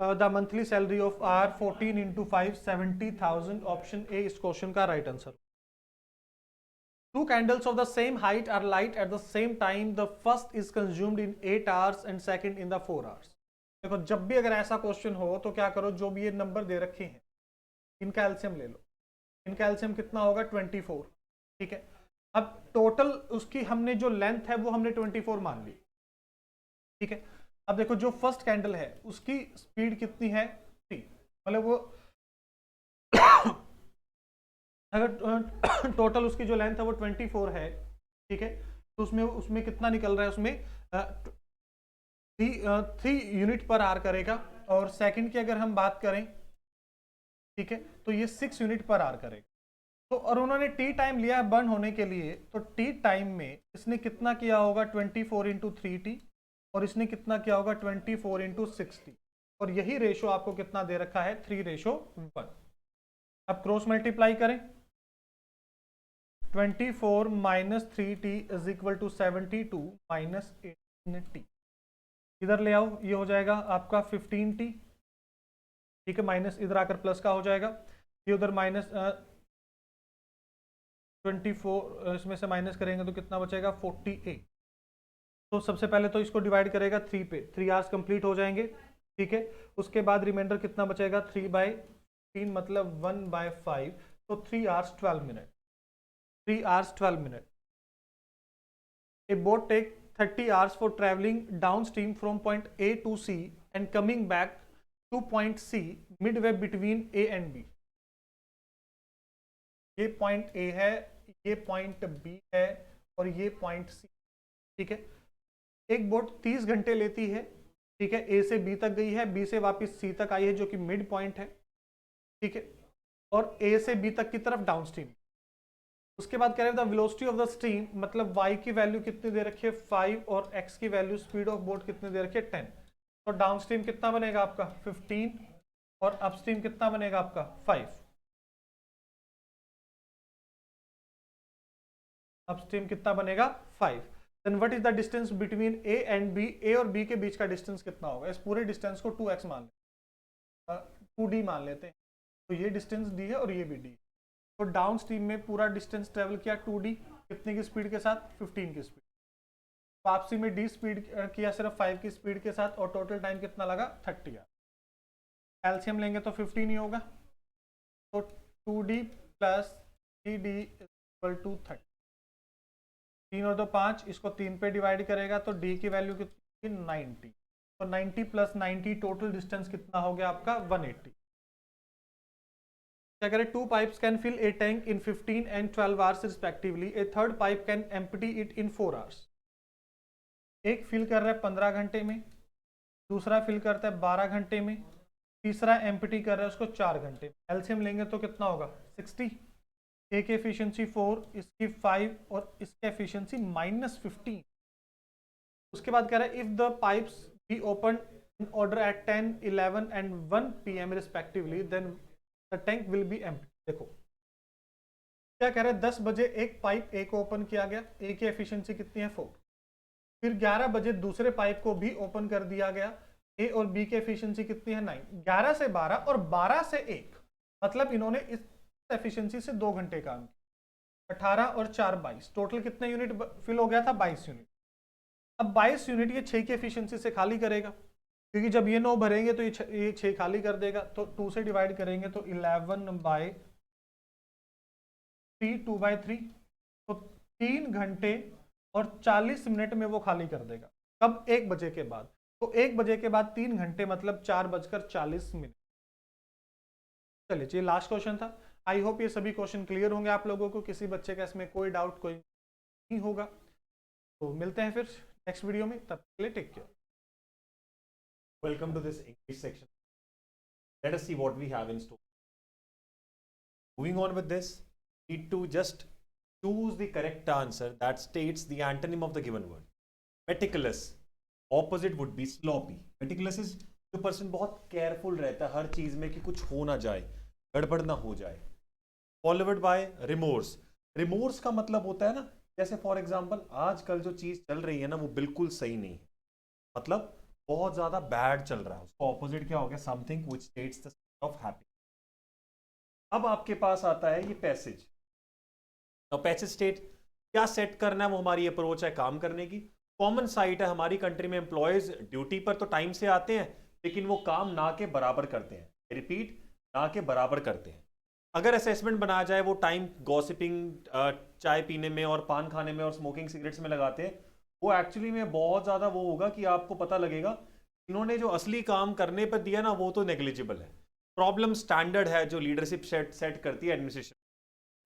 The monthly salary of R 14 into 5 70,000. Option A इस क्वेश्चन का right answer. Two candles of the same height are light at the same time. The first is consumed in 8 hours and second in the 4 hours. देखो जब भी अगर ऐसा question हो तो क्या करो, जो भी ये नंबर दे रखे हैं इनका एलसीएम ले लो. इनका एलसीएम कितना होगा? 24. ठीक है. अब टोटल उसकी हमने जो लेंथ है वो हमने 24 मान ली. ठीक है। अब देखो जो फर्स्ट कैंडल है उसकी स्पीड कितनी है 3, मतलब वो अगर टोटल उसकी जो लेंथ है वो 24 है, ठीक है, तो उसमें उसमें कितना निकल रहा है, उसमें 3 यूनिट पर आवर करेगा। और सेकंड की अगर हम बात करें, ठीक है, तो ये 6 यूनिट पर आवर करेगा। तो और उन्होंने टी टाइम लिया है बर्न होने के लिए, तो टी टाइम में इसने कितना किया होगा 24 इंटू 3t, और इसने कितना किया होगा 24 इंटू 6t, और यही रेशो आपको कितना दे रखा है 3:1। अब क्रॉस मल्टीप्लाई करें, 24 minus 3t is equal to 72 minus 18t। इधर ले आओ, ये हो जाएगा आपका 15t, ठीक है, माइनस इधर आकर प्लस का हो जाएगा, ये उधर माइनस 24 इसमें से माइनस करेंगे तो कितना बचेगा 48। तो सबसे पहले तो इसको डिवाइड करेगा 3 पे, 3 आवर्स कंप्लीट हो जाएंगे, ठीक है। उसके बाद रिमाइंडर कितना बचेगा 3/3 मतलब 1/5, तो 3 hours 12 minute, 3 hours 12 minutes. A boat take 30 hours for traveling downstream from point A to C and coming back to point C midway between A and B. ये पॉइंट A है, ये पॉइंट B है, और ये point C, ठीक है। एक boat 30 घंटे लेती है, ठीक है, A से B तक गई है, B से वापस C तक आई है जो कि मिड पॉइंट है, ठीक है, और A से B तक की तरफ डाउनस्ट्रीम। उसके बाद कह रहे हैं the velocity of the stream, मतलब y की वैल्यू कितनी दे रखी है 5, और x की वैल्यू स्पीड ऑफ बोट कितनी दे रखी है 10। तो डाउनस्ट्रीम कितना बनेगा आपका 15, और अपस्ट्रीम कितना बनेगा आपका 5। अपस्ट्रीम कितना बनेगा 5। Then what is the distance between a and b, a और b के बीच का डिस्टेंस कितना होगा। इस पूरे डिस्टेंस को 2x मान लेते हैं, 2d मान लेते हैं, तो ये डिस्टेंस d है और ये भी d। तो डाउन स्ट्रीम में पूरा डिस्टेंस ट्रेवल किया 2d, कितने की स्पीड के साथ 15 की स्पीड। वापसी में d स्पीड किया सिर्फ 5 की स्पीड के साथ, और टोटल टाइम कितना लगा 30 आवर। एलसीएम लेंगे तो 15 ही होगा, तो 2d plus 3d equal to 30। 3 और 2 5, इसको 3 पे डिवाइड करेगा तो d की वैल्यू कितनी 90, तो 90 प्लस 90 टोटल डिस्टेंस कितना हो गया आपका 180। क्या करें, 2 pipes can fill a tank in 15 and 12 hours respectively. A third pipe can empty it in 4 hours. एक फिल कर रहा है 15 घंटे में, दूसरा फिल करता है 12 घंटे में, तीसरा एम्प्टी कर रहा है उसको 4 घंटे में। एलसीएम लेंगे तो कितना होगा 60। ए की एफिशिएंसी 4, इसकी 5, और इसकी एफिशिएंसी -15। उसके बाद कह रहा है if the pipes be open in order at 10, 11 and 1 PM respectively, then the tank will be empty। देखो क्या कह रहे हैं, 10 बजे एक पाइप ए को ओपन किया गया, ए की एफिशिएंसी कितनी है 4। फिर 11 बजे दूसरे पाइप को भी ओपन कर दिया गया, ए और बी की एफिशिएंसी कितनी है 9। 11 से 12 और 12 से 1, मतलब इन्होंने इस एफिशिएंसी से 2 घंटे काम किया। 18 और 4 22, टोटल कितने यूनिट फिल हो गया था 22 यूनिट। अब 22 यूनिट ये 6 की एफिशिएंसी से खाली करेगा, क्योंकि जब ये 9 भरेंगे तो ये 6 खाली कर देगा, तो 2 से डिवाइड करेंगे तो 11/3, 2/3, तो 3 घंटे और 40 मिनट में वो खाली कर देगा। कब 1 बजे के बाद, तो 1 बजे के बाद 3 घंटे मतलब 4:40। चलिए ये लास्ट क्वेश्चन था। आई होप ये सभी क्वेश्चन क्लियर होंगे आप लोगों को, किसी बच्चे का इसमें कोई डाउट कोई नहीं होगा। तो मिलते हैं फिर नेक्स्ट वीडियो में, तब के लिए take care. Welcome to this English section. Let us see what we have in store. Moving on with this, need to just choose the correct answer that states the antonym of the given word. Meticulous. Opposite would be sloppy. Meticulous is जो person बहुत careful रहता है हर चीज में कि कुछ हो ना जाए, गड़बड़ ना हो जाए. Followed by remorse. Remorse का मतलब होता है ना, जैसे फॉर एग्जाम्पल आजकल जो चीज चल रही है ना वो बिल्कुल सही नहीं है, मतलब बहुत ज्यादा बैड चल रहा है, उसका ऑपोजिट क्या हो गया, something which states the state of happy. अब आपके पास आता है ये पैसेज। तो पैसेज स्टेट क्या सेट करना है, वो हमारी अप्रोच है काम करने की। कॉमन साइट है हमारी कंट्री में, एम्प्लॉयज ड्यूटी पर तो टाइम से आते हैं लेकिन वो काम ना के बराबर करते हैं, रिपीट ना के बराबर करते हैं। अगर असेसमेंट बनाया जाए वो टाइम गॉसिपिंग, चाय पीने में और पान खाने में और स्मोकिंग सिगरेट्स में लगाते हैं, वो एक्चुअली में बहुत ज्यादा वो होगा कि आपको पता लगेगा इन्होंने जो असली काम करने पर दिया ना वो तो नेग्लिजिबल है। प्रॉब्लम स्टैंडर्ड है जो लीडरशिप सेट करती है एडमिनिस्ट्रेशन,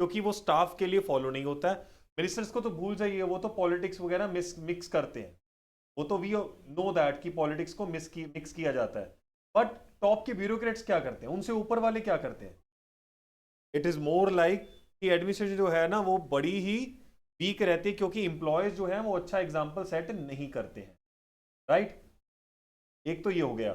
क्योंकि वो स्टाफ के लिए फॉलो नहीं होता है। मिनिस्टर्स को तो भूल जाइए, वो तो पॉलिटिक्स वगैरह मिक्स करते हैं, वो तो वी नो दैट कि पॉलिटिक्स को मिक्स किया जाता है। बट टॉप के ब्यूरोक्रेट्स क्या करते हैं, उनसे ऊपर वाले क्या करते हैं? इट इज मोर लाइक कि एडमिनिस्ट्रेशन जो है ना वो बड़ी ही वीक रहती है, क्योंकि इंप्लॉयज जो है वो अच्छा एग्जाम्पल सेट नहीं करते हैं, राइट? एक तो ये हो गया।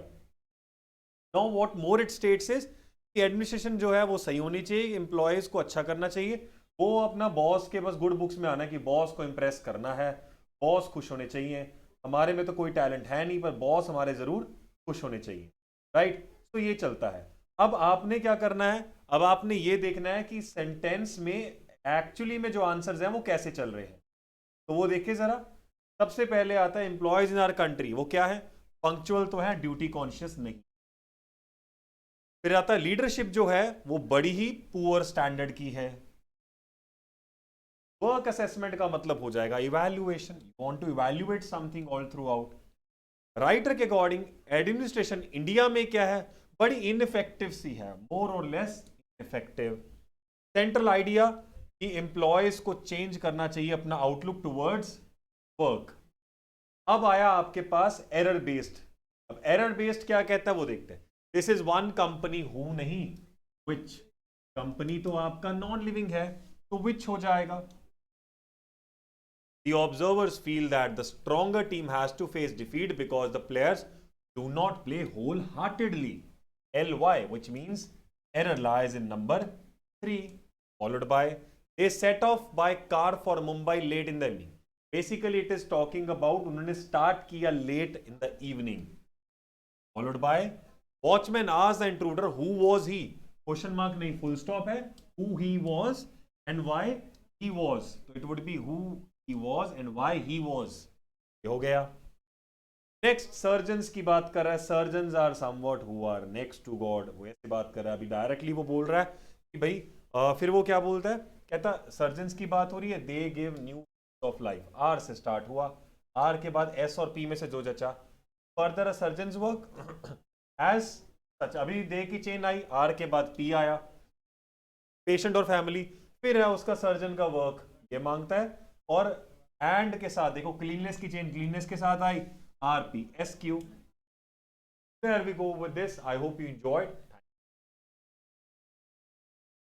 Now what more it states is कि एडमिनिस्ट्रेशन जो है वो सही होनी चाहिए, एम्प्लॉयज को अच्छा करना चाहिए, वो अपना बॉस के बस गुड बुक्स में आना है कि बॉस को इंप्रेस करना है, बॉस खुश होने चाहिए, हमारे में तो कोई टैलेंट है नहीं पर बॉस हमारे जरूर खुश होने चाहिए, राइट? तो ये चलता है। अब आपने क्या करना है, अब आपने ये देखना है कि सेंटेंस में एक्चुअली में जो आंसर्स हैं वो कैसे चल रहे हैं। तो वो देखिए जरा, सबसे पहले आता है एम्प्लॉयज इन आवर कंट्री, वो क्या है? पंक्चुअल तो है, ड्यूटी कॉन्शियस नहीं। फिर आता है लीडरशिप जो है वो बड़ी ही पुअर स्टैंडर्ड की है। वर्क असेसमेंट का मतलब हो जाएगा evaluation, you want to evaluate something all throughout. Writer के अकॉर्डिंग एडमिनिस्ट्रेशन इंडिया में क्या है? बड़ी इनइफेक्टिव सी है, more or less effective. Central idea कि एम्प्लॉयज को चेंज करना चाहिए अपना आउटलुक टुवर्ड्स वर्क। अब आया आपके पास एरर बेस्ड। अब एरर बेस्ड क्या कहता है वो देखते हैं। This is one company who नहीं, विच। कंपनी तो आपका नॉन लिविंग है तो विच हो जाएगा। The observers feel that the stronger team has to face defeat because the players do not play wholeheartedly. LY, which means error lies in number 3, followed by they set off by car for Mumbai late in the evening. Basically, it is talking about उन्होंने start किया late in the evening. Followed by watchman asked the intruder who was he. Question mark नहीं, full stop है. Who he was and why he was. So it would be who he was and why he was. ये हो गया। Next surgeons की बात कर रहा है। Surgeons are somewhat who are next to God, वो ऐसे बात कर रहा है। अभी डायरेक्टली वो बोल रहा है कि भाई फिर वो क्या बोलता है, कहता सर्जन्स की बात हो रही है, they give new of life. R से स्टार्ट हुआ, आर के बाद एस और पी में से जो जचा। Further surgeons work as such. अभी दे की चेन आई, आर के बाद पी आया, पेशेंट और फैमिली, फिर है उसका सर्जन का वर्क, ये मांगता है। और एंड के साथ देखो क्लीननेस की चेन, क्लीननेस के साथ I R P S Q. There we go with this. I hope you enjoyed.